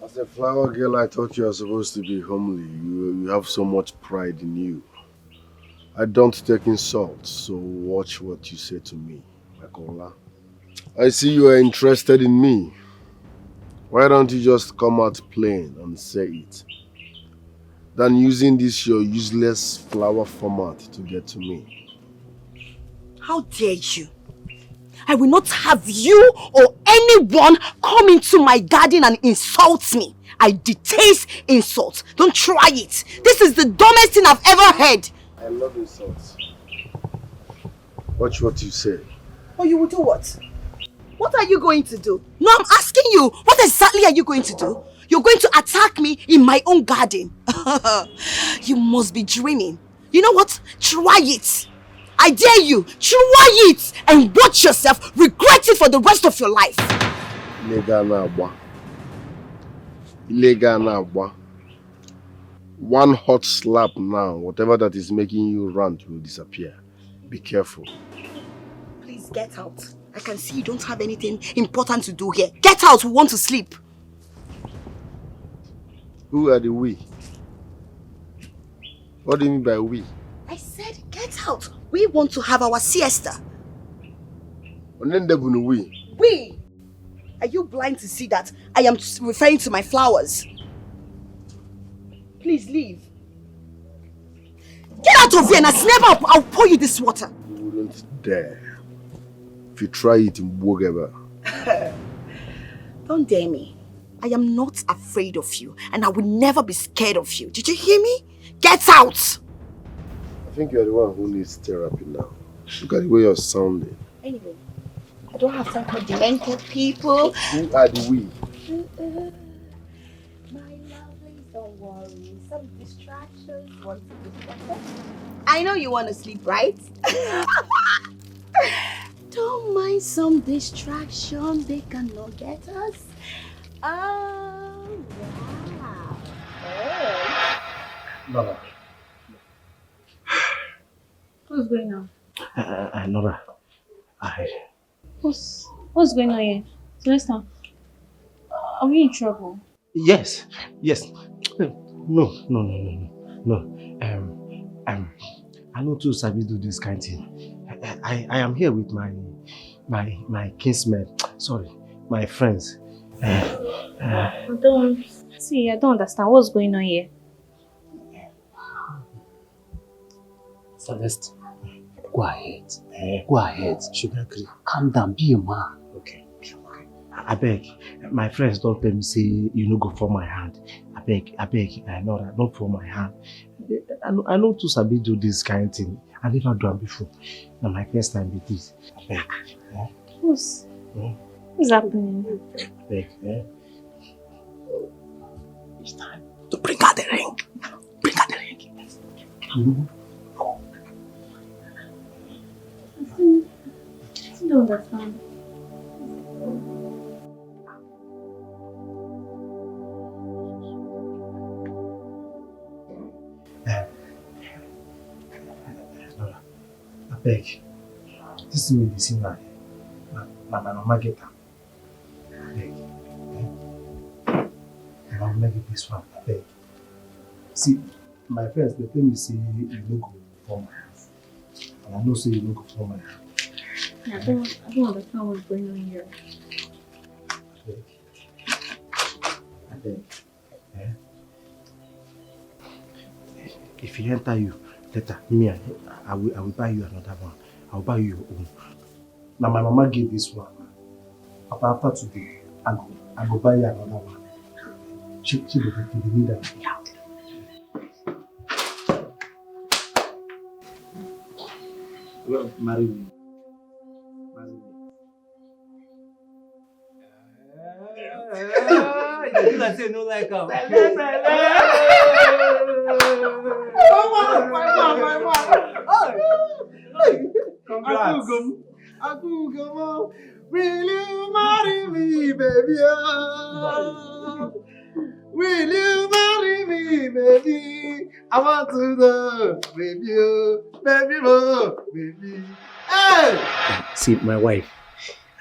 As a flower girl, I thought you were supposed to be homely. You have so much pride in you. I don't take insults, so watch what you say to me, Makola. I see you are interested in me. Why don't you just come out plain and say it? Than using this your useless flower format to get to me. How dare you? I will not have you or anyone come into my garden and insult me. I detest insults. Don't try it. This is the dumbest thing I've ever heard. I love insults. Watch what you say. Oh, you will do what? What are you going to do? No, I'm asking you. What exactly are you going to do? You're going to attack me in my own garden. You must be dreaming. You know what? Try it. I dare you. Try it and watch yourself regret it for the rest of your life. Illegal. One hot slap now, whatever that is making you rant will disappear. Be careful. Please get out. I can see you don't have anything important to do here. Get out, we want to sleep. Who are the we? What do you mean by we? I said get out. We want to have our siesta. We? Are you blind to see that I am referring to my flowers? Please leave. Get out of here and I'll pour you this water. You wouldn't dare. If you try it in Bogeba. Don't dare me. I am not afraid of you and I will never be scared of you. Did you hear me? Get out! I think you're the one who needs therapy now. Look at the way you're sounding. Anyway, I don't have time for demented people. Who are the we? My lovelies, don't worry. Some distractions want to distract us. I know you want to sleep, right? Don't mind some distraction. They cannot get us. Oh, wow. Oh. Nora. What's going on? Nora. What's going on here? Celesta, are we in trouble? Yes. No. I know too sabi do this kind of thing. I am here with my kinsmen. Sorry, my friends. I don't understand what's going on here. Celeste, Go ahead. Go ahead. Sugar cream. Calm down. Be a man. Okay. I beg. My friends don't tell me say you no go for my hand. I beg. I know that. Don't for my hand. I know to sabi do this kind of thing. I never done before. Now my first time with this. I beg. What's happening? I beg. It's time to bring out the ring. Bring out the ring. I don't understand. I beg. This is me the singer. My mama get her. I beg. My mama get this one. I beg. See, my friends, they tell me say you no go for my house. And I know say you no go for my house. Yeah, I don't understand what's going on here. I beg. If he enter you, later, me, I will buy you another one. I will buy you your own. Now my mama gave this one. After today, I go buy you another one. She will give me that. Well, marry me. I say no like her. Congrats. Akugamo, will you marry me, baby? Will you marry me, baby? I want to know, baby. Hey! See, my wife,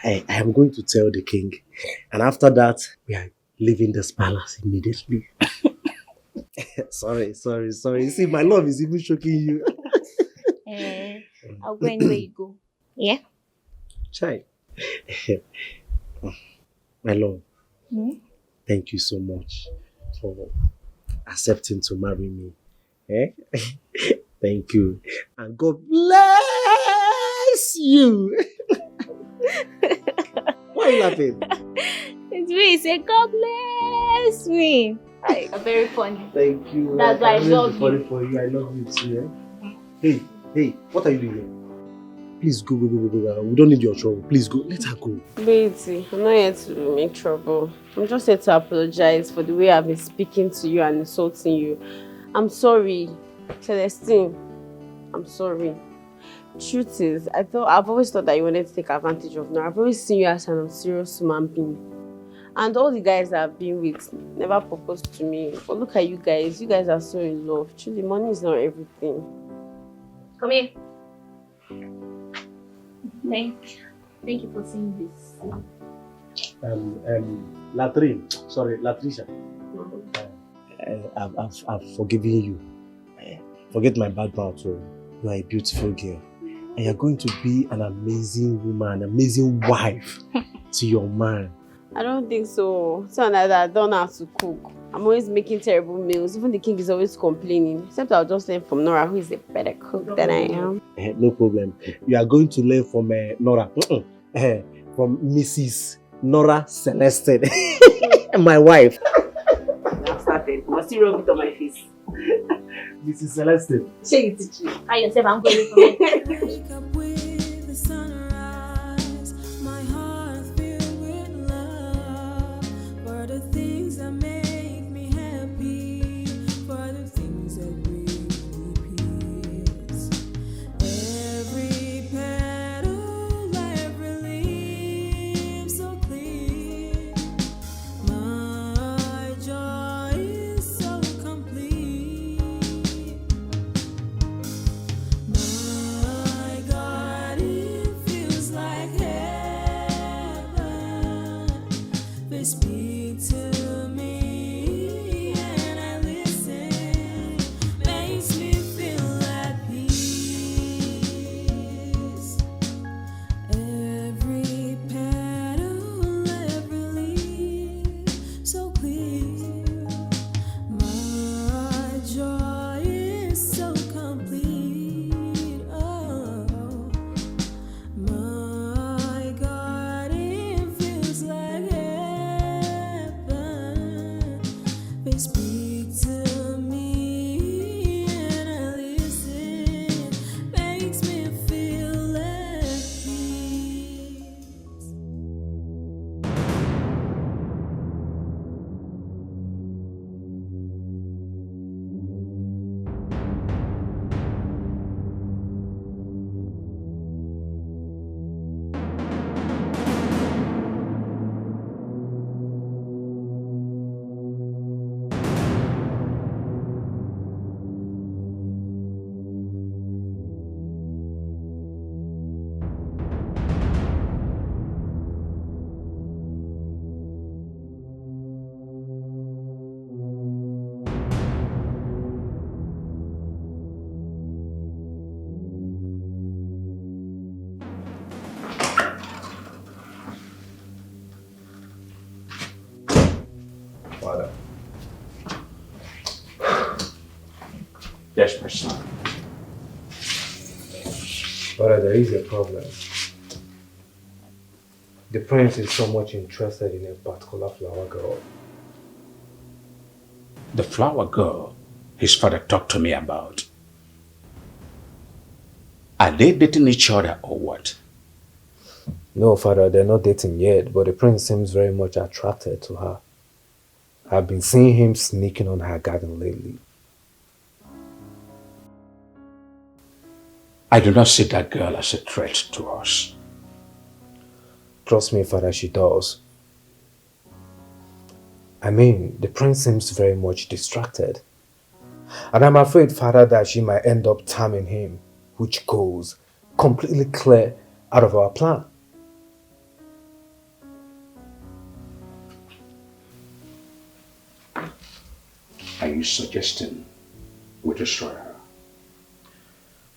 I am going to tell the king, and after that, we are leaving this palace immediately. Sorry. See, my love is even shocking you. I'll go anywhere you go. Yeah? Chai. My love, Thank you so much for accepting to marry me. Thank you. And God bless you. Why are you laughing? It's me. Say, God bless me. You're very funny. Thank you. That's why I love you. Funny for you. I love you too. Hey, what are you doing here? Please go. We don't need your trouble. Please go. Let her go. Betty, I'm not here to make trouble. I'm just here to apologize for the way I've been speaking to you and insulting you. I'm sorry, Celestine. I'm sorry. Truth is, I've always thought that you wanted to take advantage of me. I've always seen you as an unserious human being. And all the guys that I've been with never proposed to me. But look at you guys. You guys are so in love. Truly, money is not everything. Come here. Thank you for saying this. Latricia. I've forgiven you. Forget my bad mouth. You are a beautiful girl. And you're going to be an amazing woman, an amazing wife to your man. I don't think so. So that I don't know how to cook. I'm always making terrible meals. Even the king is always complaining. Except I'll just learn from Nora, who is a better cook than I am. No problem. You are going to learn from Nora. From Mrs. Nora Celeste. My wife. I've started. I must still rub it on my face. Mrs. Celeste. Shake it, teach you. Hi, yourself, I'm going to Wake up with the sunrise, my heart filled with love for the things that make me happy, for the things that bring me peace. Every petal, every leaf so clear. My joy is so complete. My God, it feels like heaven. They speak to me Yes, my son. But there is a problem. The prince is so much interested in a particular flower girl. The flower girl his father talked to me about. Are they dating each other or what? No, father, they're not dating yet, but the prince seems very much attracted to her. I've been seeing him sneaking on her garden lately. I do not see that girl as a threat to us. Trust me, father, she does. I mean, the prince seems very much distracted. And I'm afraid, father, that she might end up timing him, which goes completely clear out of our plan. Are you suggesting we destroy her?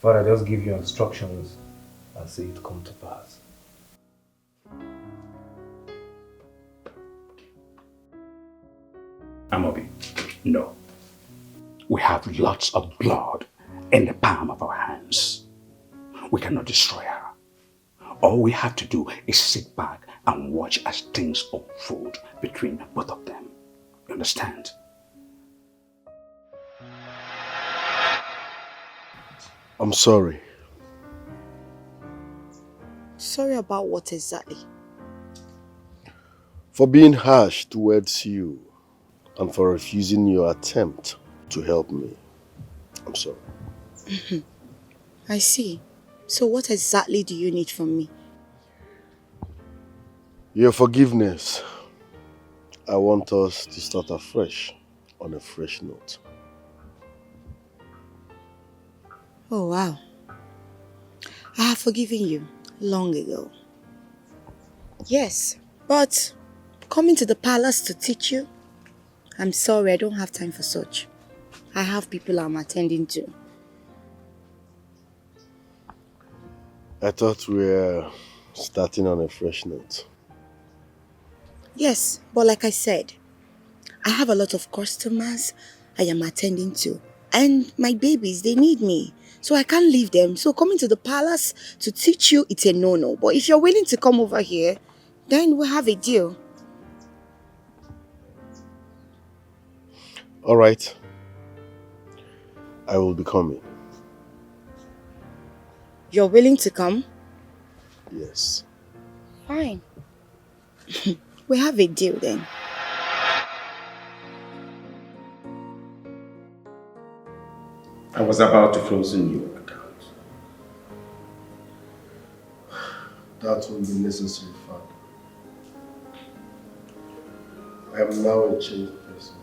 Father, just give you instructions and see it come to pass. Amobi, no. We have lots of blood in the palm of our hands. We cannot destroy her. All we have to do is sit back and watch as things unfold between both of them. You understand? I'm sorry. Sorry about what exactly? For being harsh towards you and for refusing your attempt to help me. I'm sorry. I see. So what exactly do you need from me? Your forgiveness. I want us to start afresh, on a fresh note. Oh, wow. I have forgiven you long ago. Yes, but coming to the palace to teach you? I'm sorry, I don't have time for such. I have people I'm attending to. I thought we were starting on a fresh note. Yes, but like I said, I have a lot of customers I am attending to. And my babies, they need me. So I can't leave them. So coming to the palace to teach you, it's a no-no. But if you're willing to come over here, then we'll have a deal. All right. I will be coming. You're willing to come? Yes. Fine. We have a deal then. I was about to close in your account. That will be necessary, Father. I am now a changed person.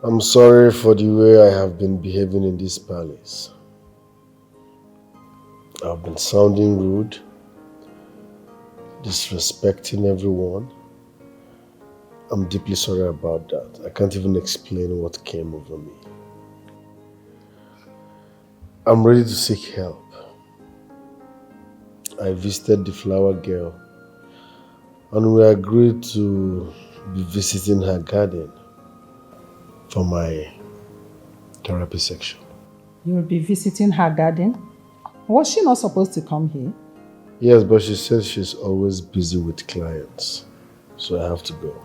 I'm sorry for the way I have been behaving in this palace. I've been sounding rude, disrespecting everyone. I'm deeply sorry about that. I can't even explain what came over me. I'm ready to seek help. I visited the flower girl and we agreed to be visiting her garden for my therapy section. You'll be visiting her garden? Was she not supposed to come here? Yes, but she says she's always busy with clients, so I have to go.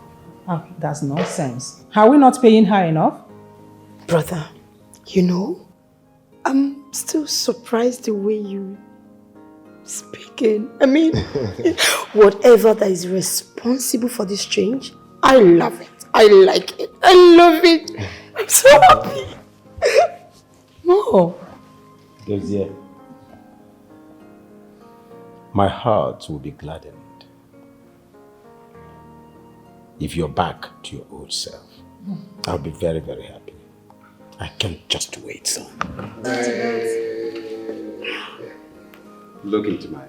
Oh, that's nonsense. Are we not paying her enough? Brother, you know, I'm still surprised the way you speaking. I mean, whatever that is responsible for this change, I love it. I like it. I love it. I'm so happy. No. Desier, my heart will be gladdened if you're back to your old self. I'll be very, very happy. I can't just wait, son. Look into my eyes.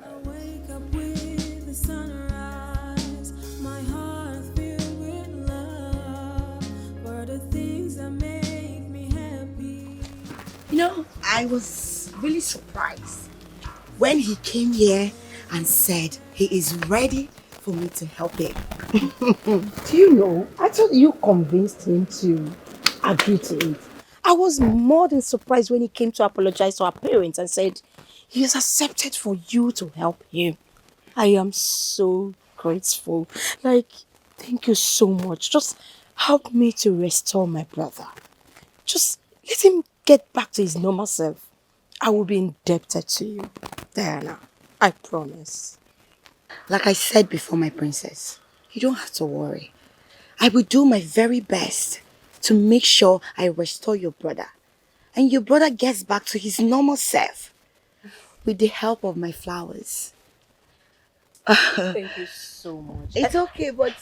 You know, I was really surprised when he came here and said he is ready for me to help him. Do you know, I thought you convinced him to agree to it. I was more than surprised when he came to apologize to our parents and said he has accepted for you to help him. I am so grateful. Like, thank you so much. Just help me to restore my brother. Just let him get back to his normal self. I will be indebted to you, Diana. I promise. Like I said before, my princess, you don't have to worry. I will do my very best to make sure I restore your brother. And your brother gets back to his normal self with the help of my flowers. Thank you so much. It's okay, but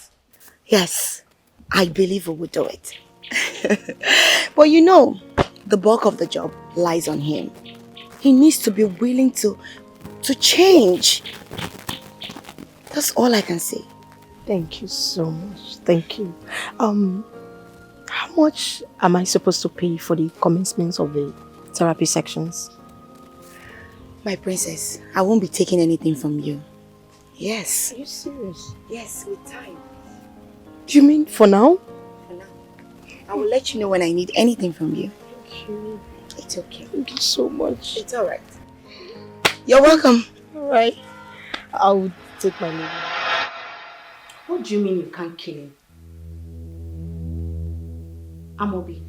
yes, I believe we will do it. But you know, the bulk of the job lies on him. He needs to be willing to change. That's all I can say. Thank you so much. Thank you. How much am I supposed to pay for the commencement of the therapy sections? My princess, I won't be taking anything from you. Yes. Are you serious? Yes, with time. Do you mean for now? For now. I will let you know when I need anything from you. Thank you. It's okay. Thank you so much. It's alright. You're welcome. Alright. I'll take my leave. What do you mean you can't kill him? Amobi,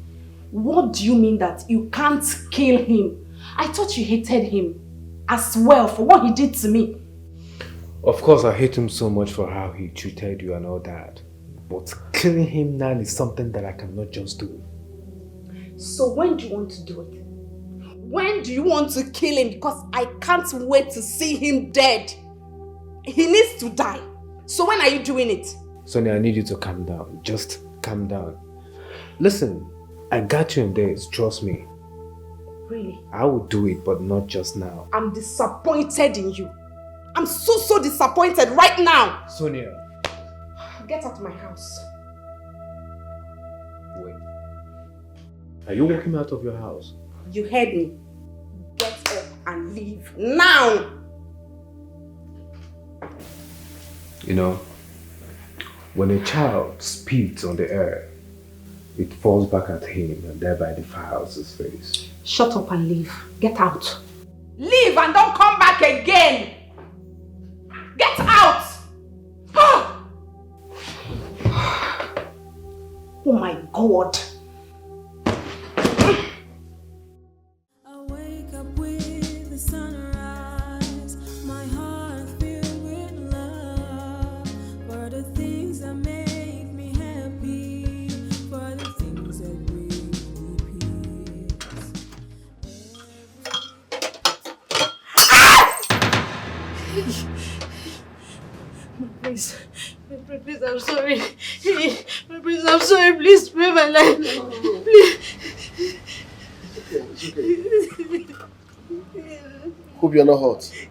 what do you mean that you can't kill him? I thought you hated him as well for what he did to me. Of course, I hate him so much for how he treated you and all that. But killing him now is something that I cannot just do. So when do you want to do it? When do you want to kill him? Because I can't wait to see him dead. He needs to die. So when are you doing it? Sonia, I need you to calm down. Just calm down. Listen, I got you in this, trust me. Really? I will do it, but not just now. I'm disappointed in you. I'm so disappointed right now. Sonia. Get out of my house. Wait. Are you walking out of your house? You heard me. Get up and leave now. You know, when a child spits on the air, it falls back at him and thereby defiles his face. Shut up and leave. Get out. Leave and don't come back again. Get out. Oh my God. I wake up with the sunrise, my heart filled with love, for the things that make me happy, for the things that bring me peace. Please, please, I'm sorry. Please, I'm sorry. Please spare my life. Please. It's okay. Hope you're not hurt.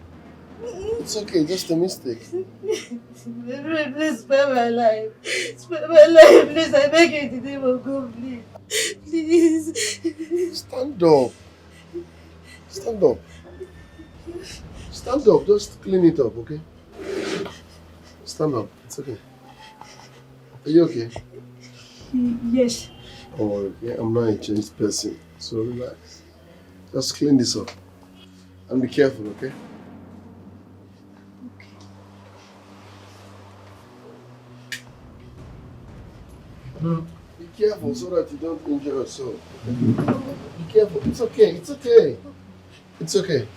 It's okay, just a mistake. Please spare my life. Spare my life. Please, I beg you in the name of God, please. Please. Stand up. Stand up. Stand up. Just clean it up, okay? Stand up. It's okay. Are you okay? Yes. Oh, yeah, I'm not a changed person, so relax. Just clean this up. And be careful, okay? Be careful so that you don't injure yourself. Okay? Be careful. It's okay. It's okay. It's okay.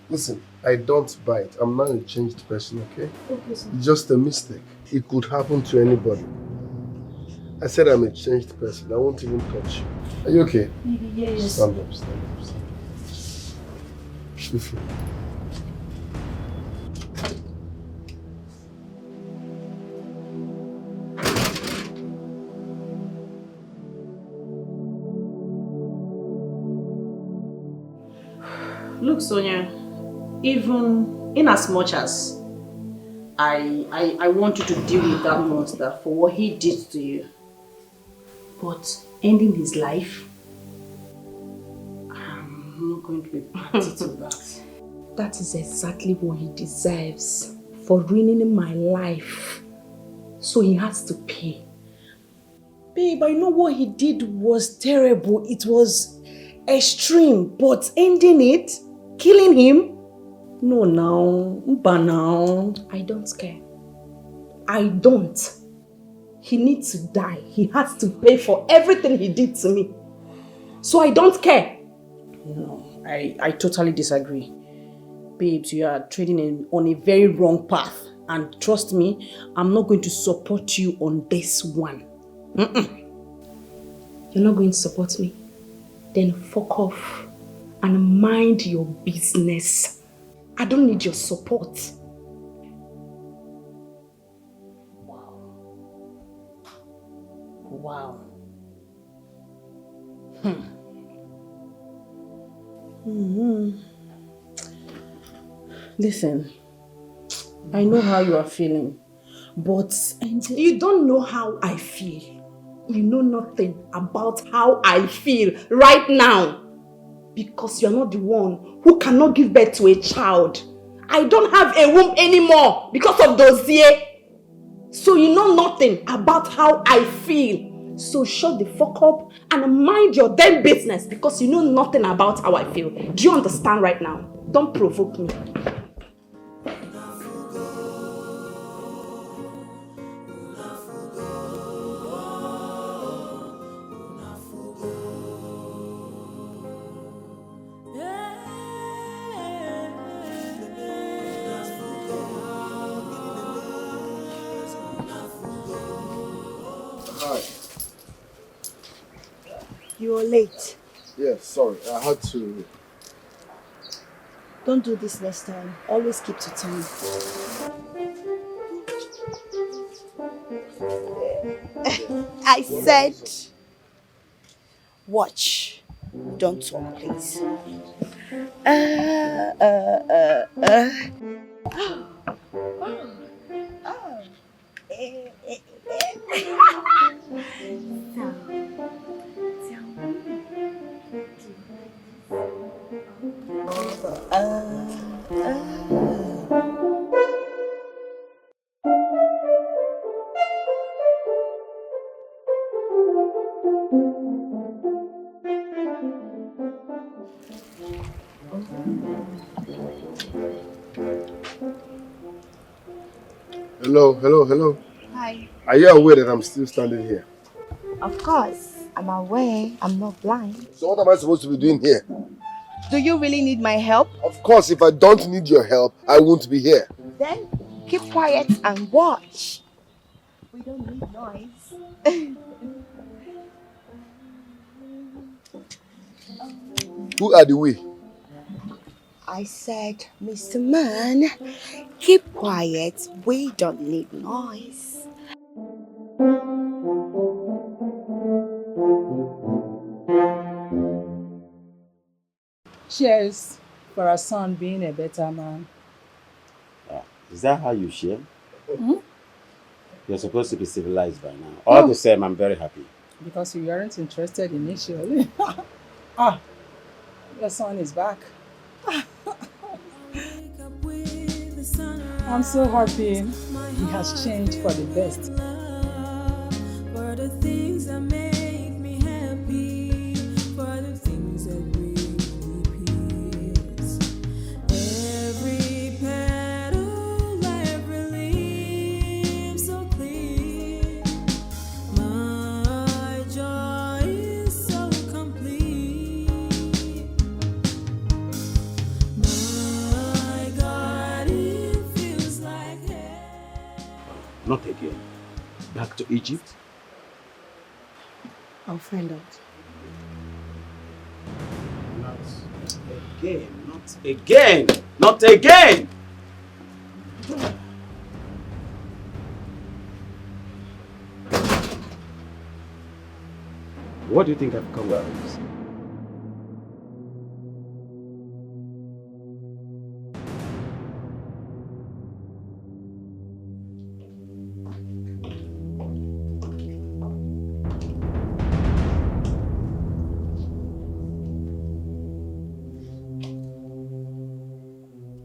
Listen, I don't bite. I'm not a changed person, okay? Okay, sir. It's just a mistake. It could happen to anybody. I said I'm a changed person. I won't even touch you. Are you okay? Yes. Stand up, stand up, stand up. Be free. Look, Sonia, even in as much as I want you to deal with that monster for what he did to you, but ending his life, I'm not going to be party to that. That is exactly what he deserves for ruining my life. So he has to pay. Babe, I know what he did was terrible. It was extreme, but ending it, killing him, no now. I don't care. I don't. He needs to die. He has to pay for everything he did to me. So I don't care. No, I totally disagree. Babes, you are treading on a very wrong path. And trust me, I'm not going to support you on this one. You're not going to support me? Then fuck off and mind your business. I don't need your support. Wow. Listen, I know how you are feeling, but you don't know how I feel. You know nothing about how I feel right now because you're not the one who cannot give birth to a child. I don't have a womb anymore because of dossier. So you know nothing about how I feel. So shut the fuck up and mind your damn business because you know nothing about how I feel. Do you understand right now? Don't provoke me. You are late. Yeah, sorry. I had to... Don't do this next time. Always keep to time. I said, watch. Don't talk, please. Hello. Hi. Are you aware that I'm still standing here? Of course. I'm aware. I'm not blind. So what am I supposed to be doing here? Do you really need my help? Of course, if I don't need your help, I won't be here. Then keep quiet and watch. We don't need noise. Who are the we? I said, Mr. Man, keep quiet. We don't need noise. Cheers for our son being a better man. Is that how you share? Hmm? You're supposed to be civilized by now. All the same, I'm very happy. Because you weren't interested initially. Your son is back. I'm so happy he has changed for the best. For the things that make me happy, for the things that bring me peace. Every petal, every leaf so clear. My joy is so complete. My God, it feels like heaven. Not again. Back to Egypt? I'll find out. Not again. Not again. Not again! What do you think I've come with?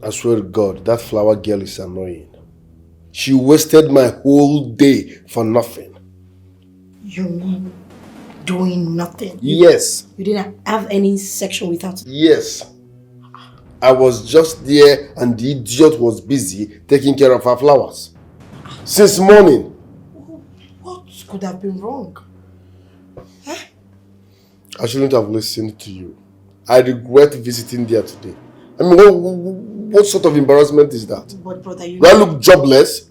I swear to God, that flower girl is annoying. She wasted my whole day for nothing. You mean doing nothing? Yes. You didn't have any section without... Yes. I was just there and the idiot was busy taking care of her flowers. Since morning. What could have been wrong? I shouldn't have listened to you. I regret visiting there today. I mean, what sort of embarrassment is that? But brother, you Do I look jobless?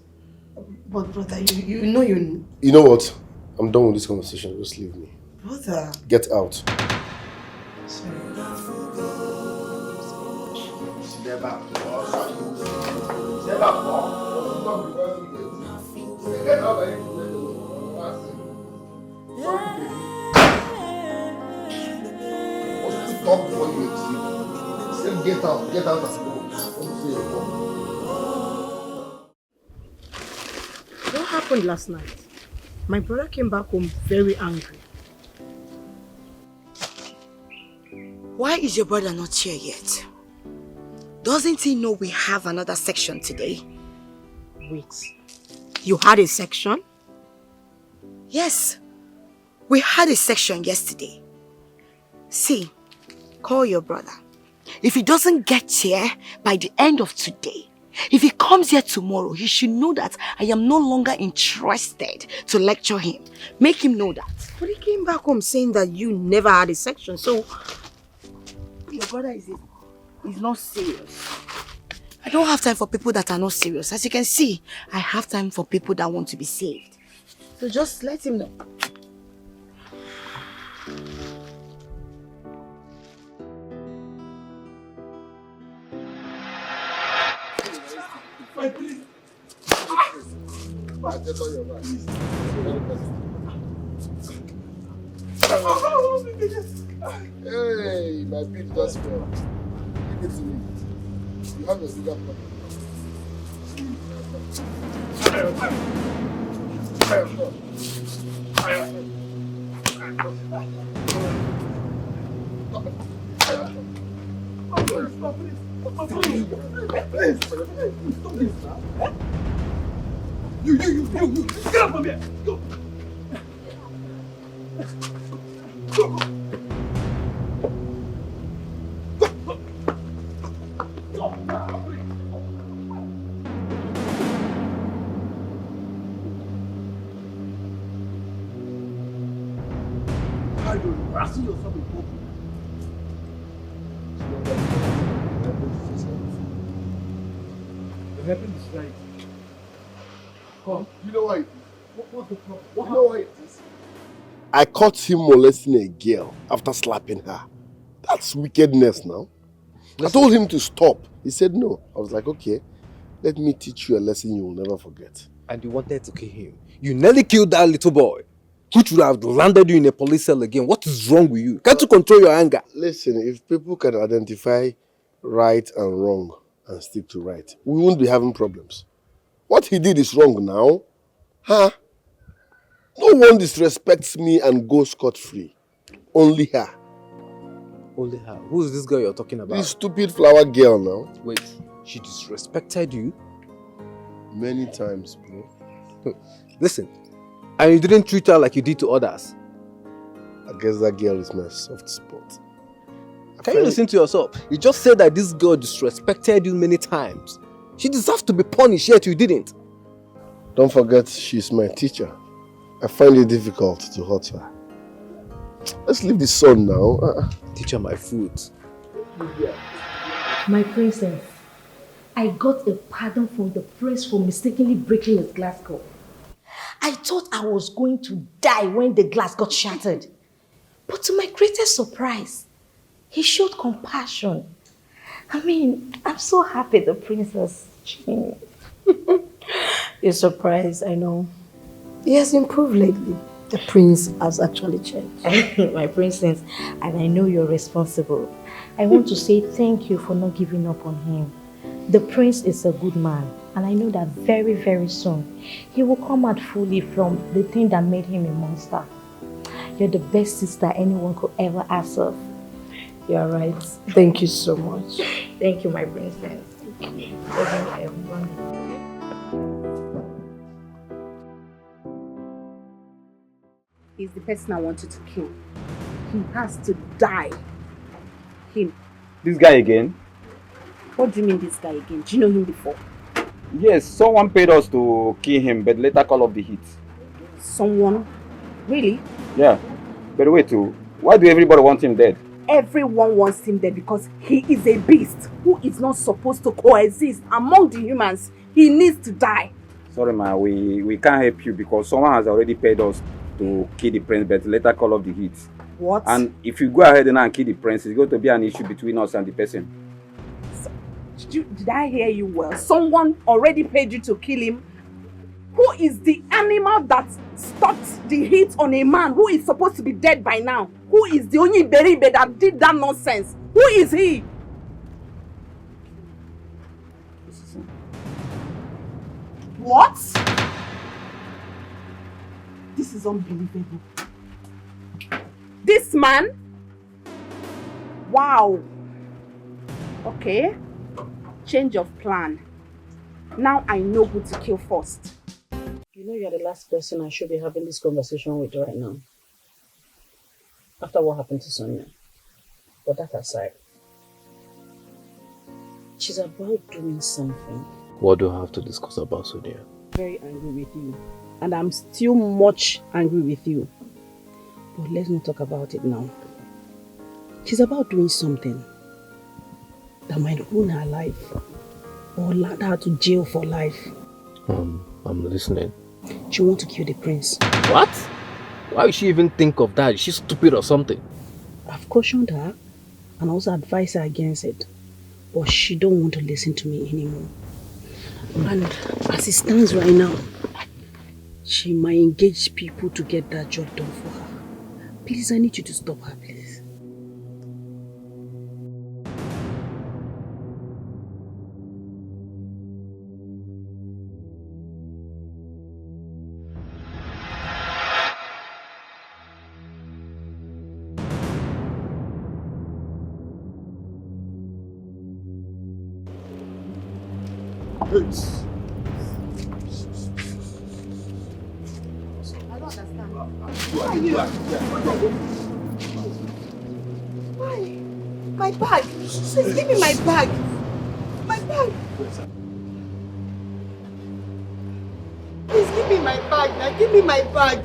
But brother, you know you... You know what? I'm done with this conversation. Just leave me. Brother... Get out. Sorry. Talk before you exit. Still get out and go. What happened last night? My brother came back home very angry. Why is your brother not here yet? Doesn't he know we have another section today? Wait, you had a section? Yes, we had a section yesterday. See, call your brother. If he doesn't get here by the end of today, if he comes here tomorrow, he should know that I am no longer interested to lecture him. Make him know that. But he came back home saying that you never had a section, so... Your brother is not serious. I don't have time for people that are not serious. As you can see, I have time for people that want to be saved. So just let him know. Hey, my beat just fell. Give it to me. You have a bigger problem. You, get up from here. Go. Go. See yourself in public. The happened is right. Come. You know why? What's the problem? You know why it is? I caught him molesting a girl after slapping her. That's wickedness now. I told him to stop. He said no. I was like, okay, let me teach you a lesson you will never forget. And you wanted to kill him. You nearly killed that little boy, which would have landed you in a police cell again. What is wrong with you? Can't you control your anger? Listen, if people can identify right and wrong and stick to right, we won't be having problems. What he did is wrong now. Huh? No one disrespects me and goes scot-free. Only her. Only her? Who is this girl you're talking about? This stupid flower girl now. Wait, she disrespected you? Many times, bro. Listen, and you didn't treat her like you did to others. I guess that girl is my soft spot. Can you listen to yourself? You just said that this girl disrespected you many times. She deserves to be punished, yet you didn't. Don't forget, she's my teacher. I find it difficult to hurt her. Let's leave the sun now. Teacher, my food. My princess, I got a pardon from the prince for mistakenly breaking his glass cup. I thought I was going to die when the glass got shattered. But to my greatest surprise, he showed compassion. I mean, I'm so happy the princess changed. You're surprised, I know. He has improved lately. The prince has actually changed. My princess, and I know you're responsible. I want to say thank you for not giving up on him. The prince is a good man, and I know that very, very soon he will come out fully from the thing that made him a monster. You're the best sister anyone could ever ask of. You're right. Thank you so much. Thank you, my princess. He's the person I wanted to kill. He has to die. Him. This guy again? What do you mean this guy again? Do you know him before? Yes, someone paid us to kill him, but later call off the heat. Someone? Really? Yeah. But wait, why do everybody want him dead? Everyone wants him dead because he is a beast who is not supposed to coexist among the humans. He needs to die. Sorry, ma, we can't help you because someone has already paid us to kill the prince, but later call off the heat. What? And if you go ahead and kill the prince, it's going to be an issue between us and the person. Did I hear you well? Someone already paid you to kill him? Who is the animal that stopped the hit on a man who is supposed to be dead by now? Who is the only beribe that did that nonsense? Who is he? What? This is unbelievable. This man? Wow. Okay. Change of plan. Now I know who to kill first. You know you're the last person I should be having this conversation with right now. After what happened to Sonia. But that aside, she's about doing something. What do I have to discuss about Sonia? Very angry with you. And I'm still much angry with you. But let's not talk about it now. She's about doing something that might ruin her life or land her to jail for life. I'm listening. She wants to kill the prince. What? Why would she even think of that? Is she stupid or something? I've cautioned her and also advised her against it. But she don't want to listen to me anymore. And as it stands right now, she might engage people to get that job done for her. Please, I need you to stop her, please. I don't understand. Why? My bag. Please give me my bag. My bag. Please give me my bag. Now give me my bag.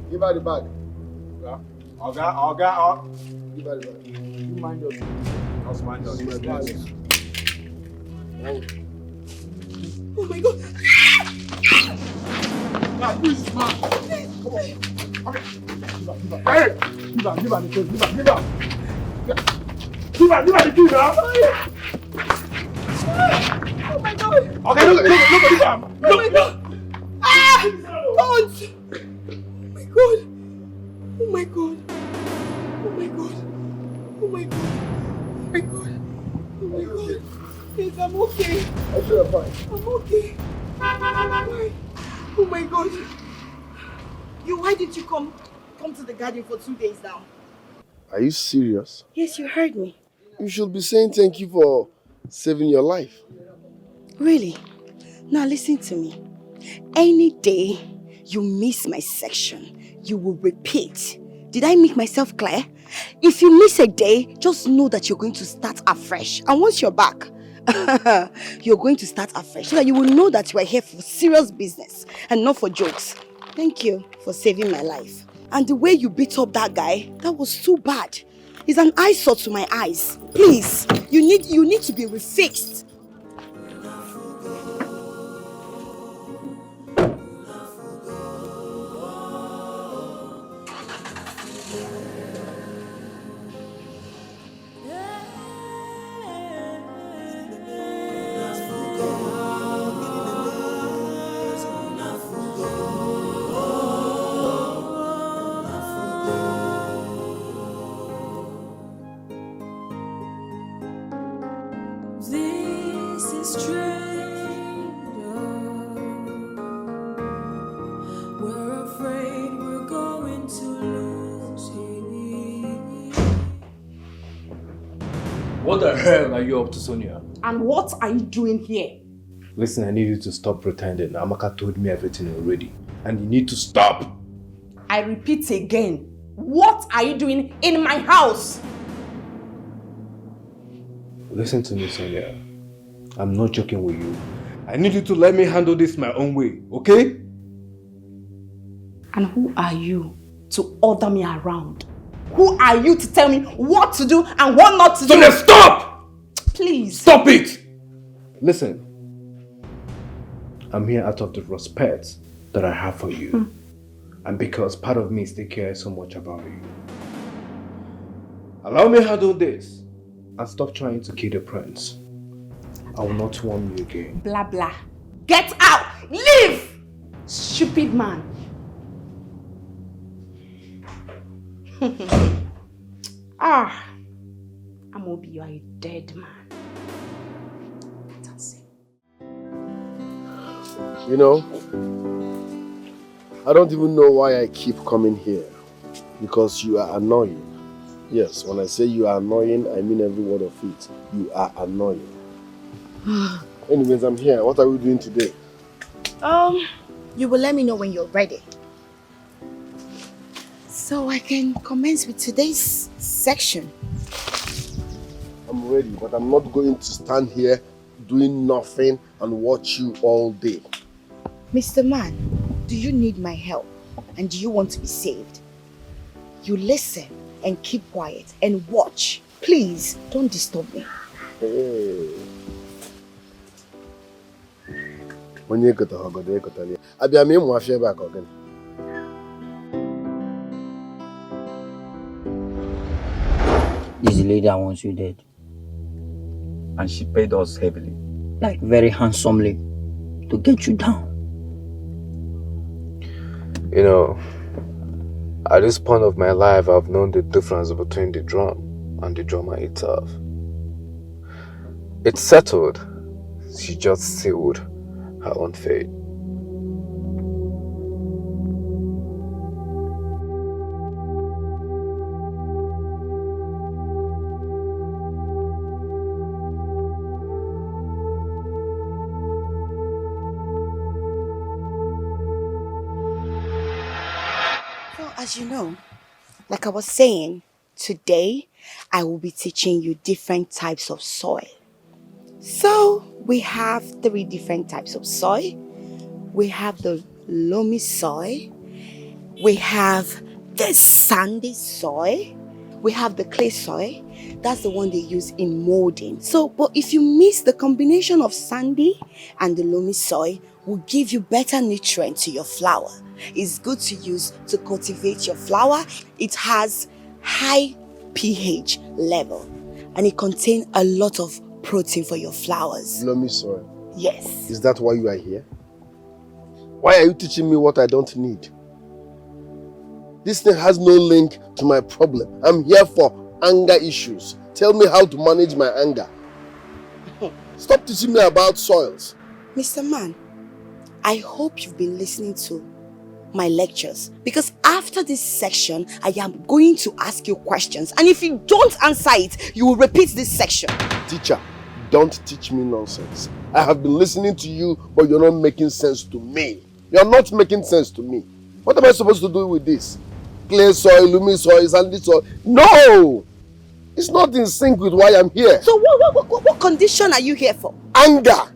Give her the bag. Oga. Give her the bag. You mind yourself. Just mind yourself. Oh my God. Now, who is this man? Come on. Hey! Give her the key. Give her the key now. Oh my God. Okay, look at this man. Oh my God. Ah! Don't! Oh my God. Oh my God. Oh my God. Oh my God. Oh my God. Oh my God. Yes, I'm okay. I'm sure I'm fine. I'm okay. Why? Oh my God. Why did you come to the garden for 2 days now? Are you serious? Yes, you heard me. You should be saying thank you for saving your life. Really? Now listen to me. Any day you miss my section, you will repeat. Did I make myself clear? If you miss a day, just know that you're going to start afresh. And once you're back, you're going to start afresh so that you will know that you are here for serious business and not for jokes. Thank you for saving my life. And the way you beat up that guy, that was too bad. It's an eyesore to my eyes. Please, you need to be refixed. This What the hell are you up to, Sonia? And what are you doing here? Listen, I need you to stop pretending. Amaka told me everything already. And you need to stop! I repeat again. What are you doing in my house? Listen to me, Sonia. I'm not joking with you. I need you to let me handle this my own way, okay? And who are you to order me around? Who are you to tell me what to do and what not to do? Sonia, stop! Please. Stop it! Listen. I'm here out of the respect that I have for you. And because part of me still cares so much about you. Allow me to handle this. And stop trying to kill the prince. I will not warn you again. Blah blah. Get out! Leave! Stupid man. Amobi, you are a dead man. You know, I don't even know why I keep coming here. Because you are annoying. Yes, when I say you are annoying, I mean every word of it. You are annoying. Anyways, I'm here. What are we doing today? You will let me know when you're ready. So I can commence with today's section. I'm ready, but I'm not going to stand here doing nothing and watch you all day. Mr. Man, do you need my help? And do you want to be saved? You listen and keep quiet and watch. Please, don't disturb me. Hey. When you get to Hogod, I'll be a meme wash back again. This lady wants you dead. And she paid us heavily. Like very handsomely. To get you down. You know, at this point of my life, I've known the difference between the drum and the drummer itself. It's settled. She just sealed her own fate. As you know, like I was saying, today I will be teaching you different types of soil. So we have 3 different types of soil. We have the loamy soil, we have the sandy soil, we have the clay soil. That's the one they use in molding. So, but if you mix the combination of sandy and the loamy soil, will give you better nutrients to your flower. It's good to use to cultivate your flower. It has high pH level and it contains a lot of protein for your flowers. Loamy soil? Yes. Is that why you are here? Why are you teaching me what I don't need? This thing has no link to my problem. I'm here for anger issues. Tell me how to manage my anger. Stop teaching me about soils. Mr. Man, I hope you've been listening to my lectures, because after this section, I am going to ask you questions, and if you don't answer it, you will repeat this section. Teacher, don't teach me nonsense. I have been listening to you, but you're not making sense to me. You're not making sense to me. What am I supposed to do with this? Clay soil, loamy soil, sandy soil? No! It's not in sync with why I'm here. So what condition are you here for? Anger.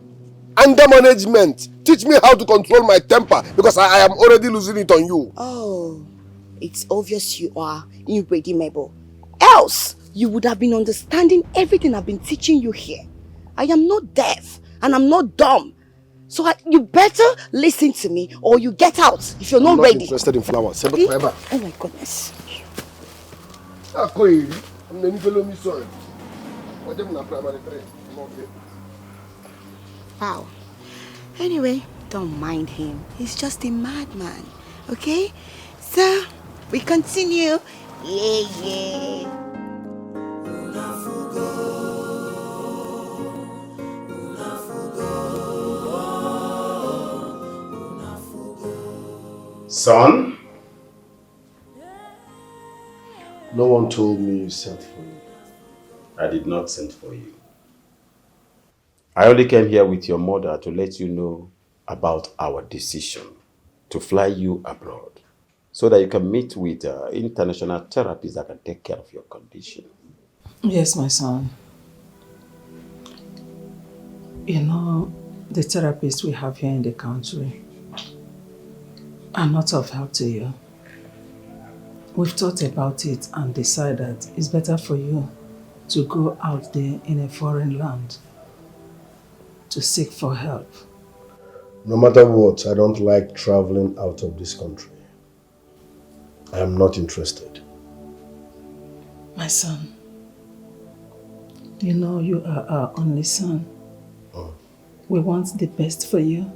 Anger management. Teach me how to control my temper, because I am already losing it on you. Oh, it's obvious you are irredeemable. Else, you would have been understanding everything I've been teaching you here. I am not deaf and I'm not dumb. So you better listen to me or you get out if you're not ready. I'm not interested in flowers. Forever. Oh my goodness. Wow. Anyway, don't mind him. He's just a madman. Okay? So, we continue. Yeah. Son? No one told me you sent for me. I did not send for you. I only came here with your mother to let you know about our decision to fly you abroad so that you can meet with international therapists that can take care of your condition. Yes, my son. You know, the therapists we have here in the country are not of help to you. We've thought about it and decided it's better for you to go out there in a foreign land to seek for help. No matter what, I don't like traveling out of this country. I am not interested. My son, you know you are our only son. We want the best for you.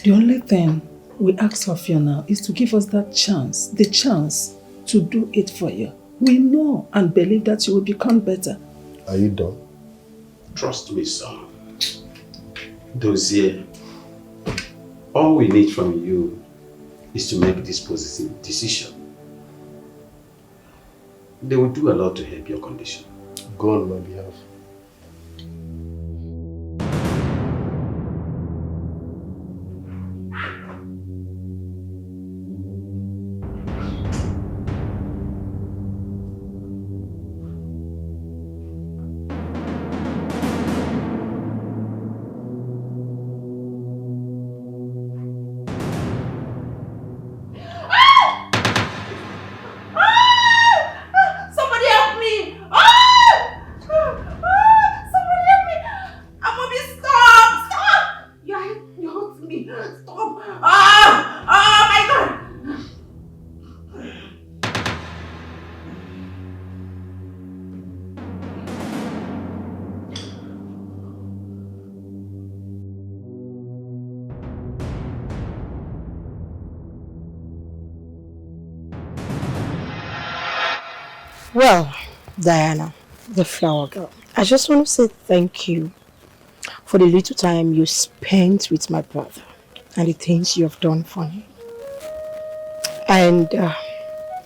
The only thing we ask of you now is to give us that chance, the chance to do it for you. We know and believe that you will become better. Are you done? Trust me, son. Dozier, all we need from you is to make this positive decision. They will do a lot to help your condition. Go on my behalf. Well, Diana, the flower girl, I just want to say thank you for the little time you spent with my brother and the things you have done for him. And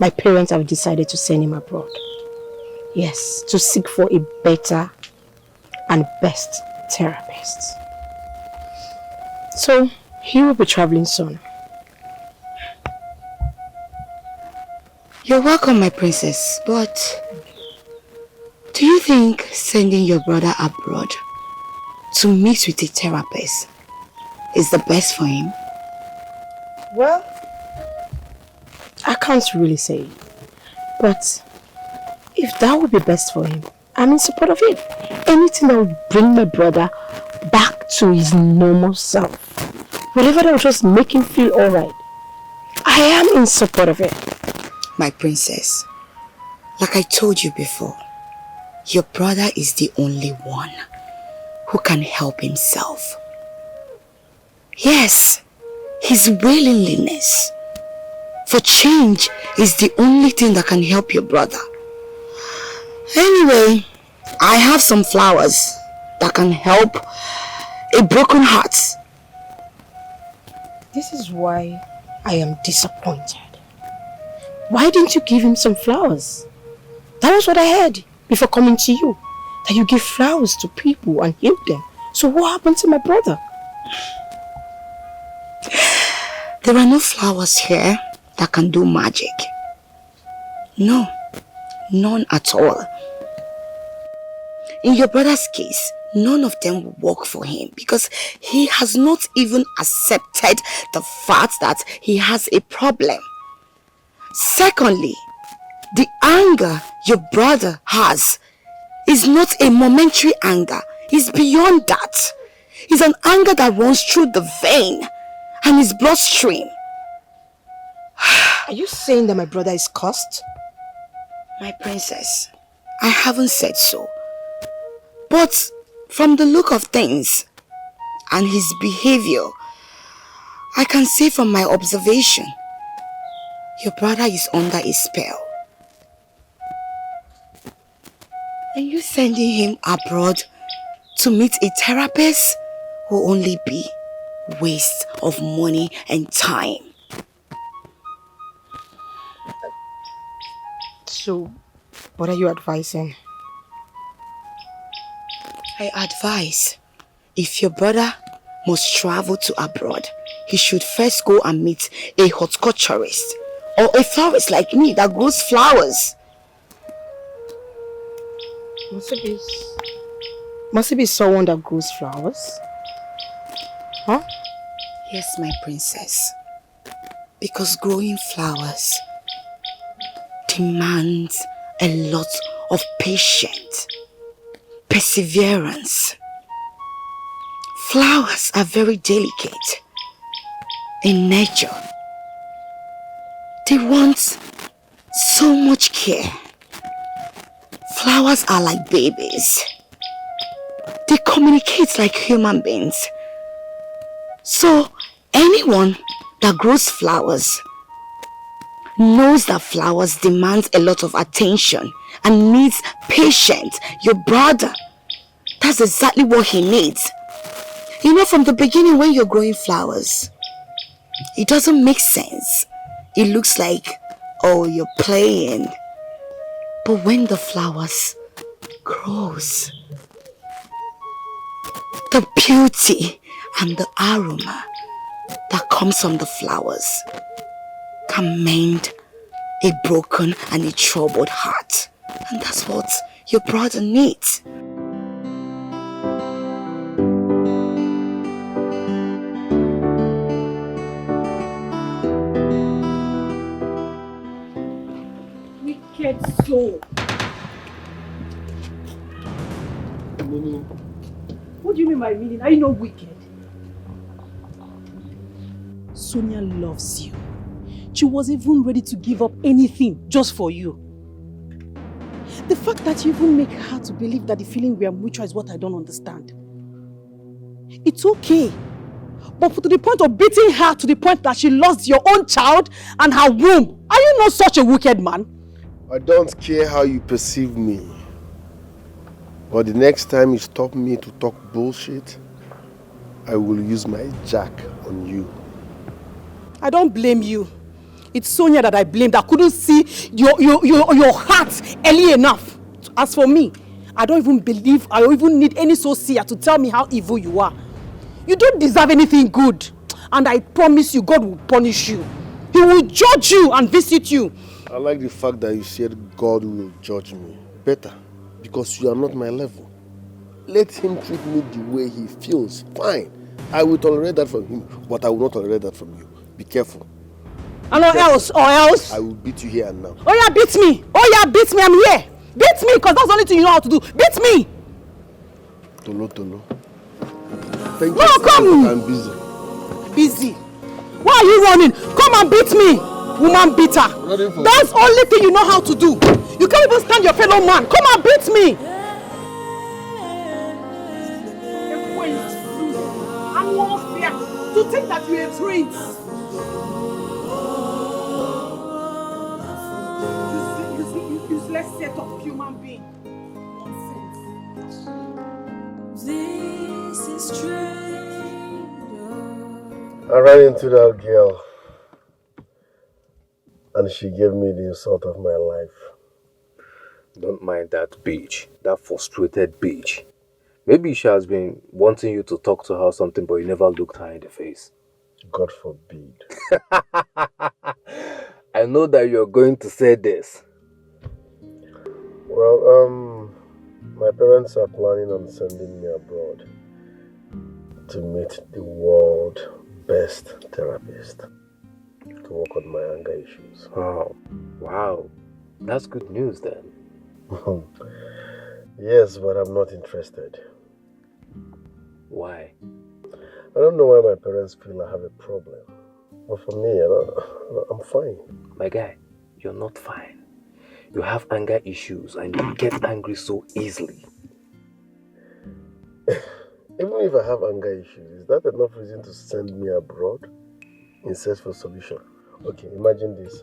my parents have decided to send him abroad. Yes, to seek for a better and best therapist. So, he will be traveling soon. You're welcome, my princess, but do you think sending your brother abroad to meet with a therapist is the best for him? Well, I can't really say, but if that would be best for him, I'm in support of it. Anything that would bring my brother back to his normal self, whatever that would just make him feel alright, I am in support of it. My princess, like I told you before, your brother is the only one who can help himself. Yes, his willingness for change is the only thing that can help your brother. Anyway, I have some flowers that can help a broken heart. This is why I am disappointed. Why didn't you give him some flowers? That was what I heard before coming to you. That you give flowers to people and heal them. So what happened to my brother? There are no flowers here that can do magic. No, none at all. In your brother's case, none of them will work for him because he has not even accepted the fact that he has a problem. Secondly, the anger your brother has is not a momentary anger. It's beyond that. It's an anger that runs through the vein and his bloodstream. Are you saying that my brother is cursed? My princess, I haven't said so. But from the look of things and his behavior, I can say from my observation, your brother is under a spell. And you sending him abroad to meet a therapist will only be waste of money and time. So, what are you advising? I advise, if your brother must travel to abroad, he should first go and meet a horticulturist or a florist like me that grows flowers. Must it be someone that grows flowers? Huh? Yes, my princess. Because growing flowers demands a lot of patience, perseverance. Flowers are very delicate in nature. They want so much care. Flowers are like babies. They communicate like human beings. So anyone that grows flowers knows that flowers demand a lot of attention and needs patience. Your brother, that's exactly what he needs. You know, from the beginning when you're growing flowers, it doesn't make sense. It looks like, oh, you're playing. But when the flowers grows, the beauty and the aroma that comes from the flowers can mend a broken and a troubled heart. And that's what your brother needs. Wicked soul. Meaning? What do you mean by meaning? Are you not wicked? Sonia loves you. She was even ready to give up anything just for you. The fact that you even make her to believe that the feeling we are mutual is what I don't understand. It's okay. But to the point of beating her to the point that she lost your own child and her womb. Are you not such a wicked man? I don't care how you perceive me. But the next time you stop me to talk bullshit, I will use my jack on you. I don't blame you. It's Sonia that I blame that couldn't see your heart early enough. As for me, I don't even believe I don't even need any socia to tell me how evil you are. You don't deserve anything good. And I promise you, God will punish you. He will judge you and visit you. I like the fact that you said God will judge me. Better. Because you are not my level. Let him treat me the way he feels. Fine. I will tolerate that from him, but I will not tolerate that from you. Be careful. And or else? I will beat you here and now. Oh yeah, beat me. Oh yeah, beat me. I'm here. Beat me, because that's the only thing you know how to do. Beat me. Tolo. Thank no, you. Come. I'm busy. Busy? Why are you running? Come and beat me. Woman beater. That's the only thing you know how to do. You can't even stand your fellow man. Come and beat me. To think that you're a prince. Useless set of human being. Nonsense. This is strange. I ran into that girl and she gave me the insult of my life. Don't mind that bitch, that frustrated bitch. Maybe she has been wanting you to talk to her or something, but you never looked her in the face. God forbid. I know that you're going to say this. Well, my parents are planning on sending me abroad to meet the world's best therapist to work on my anger issues. Oh, wow. That's good news then. Yes, but I'm not interested. Why? I don't know why my parents feel I have a problem. But for me, I'm fine. My guy, you're not fine. You have anger issues and you get angry so easily. Even if I have anger issues, is that enough reason to send me abroad in search for a solution? Okay, imagine this.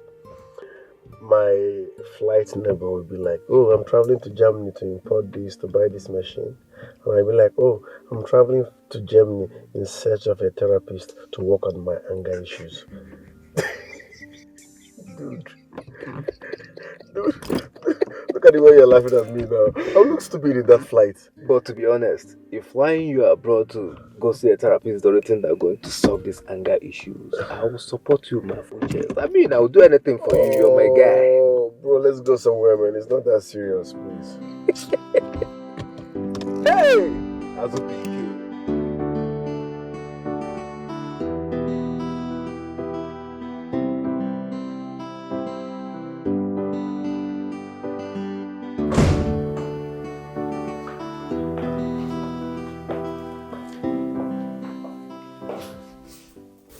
My flight neighbor will be like, oh, I'm traveling to Germany to import this, to buy this machine. And I'll be like, oh, I'm traveling to Germany in search of a therapist to work on my anger issues. Dude, Look at the way you're laughing at me now. I look stupid in that flight. But to be honest, if flying you abroad to go see a therapist is the only thing that's going to solve these anger issues, I will support you, my chest. I mean, I will do anything for you. You're my guy. Oh, bro, let's go somewhere, man. It's not that serious, please. Hey! That's a big deal.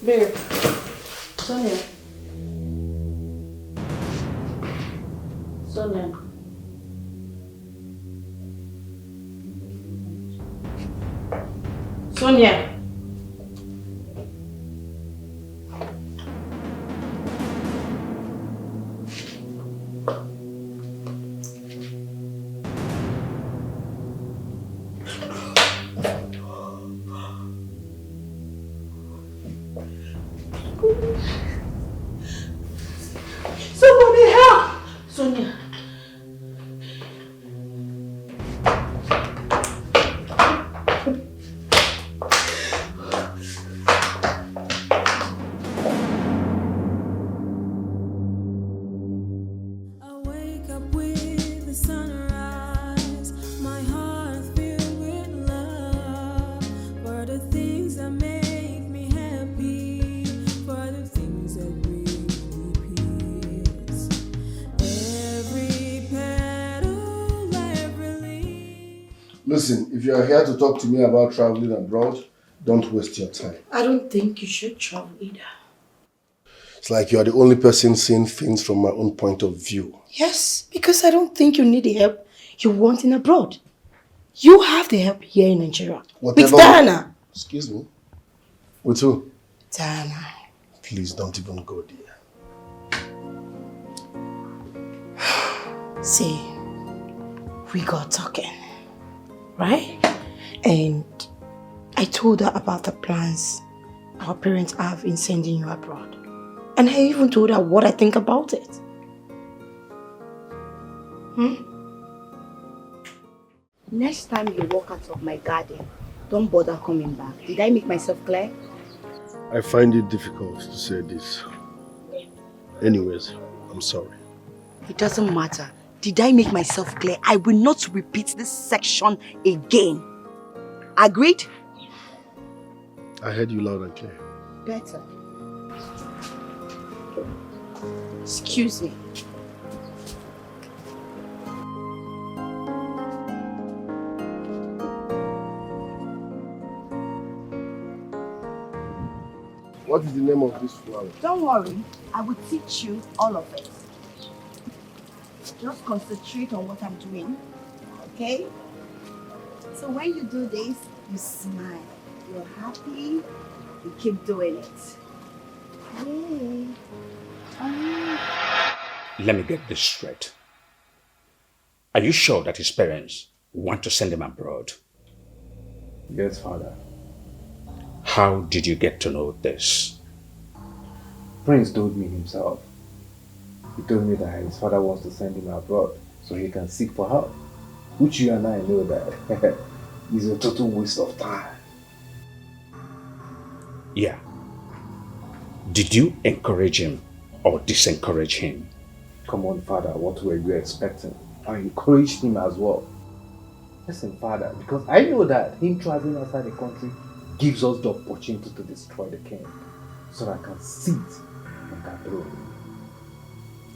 Babe, Sonia. Sonia. Sonia. Somebody help! Sonia. I wake up with the sunrise, my heart filled with love for the things that make me happy, for the things that bring me peace. Every petal, every leaf. Listen, if you are here to talk to me about traveling abroad, don't waste your time. I don't think you should travel either. It's like you are the only person seeing things from my own point of view. Yes, because I don't think you need the help you want in abroad. You have the help here in Nigeria. Whatever. With Diana. Excuse me? With who? Diana. Please don't even go there. See, we got talking, right? And I told her about the plans our parents have in sending you abroad. And I even told her what I think about it. Next time you walk out of my garden, don't bother coming back. Did I make myself clear? I find it difficult to say this. Anyways, I'm sorry. It doesn't matter. Did I make myself clear? I will not repeat this section again. Agreed? I heard you loud and clear. Better. Excuse me. What is the name of this flower? Don't worry. I will teach you all of it. Just concentrate on what I'm doing. Okay? So when you do this, you smile. You're happy. You keep doing it. Yay. Let me get this straight. Are you sure that his parents want to send him abroad? Yes, Father. How did you get to know this? Prince told me himself. He told me that his father wants to send him abroad so he can seek for help. Which you and I know that is a total waste of time. Yeah. Did you encourage him or disencourage him? Come on, Father, what were you expecting? I encouraged him as well. Listen, Father, because I know that him traveling outside the country gives us the opportunity to destroy the king so that I can sit on that throne.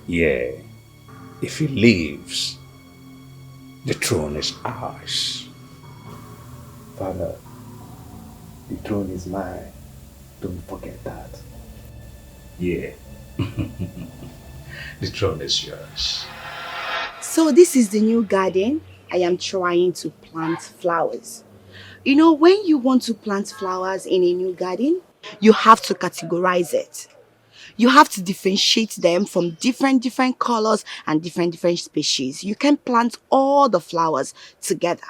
Yeah. If he leaves, the throne is ours. Father, the throne is mine. Don't forget that. Yeah. The throne is yours. So this is the new garden. I am trying to plant flowers. You know, when you want to plant flowers in a new garden, you have to categorize it. You have to differentiate them from different colors and different species. You can plant all the flowers together.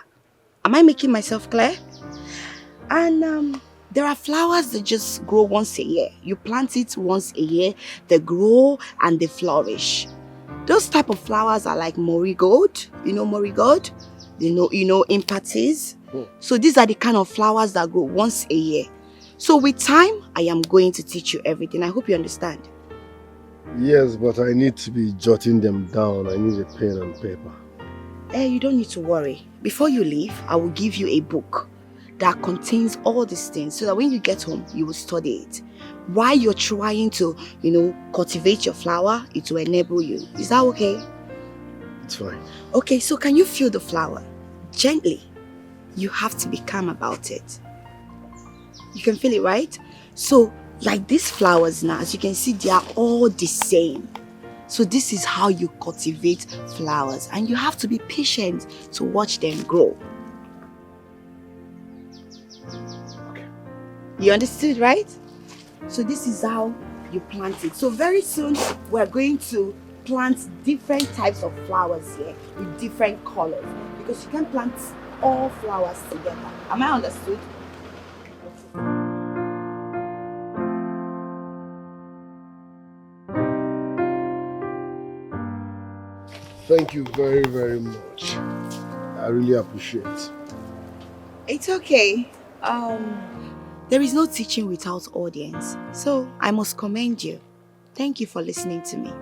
Am I making myself clear? And there are flowers that just grow once a year. You plant it once a year, they grow and they flourish. Those type of flowers are like marigold. You know marigold? You know impatis. So these are the kind of flowers that grow once a year. So with time, I am going to teach you everything. I hope you understand. Yes, but I need to be jotting them down. I need a pen and paper. You don't need to worry. Before you leave, I will give you a book that contains all these things so that when you get home, you will study it. While you're trying to, cultivate your flower, it will enable you. Is that okay? It's fine. Okay, so can you feel the flower? Gently. You have to be calm about it. You can feel it, right? So, like these flowers now, as you can see, they are all the same. So this is how you cultivate flowers. And you have to be patient to watch them grow. Okay. You understood, right? So this is how you plant it. So very soon, we're going to plant different types of flowers here with different colors. Because you can plant all flowers together. Am I understood? Thank you very, very much. I really appreciate it. It's okay. There is no teaching without audience. So I must commend you. Thank you for listening to me.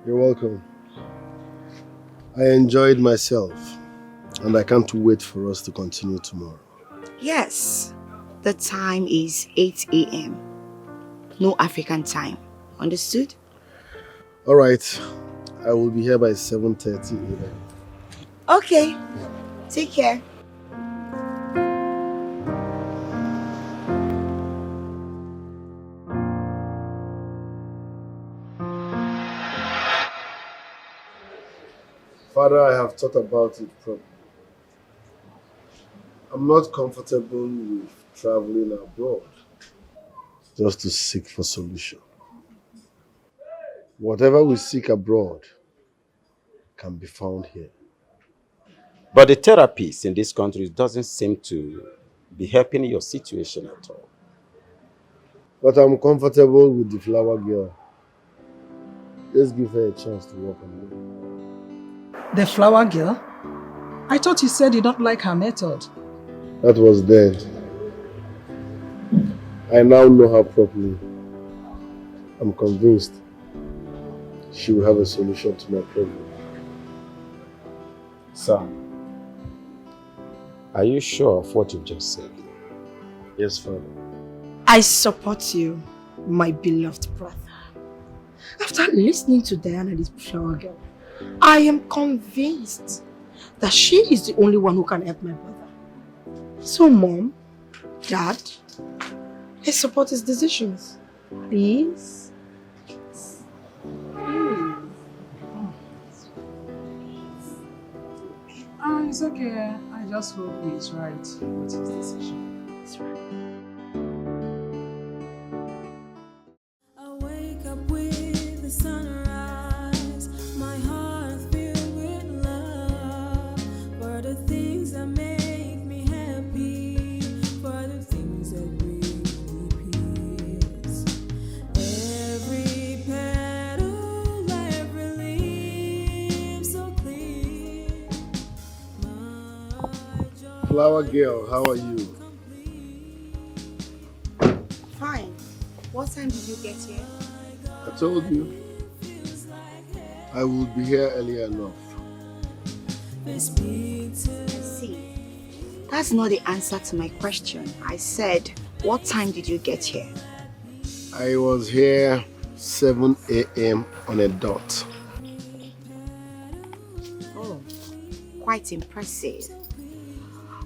You're welcome. I enjoyed myself. And I can't wait for us to continue tomorrow. Yes. The time is 8 a.m. No African time. Understood? Alright. I will be here by 7:30 a.m. Okay. Take care. Father, I have thought about it properly. I'm not comfortable with traveling abroad just to seek for solution. Whatever we seek abroad can be found here. But the therapists in this country doesn't seem to be helping your situation at all. But I'm comfortable with the flower girl. Let's give her a chance to work on me. The flower girl? I thought you said you don't like her method. That was then. I now know her properly. I'm convinced she will have a solution to my problem. Son, are you sure of what you've just said? Yes, Father. I support you, my beloved brother. After listening to Diana, this flower girl, I am convinced that she is the only one who can help my brother. So, Mom, Dad, I support his decisions. Please. It's okay. I just hope he's right with his decision. That's right. I wake up with the sunrise, my heart filled with love for the things that make me happy, for the things that bring me peace. Every petal, every leaf so clear. Flower girl, how are you? Fine. What time did you get here? I told you. I will be here early enough. I see. That's not the answer to my question. I said, what time did you get here? I was here 7 a.m. on a dot. Oh, quite impressive.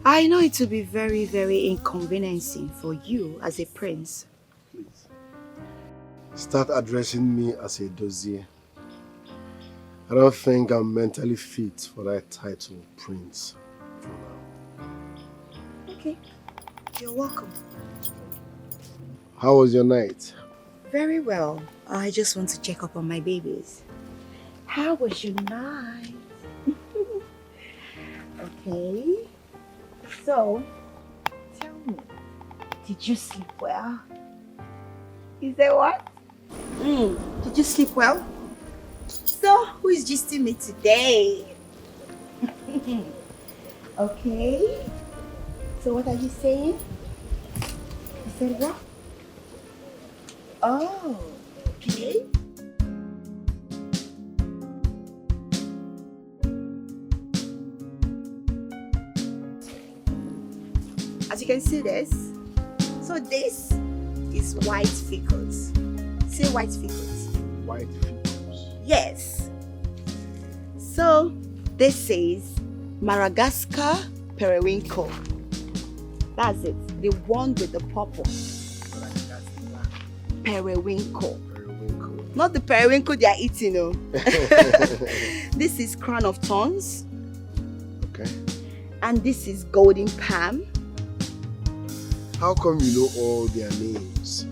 I know it will be very, very inconveniencing for you as a prince. Please. Start addressing me as a dozier. I don't think I'm mentally fit for that title, prince, for now. Okay, you're welcome. How was your night? Very well. I just want to check up on my babies. How was your night? Okay. So, tell me, did you sleep well? Is that what? Did you sleep well? So, who is gisting me today? Okay. So, what are you saying? You said what? Oh, okay. As you can see this, so this is white fickles. Say white fickles. White fickles. Yes. So this says Madagascar periwinkle. That's it. The one with the purple. Periwinkle. Not the periwinkle they are eating, no. This is crown of thorns. Okay. And this is golden palm. How come you know all their names?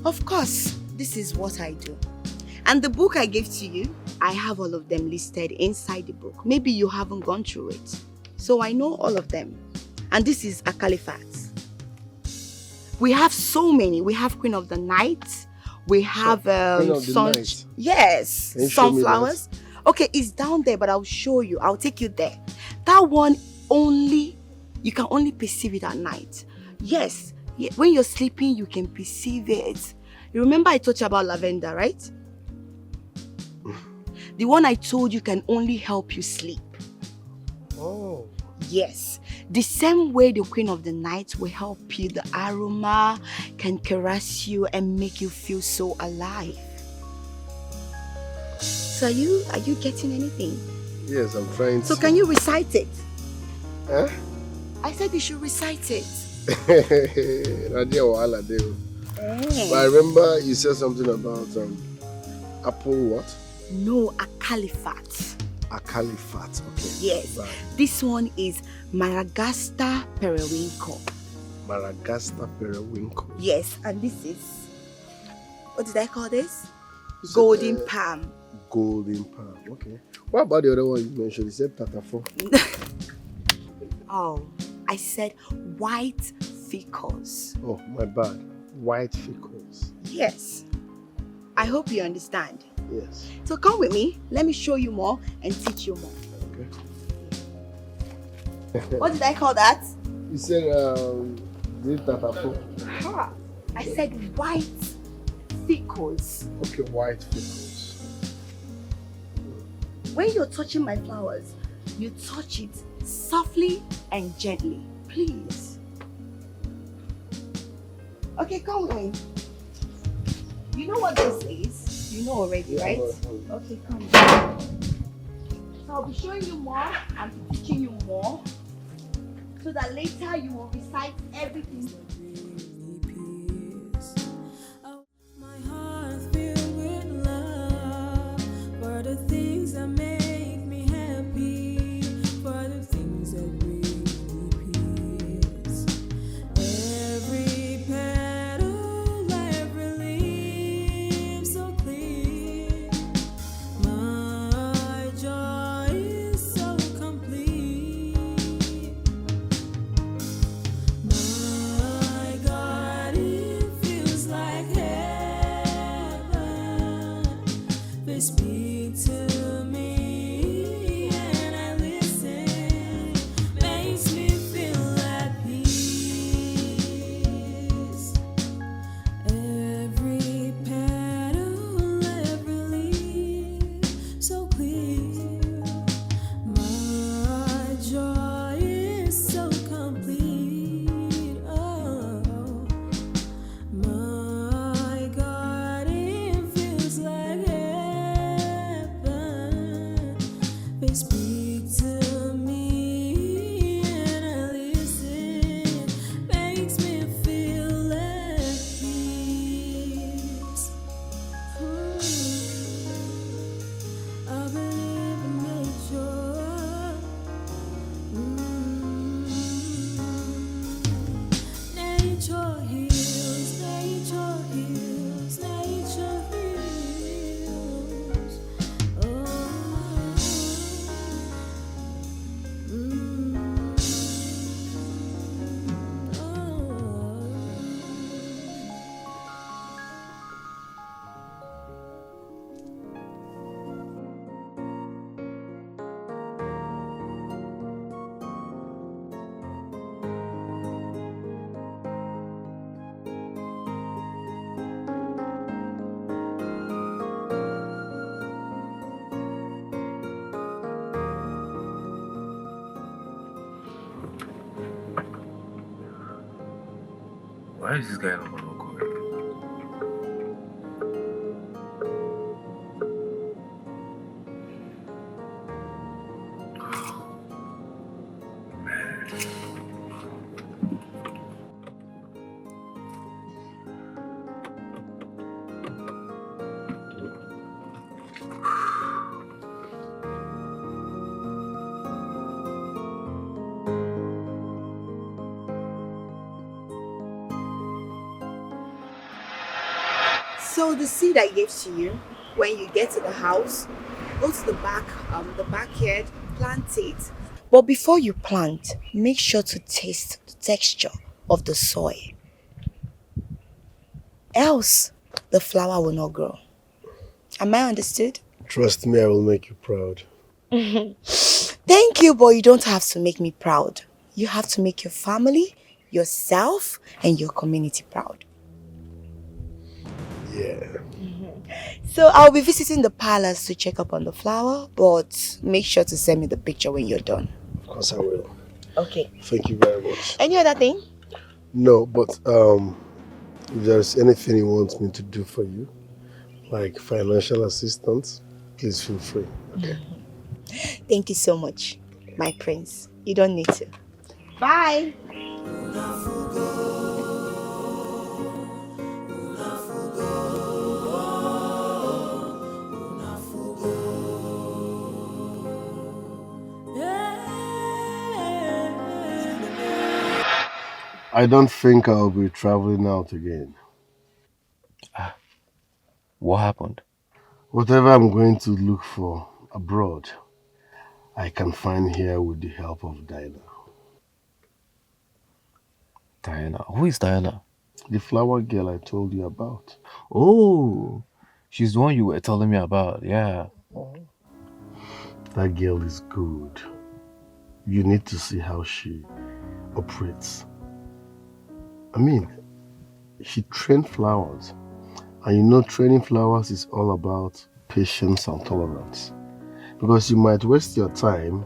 Of course, this is what I do. And the book I gave to you, I have all of them listed inside the book. Maybe you haven't gone through it. So I know all of them. And this is a caliphate. We have so many. We have Queen of the Night. We have Night. Yes, sunflowers. Okay, it's down there, but I'll show you. I'll take you there. That one only, you can only perceive it at night. Yes, when you're sleeping, you can perceive it. You remember I told you about lavender, right? The one I told you can only help you sleep. Oh. Yes. The same way the Queen of the Night will help you. The aroma can caress you and make you feel so alive. So are you getting anything? Yes, I'm trying to. So can you recite it? Huh? I said you should recite it. But I remember you said something about apple what? No, a caliphate. A caliphate, okay. Yes. Right. This one is Madagascar periwinkle. Madagascar periwinkle. Yes, and this is, what did I call this? Golden palm. Golden palm, okay. What about the other one you mentioned? You said tatafo. Oh, I said white fickles. Oh, my bad. White fickles. Yes. I hope you understand. Yes. So come with me. Let me show you more and teach you more. Okay. What did I call that? You said tatafo. Ha! I said white fickles. Okay, white fickles. When you're touching my flowers, you touch it softly and gently, please. Okay, come with me. You know what this is? You know already, right? Okay, come. So I'll be showing you more and teaching you more, so that later you will recite everything. My heart filled with love for the things that make me happy, for the things that bring me peace. Every petal, every leaf so clear. My joy is so complete. My Why is this guy not gonna go? So the seed I gave to you, when you get to the house, go to the backyard, plant it. But before you plant, make sure to taste the texture of the soil. Else, the flower will not grow. Am I understood? Trust me, I will make you proud. Thank you, but you don't have to make me proud. You have to make your family, yourself, and your community proud. Yeah. So I'll be visiting the palace to check up on the flower, but make sure to send me the picture when you're done. Of course I will. Okay. Thank you very much. Any other thing? No, but if there's anything you want me to do for you, like financial assistance, please feel free. Okay. Thank you so much, my prince. You don't need to. Bye. I don't think I'll be traveling out again. What happened? Whatever I'm going to look for abroad, I can find here with the help of Diana. Diana? Who is Diana? The flower girl I told you about. Oh, she's the one you were telling me about, yeah. That girl is good. You need to see how she operates. I mean, she trained flowers. And you know, training flowers is all about patience and tolerance. Because you might waste your time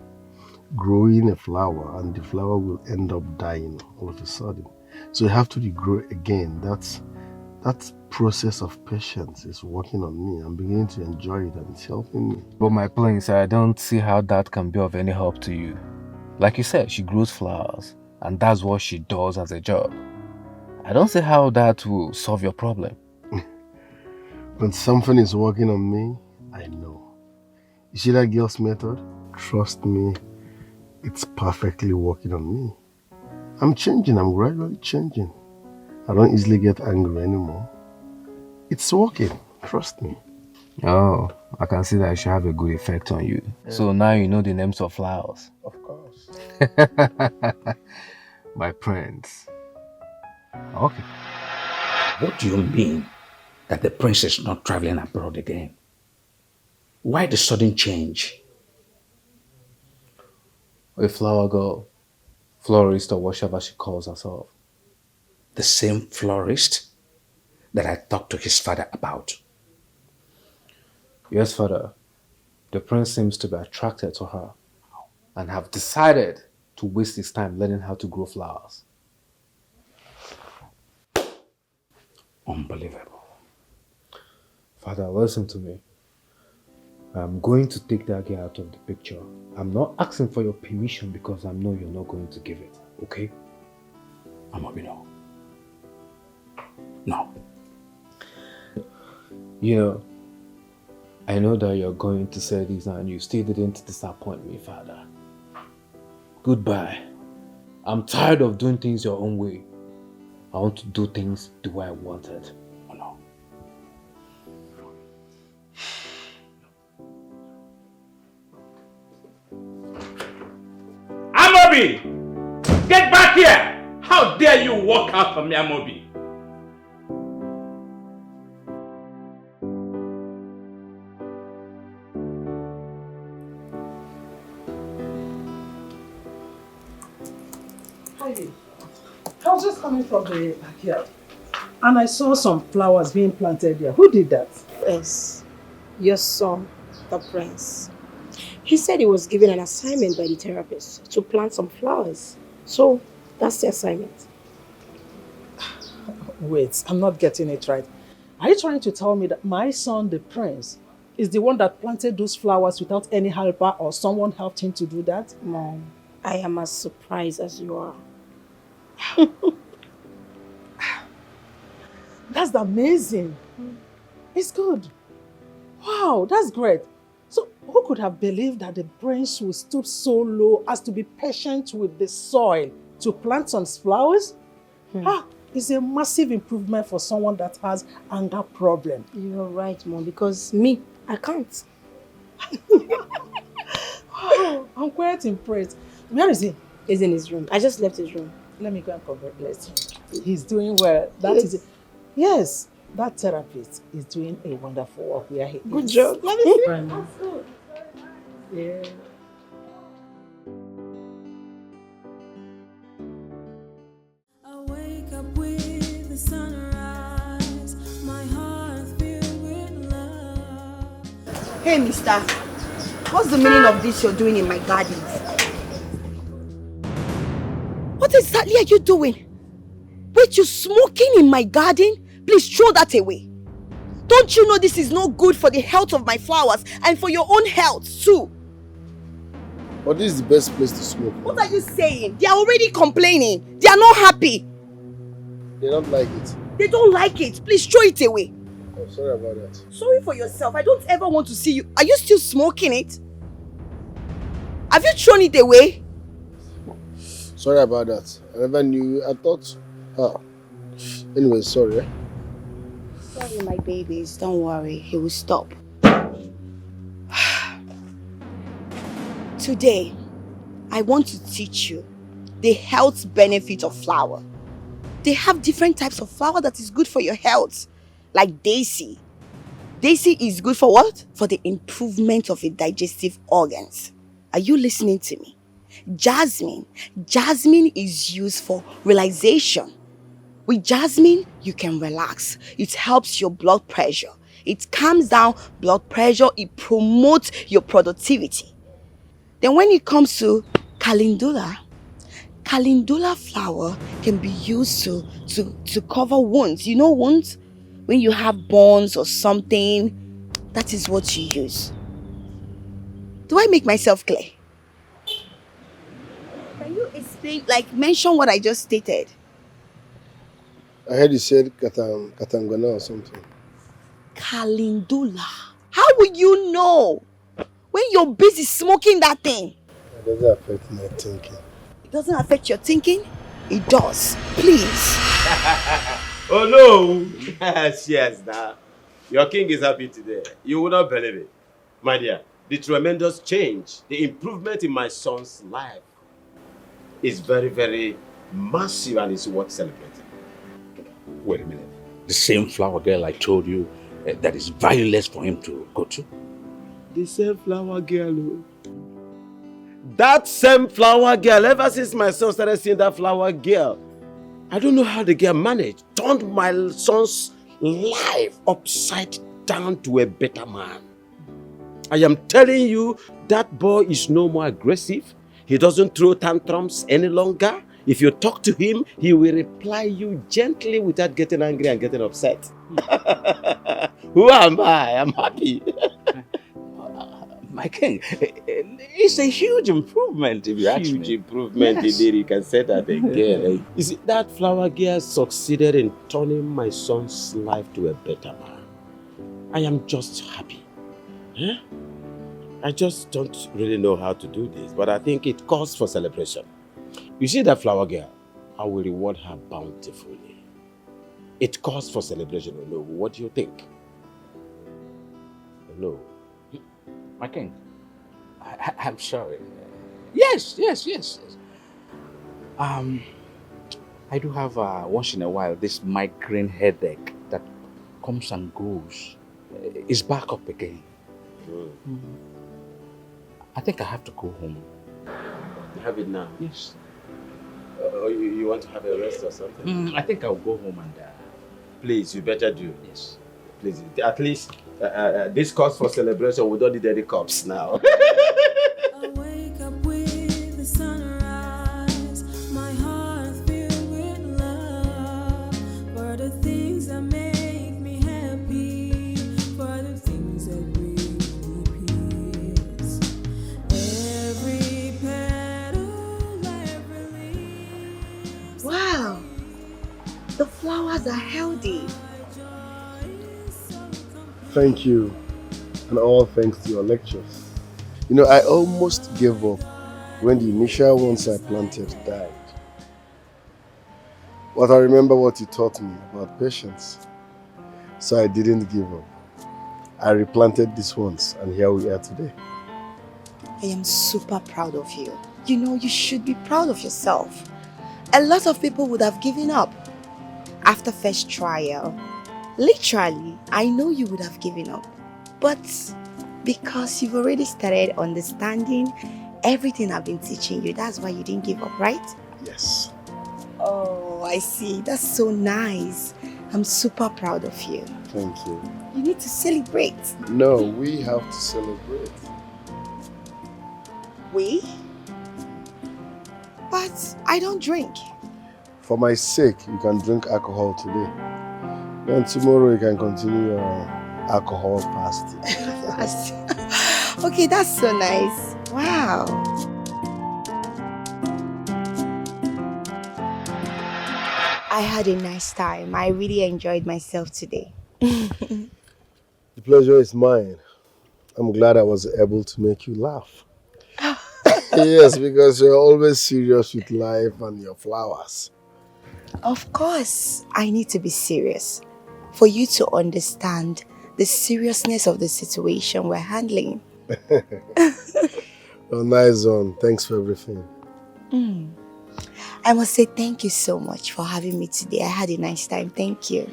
growing a flower and the flower will end up dying all of a sudden. So you have to regrow again. That process of patience is working on me. I'm beginning to enjoy it and it's helping me. But my prince, I don't see how that can be of any help to you. Like you said, she grows flowers and that's what she does as a job. I don't see how that will solve your problem. When something is working on me, I know. You see that girl's method? Trust me, it's perfectly working on me. I'm changing, I'm gradually changing. I don't easily get angry anymore. It's working, trust me. Oh, I can see that it should have a good effect on you. Yeah. So now you know the names of flowers. Of course. My prince. Okay. What do you mean that the prince is not traveling abroad again? Why the sudden change? A flower girl, florist or whatever she calls herself. The same florist that I talked to his father about? Yes, father. The prince seems to be attracted to her and have decided to waste his time learning how to grow flowers. Unbelievable. Father, listen to me. I'm going to take that girl out of the picture. I'm not asking for your permission because I know you're not going to give it, okay? Amabino. No. You know, I know that you're going to say this and you still didn't disappoint me, Father. Goodbye. I'm tired of doing things your own way. I want to do things the way I wanted. Oh no. Amobi! Get back here! How dare you walk out from me, Amobi? I was just coming from the backyard and I saw some flowers being planted there. Who did that? Yes, your son, the prince. He said he was given an assignment by the therapist to plant some flowers. So that's the assignment. Wait, I'm not getting it right. Are you trying to tell me that my son, the prince, is the one that planted those flowers without any helper or someone helped him to do that? Mom, I am as surprised as you are. That's amazing. It's good. Wow, that's great. So who could have believed that the prince would stoop so low as to be patient with the soil to plant some flowers? It's a massive improvement for someone that has anger problem. You're right, Mom, because me, I can't. Wow, I'm quite impressed. Where is he? He's in his room. I just left his room. Let me go and congratulate him. He's doing well. That is it. Yes, that therapist is doing a wonderful work where he is. Good job. Let me see. Very nice. Yeah. I wake up with the sunrise, my heart filled with love. Hey, mister. What's the meaning of this you're doing in my gardens? What exactly are you doing? Wait, you're smoking in my garden? Please throw that away. Don't you know this is not good for the health of my flowers and for your own health too? But this is the best place to smoke. What are you saying? They are already complaining. They are not happy. They don't like it. They don't like it. Please throw it away. Oh, sorry about that. Sorry for yourself. I don't ever want to see you. Are you still smoking it? Have you thrown it away? Sorry about that. I never knew. I thought. Anyway, sorry. Sorry, my babies. Don't worry. He will stop. Today, I want to teach you the health benefit of flour. They have different types of flour that is good for your health. Like Daisy. Daisy is good for what? For the improvement of your digestive organs. Are you listening to me? Jasmine. Jasmine is used for relaxation. With jasmine, you can relax. It helps your blood pressure. It calms down blood pressure. It promotes your productivity. Then when it comes to calendula flour can be used to cover wounds. You know wounds? When you have burns or something, that is what you use. Do I make myself clear? Can you explain, mention what I just stated? I heard you said Katangana or something. Calendula. How will you know? When you're busy smoking that thing. It doesn't affect my thinking. It doesn't affect your thinking? It does. Please. Oh no! Yes, nah. Your king is happy today. You will not believe it. My dear, the tremendous change, the improvement in my son's life is very, very massive and is worth celebrating. Wait a minute. The same flower girl I told you that is valueless for him to go to? The same flower girl. That same flower girl, ever since my son started seeing that flower girl, I don't know how the girl managed. Turned my son's life upside down to a better man. I am telling you, that boy is no more aggressive. He doesn't throw tantrums any longer. If you talk to him, he will reply you gently without getting angry and getting upset. Who am I? I'm happy. My king, it's a huge improvement if you ask me. Huge improvement, yes. Indeed, you can say that again. You see, that flower girl succeeded in turning my son's life to a better man. I am just happy. Huh? I just don't really know how to do this, but I think it calls for celebration. You see that flower girl? I will reward her bountifully. It calls for celebration. Hello, what do you think? Hello? My king, I'm sorry. Yes. I do have once in a while this migraine headache that comes and goes. It's back up again. I think I have to go home. Have it now? Yes. You want to have a rest or something? I think I'll go home and... Please, you better do. Yes. Please, at least this calls for celebration. We don't need any cups now. I wake up with the sunrise, my heart filled with love for the Thank you. And all thanks to your lectures. You know, I almost gave up when the initial ones I planted died. But I remember what you taught me about patience. So I didn't give up. I replanted these ones and here we are today. I am super proud of you. You know, you should be proud of yourself. A lot of people would have given up after first trial. Literally, I know you would have given up. But because you've already started understanding everything I've been teaching you, that's why you didn't give up, right? Yes. Oh, I see. That's so nice. I'm super proud of you. Thank you. You need to celebrate. No, we have to celebrate. We? But I don't drink. For my sake, you can drink alcohol today. Then tomorrow you can continue your alcohol fast. Okay, that's so nice. Wow. I had a nice time. I really enjoyed myself today. The pleasure is mine. I'm glad I was able to make you laugh. Yes, because you're always serious with life and your flowers. Of course, I need to be serious for you to understand the seriousness of the situation we're handling. Oh, nice one. Thanks for everything. I must say thank you so much for having me today. I had a nice time. Thank you.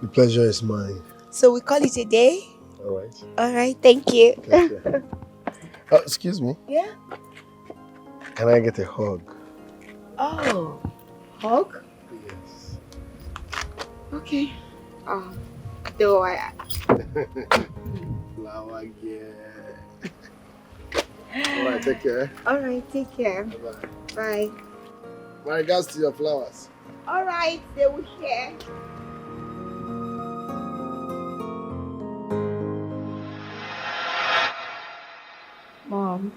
The pleasure is mine. So we call it a day? All right. All right, thank you. Excuse me. Yeah? Can I get a hug? Oh, hug? Yes. Okay. Though I... Flower girl. All right, take care. All right, take care. Bye-bye. Bye. My regards to your flowers. All right, they will share. Mom,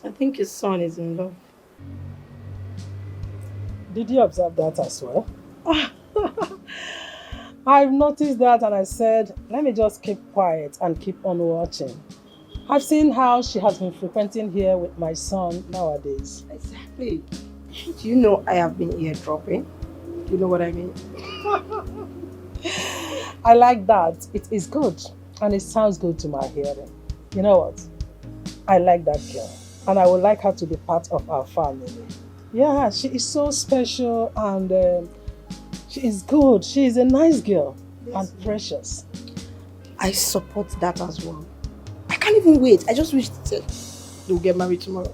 I think your son is in love. Did you observe that as well? I've noticed that and I said, let me just keep quiet and keep on watching. I've seen how she has been frequenting here with my son nowadays. Exactly. Do you know I have been eardropping? Do you know what I mean? I like that. It is good and it sounds good to my hearing. You know what? I like that girl and I would like her to be part of our family. Yeah, she is so special and she is good. She is a nice girl and precious. I support that as well. I can't even wait. I just wish they'll get married tomorrow.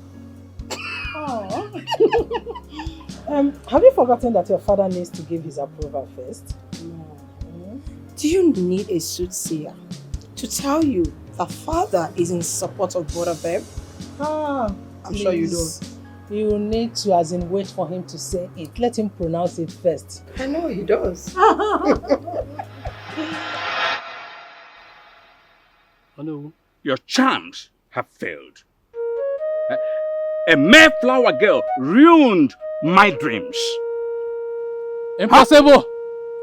Have you forgotten that your father needs to give his approval first? No. Do you need a soothsayer to tell you that father is in support of both of them? I'm sure you don't. You need to, as in, wait for him to say it. Let him pronounce it first. I know he does. Hello. Your charms have failed. A Mayflower girl ruined my dreams. Impossible!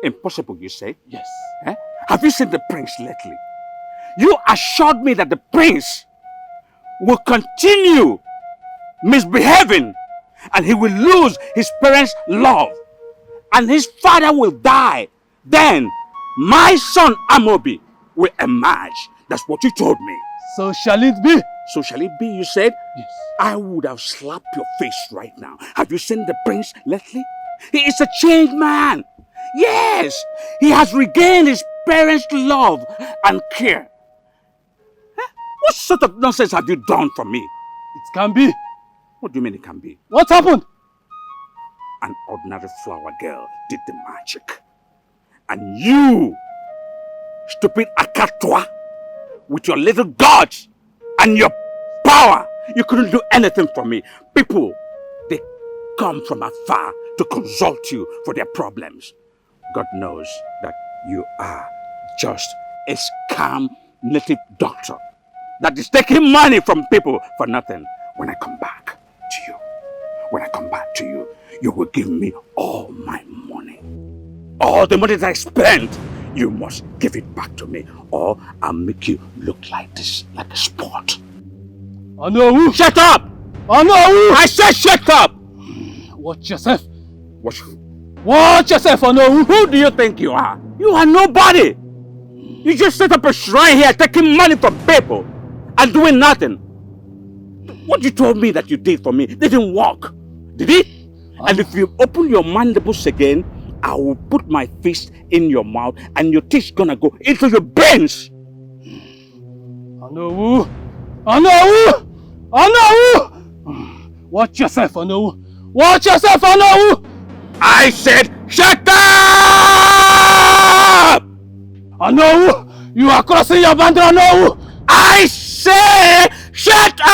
Impossible, you say? Yes. Have you seen the prince lately? You assured me that the prince will continue misbehaving and he will lose his parents' love and his father will die. Then my son Amobi will emerge. That's what you told me. So shall it be? So shall it be, you said? Yes. I would have slapped your face right now. Have you seen the prince lately? He is a changed man. Yes, he has regained his parents' love and care. What sort of nonsense have you done for me? It can be. What do you mean it can be? What happened? An ordinary flower girl did the magic. And you, stupid Akatwa, with your little gods and your power, you couldn't do anything for me. People, they come from afar to consult you for their problems. God knows that you are just a scam native doctor that is taking money from people for nothing. When I come back to you, you will give me all my money. All the money that I spent You must give it back to me, or I'll make you look like this, like a sport. Oh no! Shut up! Oh no! I said shut up! Watch yourself. Watch who? Watch yourself, oh no! Who do you think you are? You are nobody! You just set up a shrine here taking money from people and doing nothing. What you told me that you did for me didn't work, did it? And if you open your mandibles again, I will put my fist in your mouth and your teeth gonna go into your brains. Onowu! Onowu! Onowu! Watch yourself, Onowu! Watch yourself, Onowu! I said, shut up! Onowu! You are crossing your boundary, Onowu! I say, shut up!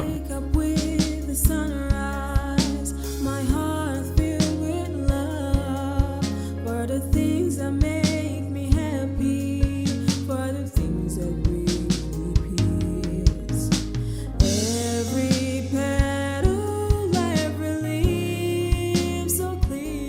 Wake up with the sunrise, my heart filled with love for the things that make me happy, for the things that bring me peace. Every petal, every leaf so clean.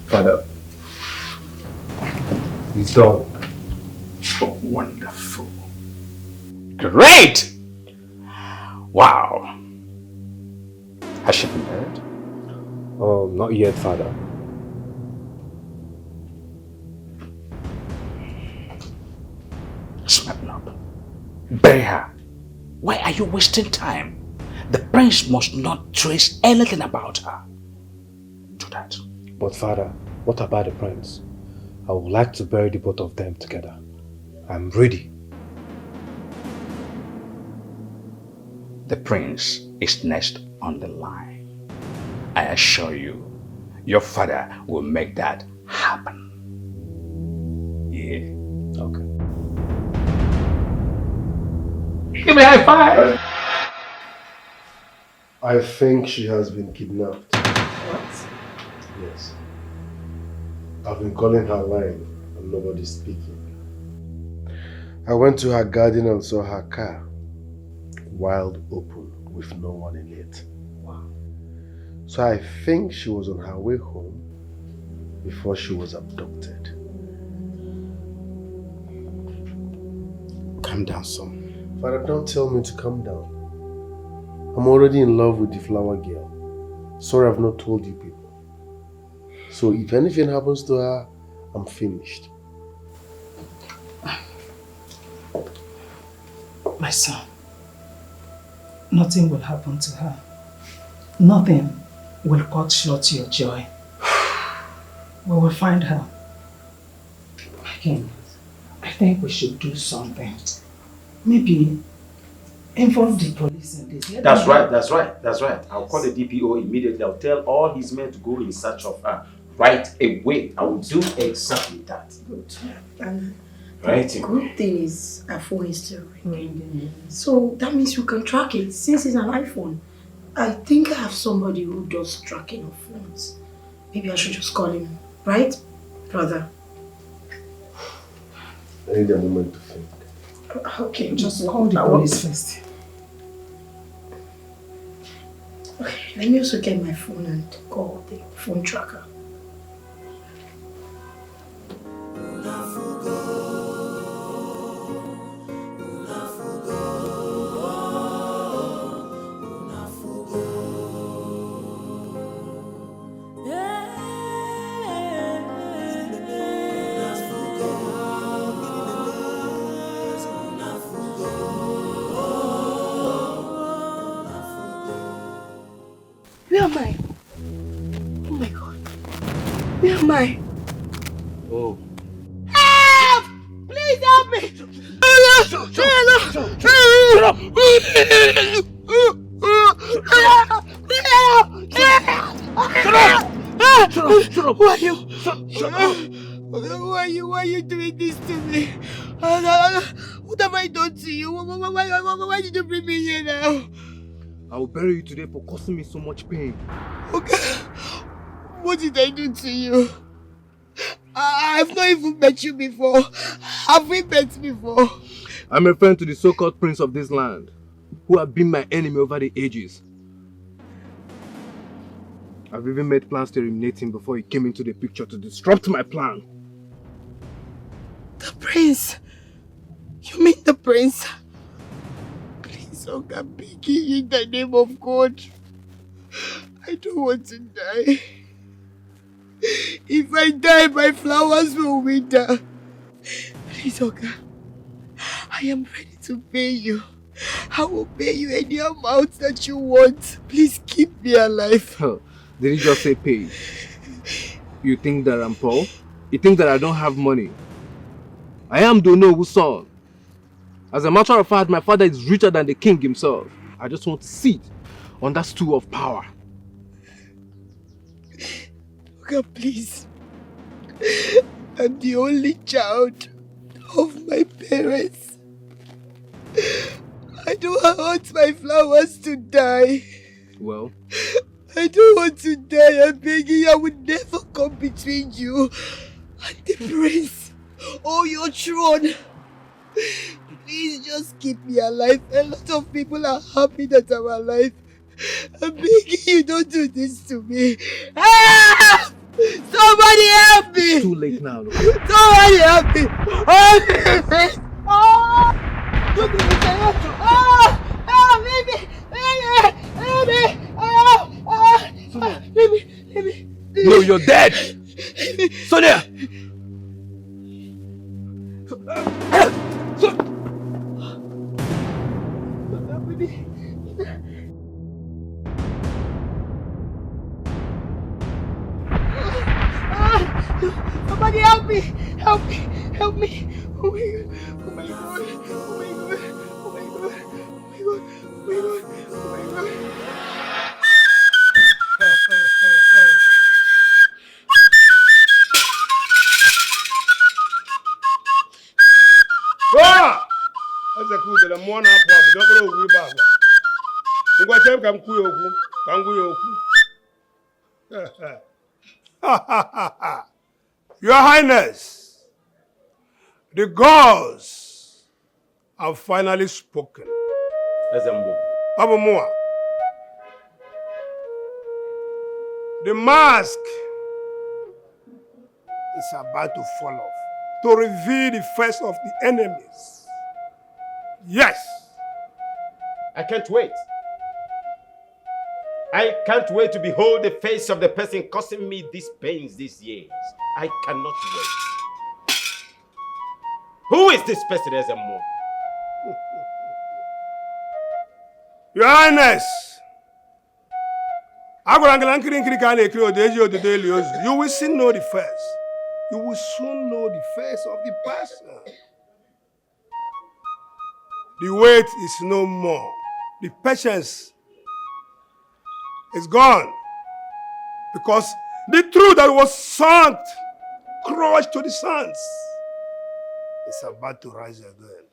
Father, he's done. Oh, wonderful. Great! Wow. Has she been married? Not yet, Father. Smarten up. Bury her. Why are you wasting time? The prince must not trace anything about her. Do that. But Father, what about the prince? I would like to bury the both of them together. I'm ready. The prince is next on the line. I assure you, your father will make that happen. Yeah. Okay. Give me a high five. I think she has been kidnapped. What? Yes. I've been calling her line and nobody's speaking. I went to her garden and saw her car, wide open, with no one in it. Wow. So I think she was on her way home before she was abducted. Calm down, son. Father, don't tell me to calm down. I'm already in love with the flower girl. Sorry I've not told you people. So if anything happens to her, I'm finished. My son, nothing will happen to her. Nothing will cut short your joy. We will find her. Again, I think we should do something. Maybe involve the police in this. That's right. I'll call the DPO immediately. I'll tell all his men to go in search of her right away. I will do exactly that. Good. And Right. the good thing is our phone is still ringing. So that means you can track it since it's an iPhone. I think I have somebody who does tracking of phones. Maybe I should just call him. Right, brother? I need a moment to think. Okay, just call the police first. Okay, let me also get my phone and call the phone tracker. am I? Oh my God. Where am I? Oh. Help! Please help me! Shut up! Who are you? Why are you doing this to me? What have I done to you? Why did you bring me here now? I will bury you today for causing me so much pain. Okay. What did I do to you? I've not even met you before. Have we met before? I'm referring to the so-called prince of this land, who have been my enemy over the ages. I've even made plans to eliminate him before he came into the picture to disrupt my plan. The prince? You mean the prince? Please, Oga, I'm begging you in the name of God. I don't want to die. If I die, my flowers will wither. Please, Oga, I am ready to pay you. I will pay you any amount that you want. Please keep me alive. Did he just say pay? You think that I'm poor? You think that I don't have money? I am Donowu's son. As a matter of fact, my father is richer than the king himself. I just want to sit on that stool of power. God, please. I'm the only child of my parents. I don't want my flowers to die. Well, I don't want to die. I'm begging you. I will never come between you and the prince or your throne. Please just keep me alive. A lot of people are happy that I'm alive. I'm begging you, don't do this to me. Ah! Somebody help me! It's too late now. Look. Somebody help me! Oh, baby! Oh! Look at me! Oh! Oh, baby! Baby! Oh! Baby! No, you're dead! Sonia! Somebody help me! Help me! Help me! Oh my God! Oh my God! Oh my God! Oh my God! Oh my God! Oh my God! Ah! That's a good one. I'm one up. Don't go away back. You go check come kuyoku. Come kuyoku. Your Highness, the gods have finally spoken. Abumua, the mask is about to fall off to reveal the face of the enemies. Yes. I can't wait. I can't wait to behold the face of the person causing me these pains these years. I cannot wait. Who is this person, Ezemo? Your Highness, you will soon know the face. You will soon know the face of the person. The wait is no more. The patience is gone. Because the truth that was sunk, crushed to the sands, is about to rise again.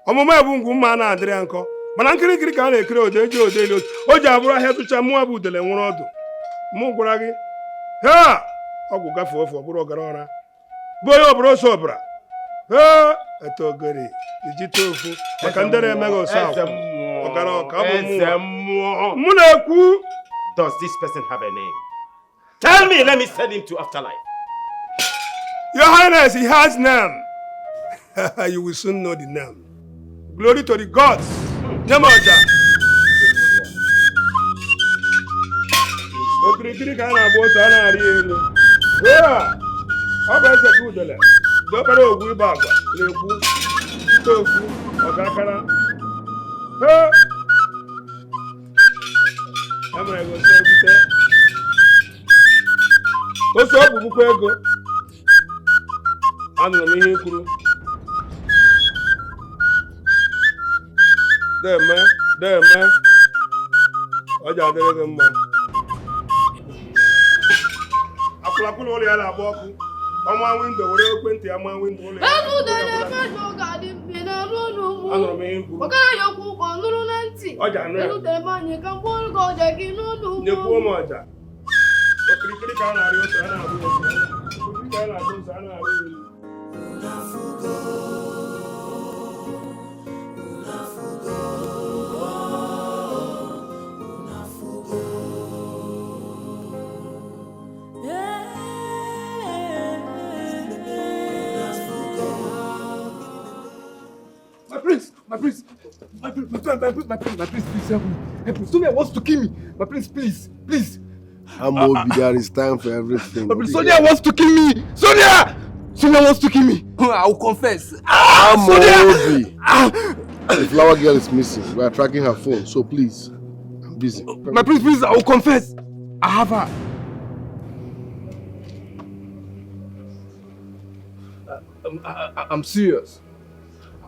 Omoma ebungu mma na adịrị nkọ mana nkirikiri ka a na-ekiri odeji odeli o ji abụrụ ahịa tụcha mụ abụ udele nwụrụ ọdụ mụ gwara gị ha ọgwụ gafee ofe ọbụrụ ọgara ọra bụ onye ọbụrụ ose ọbara ha eto ogere iji tofu maka ndị na-emeghị ose akwụ ọgara ọka ọ bụ mụ na-ekwu. Does this person have a name? Tell me, let me send him to afterlife. Your Highness, he has name. You will soon know the name. Glory to the gods. Nemaja. Okirikiri ka na agba ose a na-arị elu. Ọ bụ eze ka udele. Dokere ogwu ịba agwa na-ekwu tofu ọgakara. What's up, Bukwego? I'm going to meet you. There, man. I got there, man. Apulapulu ole ala aboku. Ọmọ window, wọlé okwente ọmọ window ole. Bẹ́ẹ̀ni dẹ́rẹ́ fẹ́jọ gàdí bìnnà lónú mú. Anụrụ m ihe mkpu. Ọ̀gá yọkwu kọ nụrụ na ntị. Ọja anụ ya. Bẹ́ẹ̀ni dẹ́rẹ́ anyị ka mkpụrụ ka ọja gị n'ụlọ ugbo. Nyekwuo m ọja. Okirikiri ka a na-arị ose a na-abụ ose. Okirikiri ka a na-abụ ose a na-arị elu. My prince, please help me. Sonia wants to kill me. My prince, please. Amobi, there is time for everything. My prince, Sonia wants to kill me. Sonia wants to kill me. I will confess. Amobi. The flower girl is missing. We are tracking her phone, so please. I'm busy. My prince, please, I will confess. I have her. I'm serious.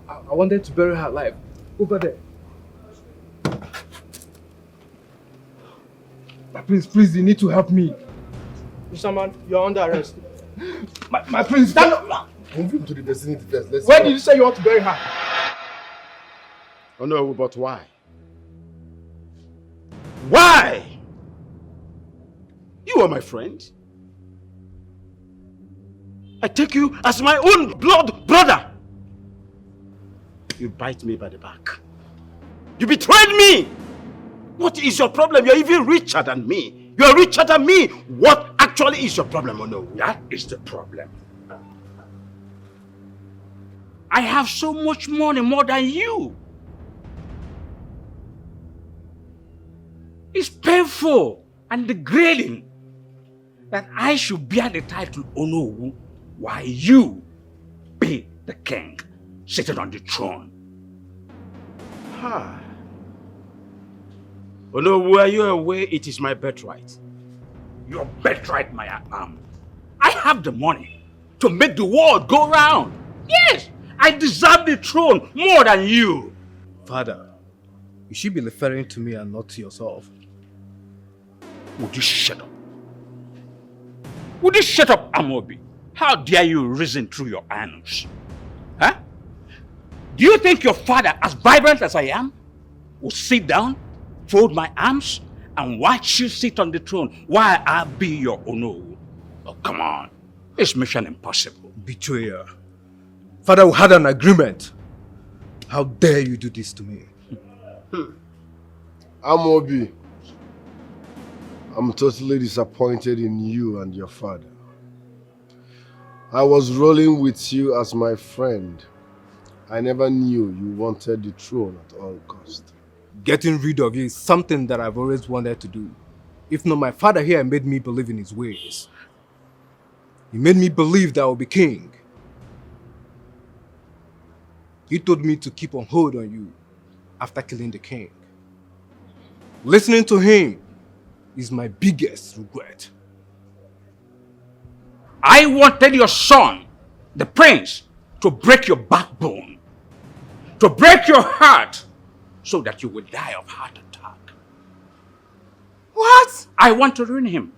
I wanted to bury her alive. Over there. My prince, please, you need to help me. Mr. Man, you're under arrest. My prince, stand up! Move him to the vicinity first. Where did you say you want to bury her? Oh no, but why? Why? You are my friend. I take you as my own blood brother. You bite me by the back. You betrayed me. What is your problem? You're even richer than me. You're richer than me. What actually is your problem, Ono? That is the problem. I have so much money, more than you. It's painful and degrading that I should bear the title Ono while you be the king sitting on the throne. Ono, were you aware it is my birthright? Your birthright, my arm. I have the money to make the world go round. Yes, I deserve the throne more than you. Father, you should be referring to me and not to yourself. Would you shut up? Would you shut up, Amobi? How dare you reason through your annals? Huh? Do you think your father, as vibrant as I am, will sit down, fold my arms, and watch you sit on the throne while I be your Ono? Oh, come on. It's mission impossible. Betrayer. Father, we had an agreement. How dare you do this to me? Amobi, I'm totally disappointed in you and your father. I was rolling with you as my friend. I never knew you wanted the throne at all costs. Getting rid of you is something that I've always wanted to do. If not, my father here made me believe in his ways. He made me believe that I will be king. He told me to keep on hold on you after killing the king. Listening to him is my biggest regret. I wanted your son, the prince, to break your backbone, to break your heart, so that you will die of heart attack. What? I want to ruin him.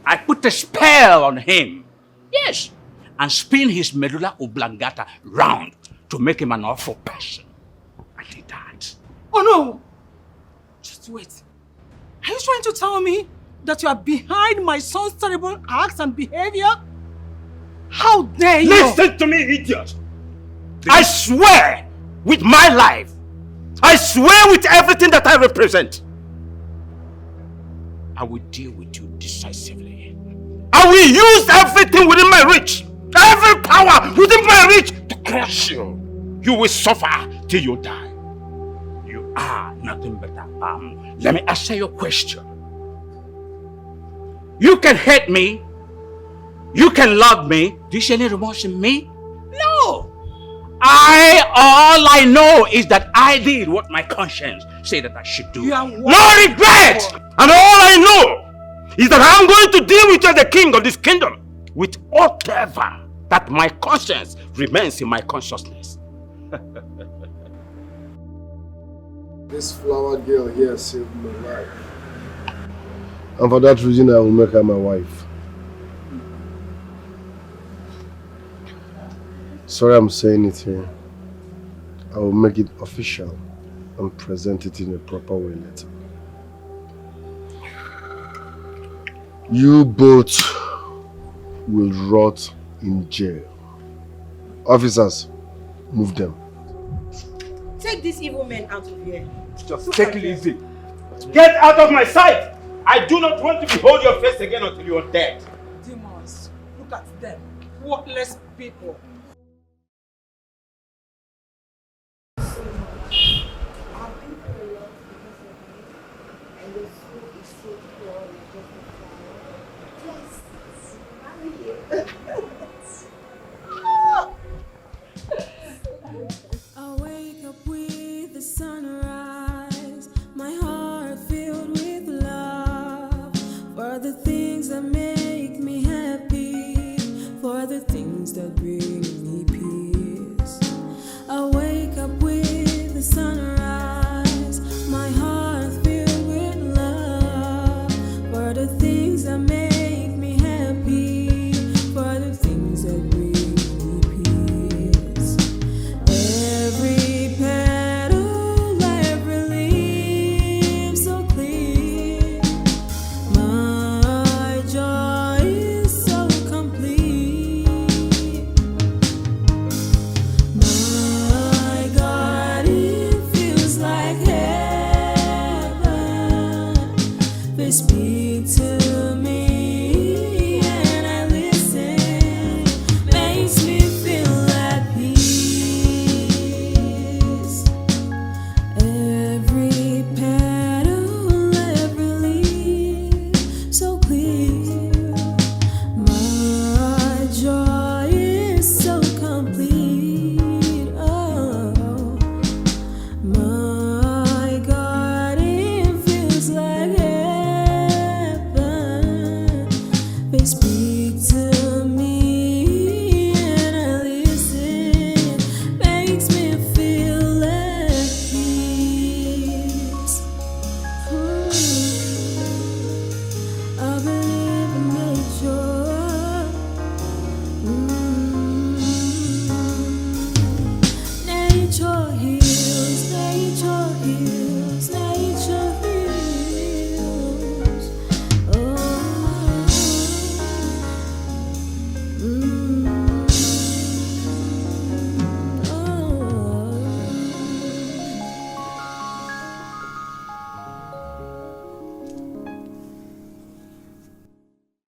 I put a spell on him. Yes. And spin his medulla oblongata round to make him an awful person. I did that. Oh no! Just wait. Are you trying to tell me that you are behind my son's terrible acts and behavior? How dare you! Listen to me, idiot! I swear with my life, I swear with everything that I represent, I will deal with you decisively. I will use everything within my reach, every power within my reach to crush you. You will suffer till you die. You are nothing but a bomb. Let me answer your question. You can hate me. You can love me. Do you see any remorse in me? No. All I know is that I did what my conscience said that I should do. No regret. And all I know is that I'm going to deal with you as the king of this kingdom with whatever that my conscience remains in my consciousness. This flower girl here saved my life. And for that reason, I will make her my wife. Sorry I'm saying it here. I will make it official and present it in a proper way later. You both will rot in jail. Officers, move them. Take these evil men out of here. Just take it easy. Get out of my sight! I do not want to behold your face again until you are dead. Demons, look at them. Worthless people.